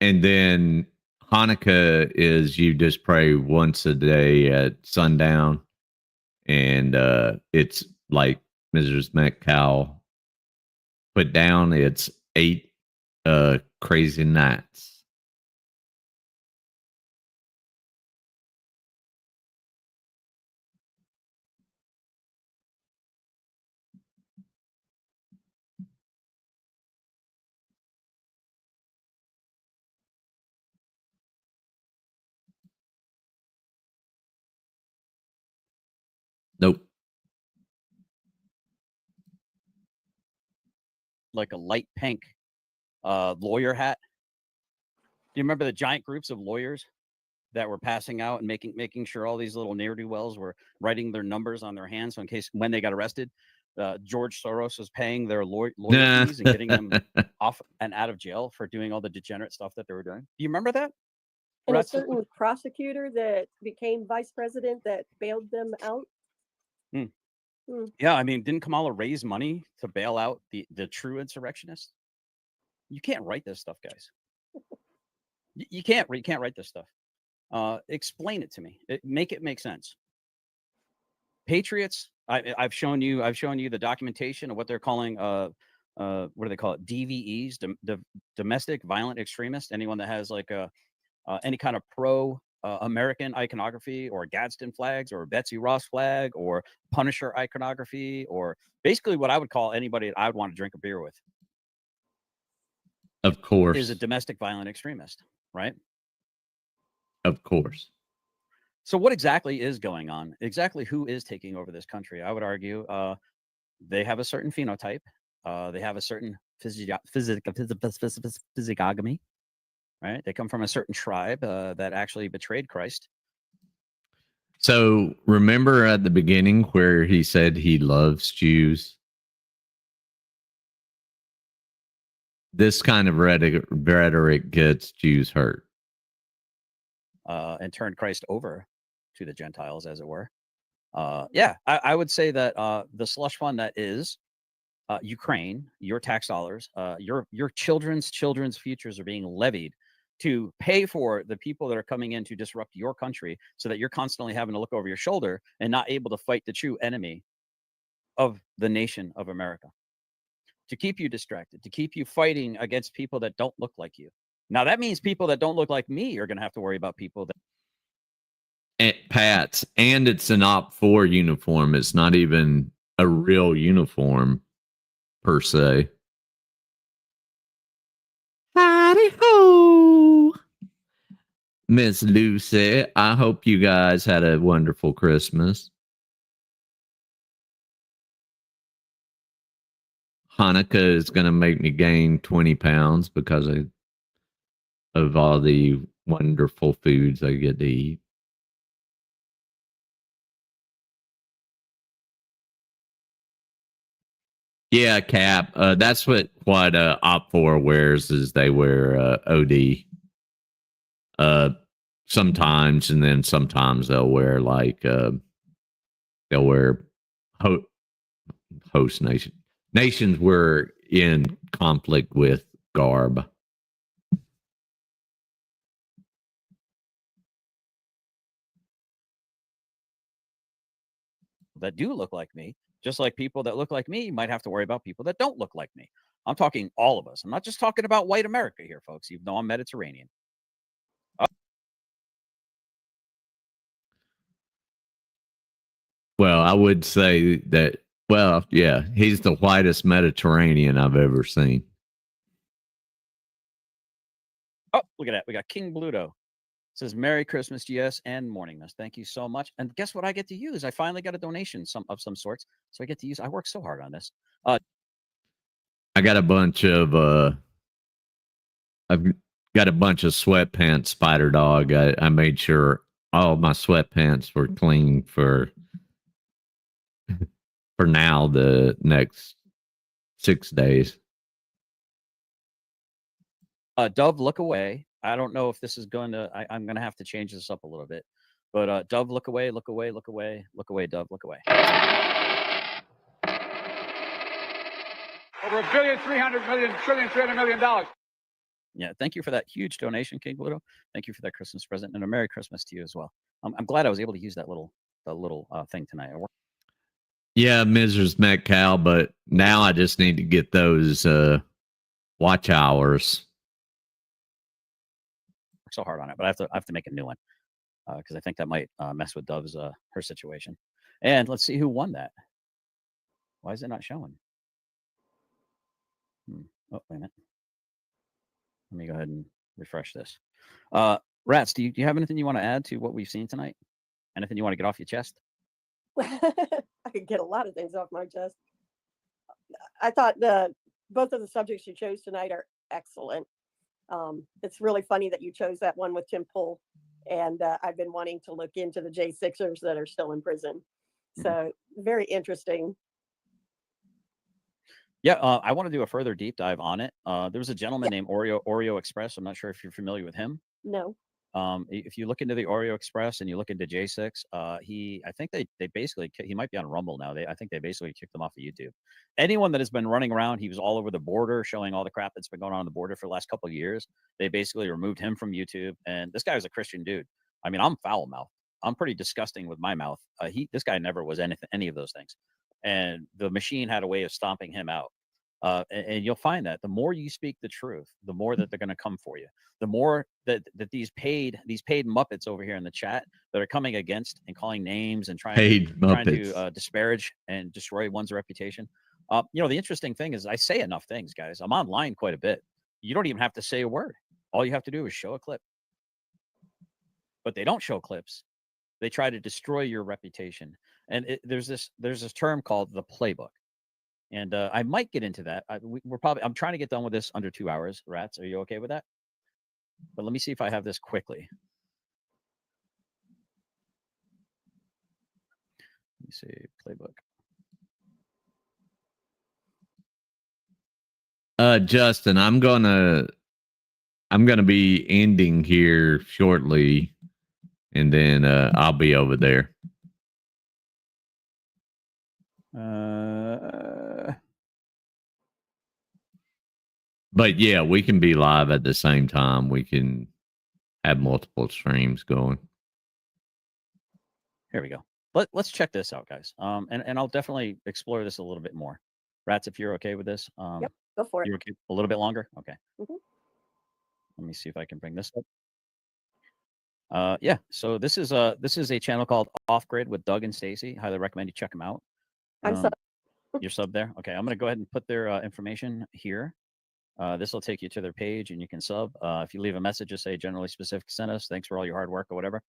and then Hanukkah is you just pray once a day at sundown. And it's like Mrs. Metcalf put down, it's 8 crazy nights. Nope. Like a light pink lawyer hat. Do you remember the giant groups of lawyers that were passing out and making sure all these little ne'er-do-wells were writing their numbers on their hands, so in case when they got arrested, George Soros was paying their lawyer fees and getting them off and out of jail for doing all the degenerate stuff that they were doing? Do you remember that? And a certain prosecutor that became vice president that bailed them out. Yeah, I mean, didn't Kamala raise money to bail out the true insurrectionists? You can't write this stuff, guys. You can't write this stuff. Explain it to me. Make it make sense. Patriots. I've shown you the documentation of what they're calling what do they call it? DVEs, domestic violent extremist. Anyone that has like any kind of pro American iconography or Gadsden flags or Betsy Ross flag or Punisher iconography, or basically what I would call anybody that I would want to drink a beer with. Of course. Is a domestic violent extremist, right? Of course. So what exactly is going on? Exactly who is taking over this country? I would argue they have a certain phenotype. They have a certain physiognomy, right? They come from a certain tribe that actually betrayed Christ. So remember at the beginning where he said he loves Jews? This kind of rhetoric gets Jews hurt. And turned Christ over to the Gentiles, as it were. Yeah, I would say that the slush fund that is Ukraine, your tax dollars, your children's futures are being levied to pay for the people that are coming in to disrupt your country, so that you're constantly having to look over your shoulder and not able to fight the true enemy of the nation of America, to keep you distracted, to keep you fighting against people that don't look like you, Now that means people that don't look like me are going to have to worry about people that. Pat's, and it's an OP4 uniform. It's not even a real uniform per se. Howdy ho, Miss Lucy. I hope you guys had a wonderful Christmas. Hanukkah is going to make me gain 20 pounds because of all the wonderful foods I get to eat. Yeah, Cap. That's what Op4 wears, is they wear OD. Sometimes, and then sometimes they'll wear like they'll wear host nation. Nations were in conflict with garb. That do look like me, just like people that look like me might have to worry about people that don't look like me. I'm talking all of us. I'm not just talking about white America here, folks, even though I'm Mediterranean. Well, I would say that, well, yeah, he's the whitest Mediterranean I've ever seen. Oh, look at that. We got King Bluto. It says, Merry Christmas, GS, and Morning Mist. Thank you so much. And guess what I get to use? I finally got a donation of some sorts. So I get to use, I worked so hard on this. I got a bunch of, I've got a bunch of sweatpants, Spider Dog. I made sure all my sweatpants were clean for now, the next 6 days. Dove, look away. I don't know if this is going to, I'm going to have to change this up a little bit. But Dove, look away, look away, look away, look away, Dove, look away. Over $1.3 billion. Yeah, thank you for that huge donation, King Bluto. Thank you for that Christmas present, and a Merry Christmas to you as well. I'm glad I was able to use that little thing tonight. Yeah, Mrs. Metcalf, but now I just need to get those watch hours. Worked so hard on it, but I have to make a new one because I think that might mess with Dove's her situation. And let's see who won that. Why is it not showing? Oh, wait a minute. Let me go ahead and refresh this. Rats, do you have anything you want to add to what we've seen tonight? Anything you want to get off your chest? I could get a lot of things off my chest. I thought both of the subjects you chose tonight are excellent. It's really funny that you chose that one with Tim Pool, and I've been wanting to look into the J6ers that are still in prison. So very interesting. Yeah, I want to do a further deep dive on it. There was a gentleman named Oreo Express. I'm not sure if you're familiar with him. No. If you look into the Oreo Express and you look into J6, I think they basically, he might be on Rumble now. I think they basically kicked him off of YouTube. Anyone that has been running around, he was all over the border, showing all the crap that's been going on the border for the last couple of years. They basically removed him from YouTube. And this guy was a Christian dude. I mean, I'm foul mouthed. I'm pretty disgusting with my mouth. This guy never was any of those things. And the machine had a way of stomping him out. And you'll find that the more you speak the truth, the more that they're going to come for you. The more that these paid Muppets over here in the chat that are coming against and calling names and trying to disparage and destroy one's reputation. The interesting thing is I say enough things, guys. I'm online quite a bit. You don't even have to say a word. All you have to do is show a clip. But they don't show clips. They try to destroy your reputation. And there's this term called the playbook. And I might get into that. I'm trying to get done with this under 2 hours. Rats, are you okay with that? But let me see if I have this quickly. Let me see, playbook. Justin, I'm gonna be ending here shortly, and then I'll be over there. But yeah, we can be live at the same time. We can have multiple streams going. Here we go. Let's check this out, guys. And I'll definitely explore this a little bit more. Rats, if you're okay with this. Yep, go for it. You're okay a little bit longer? Okay. Let me see if I can bring this up. Yeah, so this is a channel called Off Grid with Doug and Stacy. Highly recommend you check them out. I'm sorry. You're sub there? Okay, I'm going to go ahead and put their information here. This will take you to their page, and you can sub. If you leave a message, just say generally specific sent us. Thanks for all your hard work or whatever.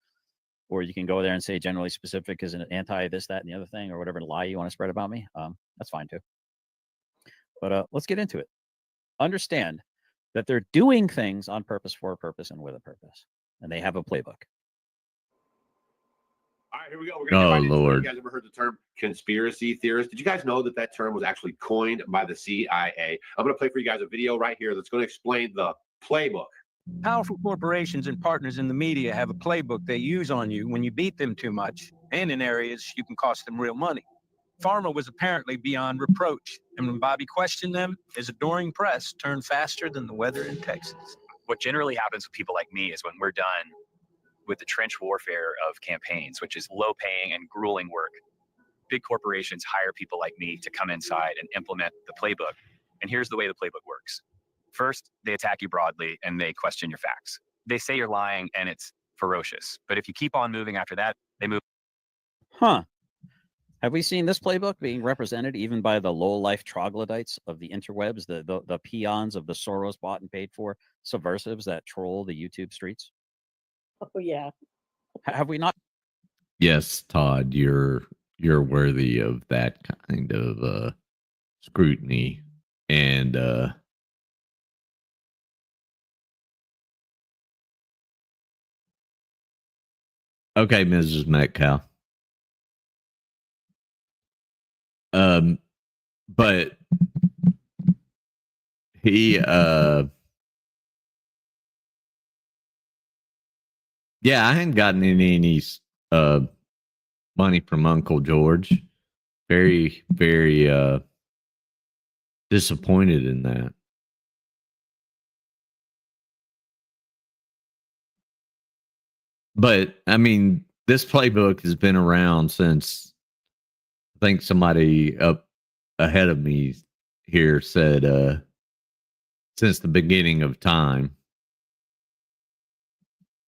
Or you can go there and say generally specific is an anti this, that, and the other thing, or whatever lie you want to spread about me. That's fine too. But let's get into it. Understand that they're doing things on purpose, for a purpose, and with a purpose. And they have a playbook. All right, here we go. We're gonna Oh, get right into it. Lord. You guys ever heard the term conspiracy theorist? Did you guys know that that term was actually coined by the CIA? I'm going to play for you guys a video right here that's going to explain the playbook. Powerful corporations and partners in the media have a playbook they use on you when you beat them too much, and in areas you can cost them real money. Pharma was apparently beyond reproach, and when Bobby questioned them, his adoring press turned faster than the weather in Texas. What generally happens with people like me is when we're done with the trench warfare of campaigns, which is low-paying and grueling work, big corporations hire people like me to come inside and implement the playbook. And here's the way the playbook works. First, they attack you broadly and they question your facts. They say you're lying and it's ferocious. But if you keep on moving after that, they move. Huh. Have we seen this playbook being represented even by the low-life troglodytes of the interwebs, the peons of the Soros bought and paid for subversives that troll the YouTube streets? Oh yeah. Have we not? Yes, Todd, you're worthy of that kind of scrutiny. And okay, Mrs. Metcalf. But he yeah, I hadn't gotten any money from Uncle George. Very, very disappointed in that. But I mean, this playbook has been around since, I think somebody up ahead of me here said since the beginning of time.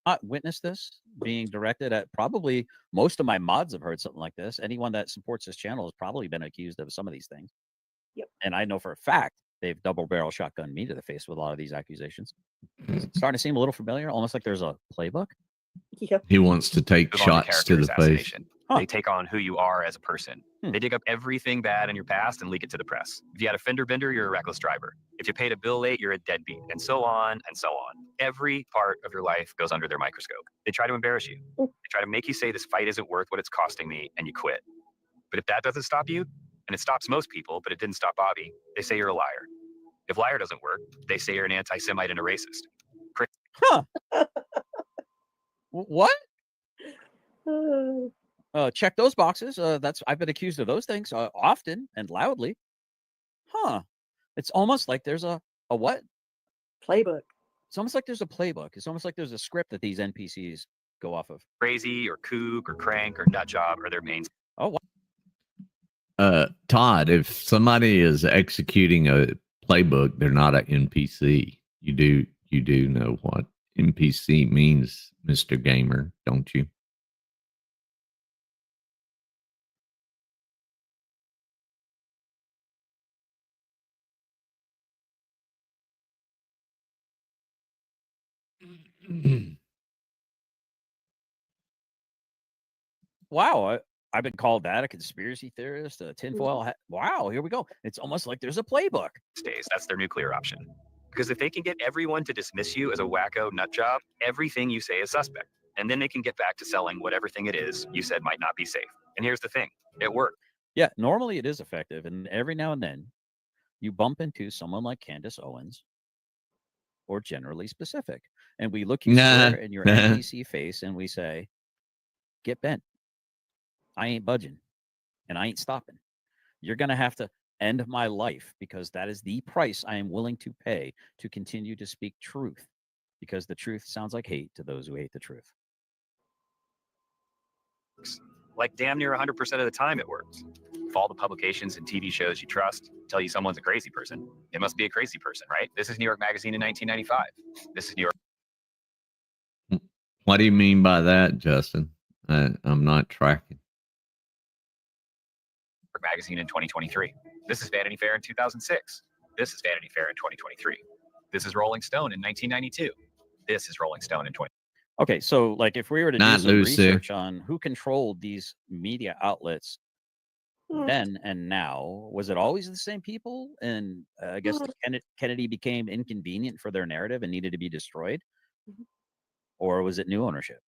Not witnessed this being directed at, probably most of my mods have heard something like this. Anyone that supports this channel has probably been accused of some of these things. Yep. And I know for a fact they've double barrel shotgunned me to the face with a lot of these accusations. It's starting to seem a little familiar, almost like there's a playbook. Yep. He wants to take Move on to shots to character the face. assassination. They take on who you are as a person. They dig up everything bad in your past and leak it to the press. If you had a fender bender, you're a reckless driver. If you paid a bill late, you're a deadbeat, and so on and so on. Every part of your life goes under their microscope. They try to embarrass you. They try to make you say this fight isn't worth what it's costing me, and you quit. But if that doesn't stop you, and it stops most people, but it didn't stop Bobby, they say you're a liar. If liar doesn't work, they say you're an anti-Semite and a racist. Huh. What? Check those boxes. I've been accused of those things often and loudly. Huh. It's almost like there's a what? Playbook. It's almost like there's a playbook. It's almost like there's a script that these NPCs go off of. Crazy or kook or crank or nut job are their main. Oh, Todd, if somebody is executing a playbook, they're not an NPC. You do know what NPC means, Mr. Gamer, don't you? Wow. I've been called that, a conspiracy theorist, a tinfoil hat. Wow, here we go. It's almost like there's a playbook. Days, that's their nuclear option. Because if they can get everyone to dismiss you as a wacko nut job, everything you say is suspect. And then they can get back to selling whatever thing it is you said might not be safe. And here's the thing, it worked. Yeah, normally it is effective. And every now and then you bump into someone like Candace Owens or generally specific. And we look you square in your NPC face and we say, get bent. I ain't budging and I ain't stopping. You're going to have to end my life because that is the price I am willing to pay to continue to speak truth, because the truth sounds like hate to those who hate the truth. Like damn near 100% of the time it works. If all the publications and TV shows you trust tell you someone's a crazy person, it must be a crazy person, right? This is New York Magazine in 1995. This is New York. What do you mean by that, Justin? I'm not tracking. Magazine in 2023. This is Vanity Fair in 2006. This is Vanity Fair in 2023. This is Rolling Stone in 1992. This is Rolling Stone in 20. Okay, so like if we were to do Not some Lucy. research on who controlled these media outlets then and now, was it always the same people? And I guess Kennedy became inconvenient for their narrative and needed to be destroyed, or was it new ownership?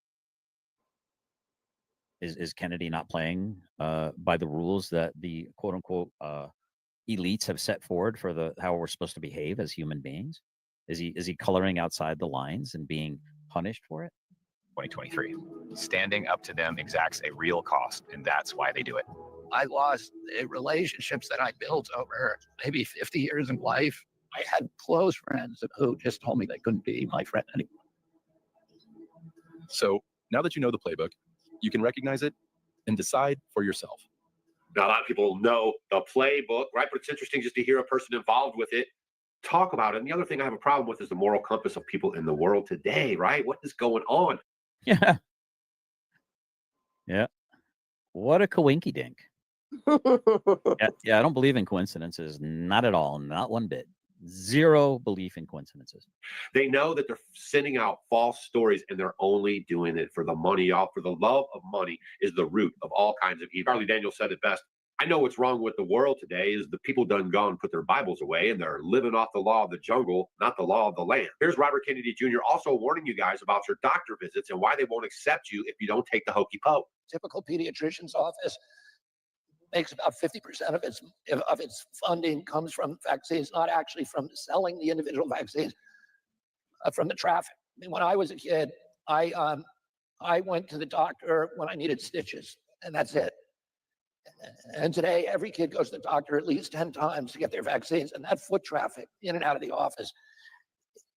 Is Kennedy not playing by the rules that the quote unquote elites have set forward for how we're supposed to behave as human beings? Is he coloring outside the lines and being punished for it? 2023. Standing up to them exacts a real cost, and that's why they do it. I lost the relationships that I built over maybe 50 years of life. I had close friends who just told me they couldn't be my friend anymore. So now that you know the playbook, you can recognize it and decide for yourself. Now, a lot of people know the playbook, right? But it's interesting just to hear a person involved with it talk about it. And the other thing I have a problem with is the moral compass of people in the world today, right? What is going on? Yeah. Yeah. What a coinky dink. Yeah, I don't believe in coincidences. Not at all. Not one bit. Zero belief in coincidences. They know that they're sending out false stories and they're only doing it for the money, y'all. For the love of money is the root of all kinds of evil. Charlie Daniels said it best. I know what's wrong with the world today is the people done gone put their Bibles away and they're living off the law of the jungle, not the law of the land. Here's Robert Kennedy Jr. also warning you guys about your doctor visits and why they won't accept you if you don't take the hokey poke. Typical pediatrician's office makes about 50% of its funding comes from vaccines, not actually from selling the individual vaccines, from the traffic. I mean, when I was a kid, I went to the doctor when I needed stitches, and that's it. And today, every kid goes to the doctor at least 10 times to get their vaccines, and that foot traffic in and out of the office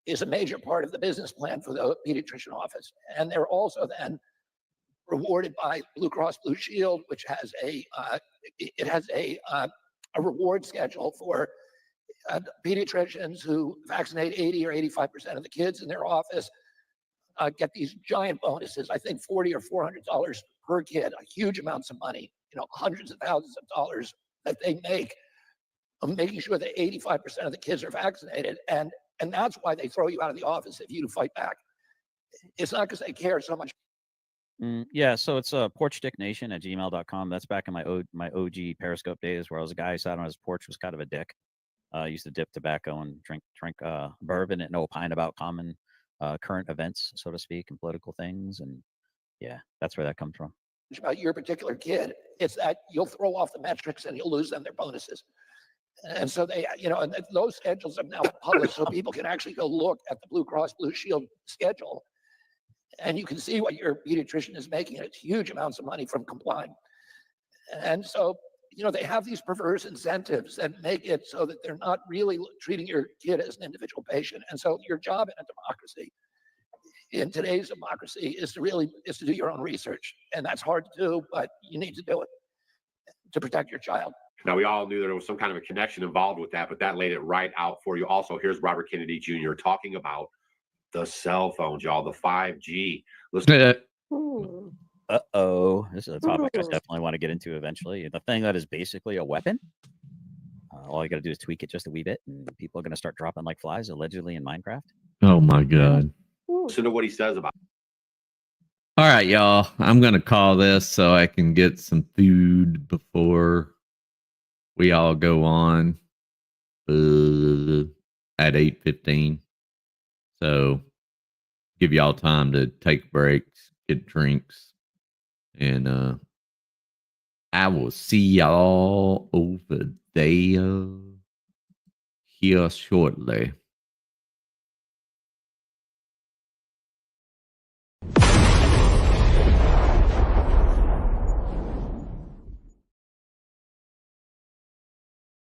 is a major part of the business plan for the pediatrician office. And they're also then rewarded by Blue Cross Blue Shield, which has a reward schedule for pediatricians who vaccinate 80 or 85% of the kids in their office, get these giant bonuses. I think $40 or $400 per kid, huge amounts of money, hundreds of thousands of dollars that they make of making sure that 85% of the kids are vaccinated. And that's why they throw you out of the office if you fight back. It's not because they care so much. Yeah, so it's porchdicknation@gmail.com. That's back in my OG Periscope days where I was a guy who sat on his porch, was kind of a dick. Used to dip tobacco and drink bourbon and opine about common current events, so to speak, and political things. And yeah, that's where that comes from. About your particular kid, it's that you'll throw off the metrics and you'll lose them their bonuses. And so they, and those schedules are now published so people can actually go look at the Blue Cross Blue Shield schedule. And you can see what your pediatrician is making. It's huge amounts of money from complying. And so, they have these perverse incentives that make it so that they're not really treating your kid as an individual patient. And so your job in a democracy, in today's democracy, is to do your own research. And that's hard to do, but you need to do it to protect your child. Now, we all knew there was some kind of a connection involved with that, but that laid it right out for you. Also, here's Robert Kennedy Jr. talking about the cell phones, y'all, the 5G. Listen. Uh-oh. This is a topic I definitely want to get into eventually. The thing that is basically a weapon. All you got to do is tweak it just a wee bit, and people are going to start dropping like flies, allegedly, in Minecraft. Oh, my God. Listen to what he says about it. All right, y'all. I'm going to call this so I can get some food before we all go on at 8:15. So give y'all time to take breaks, get drinks, and I will see y'all over there here shortly.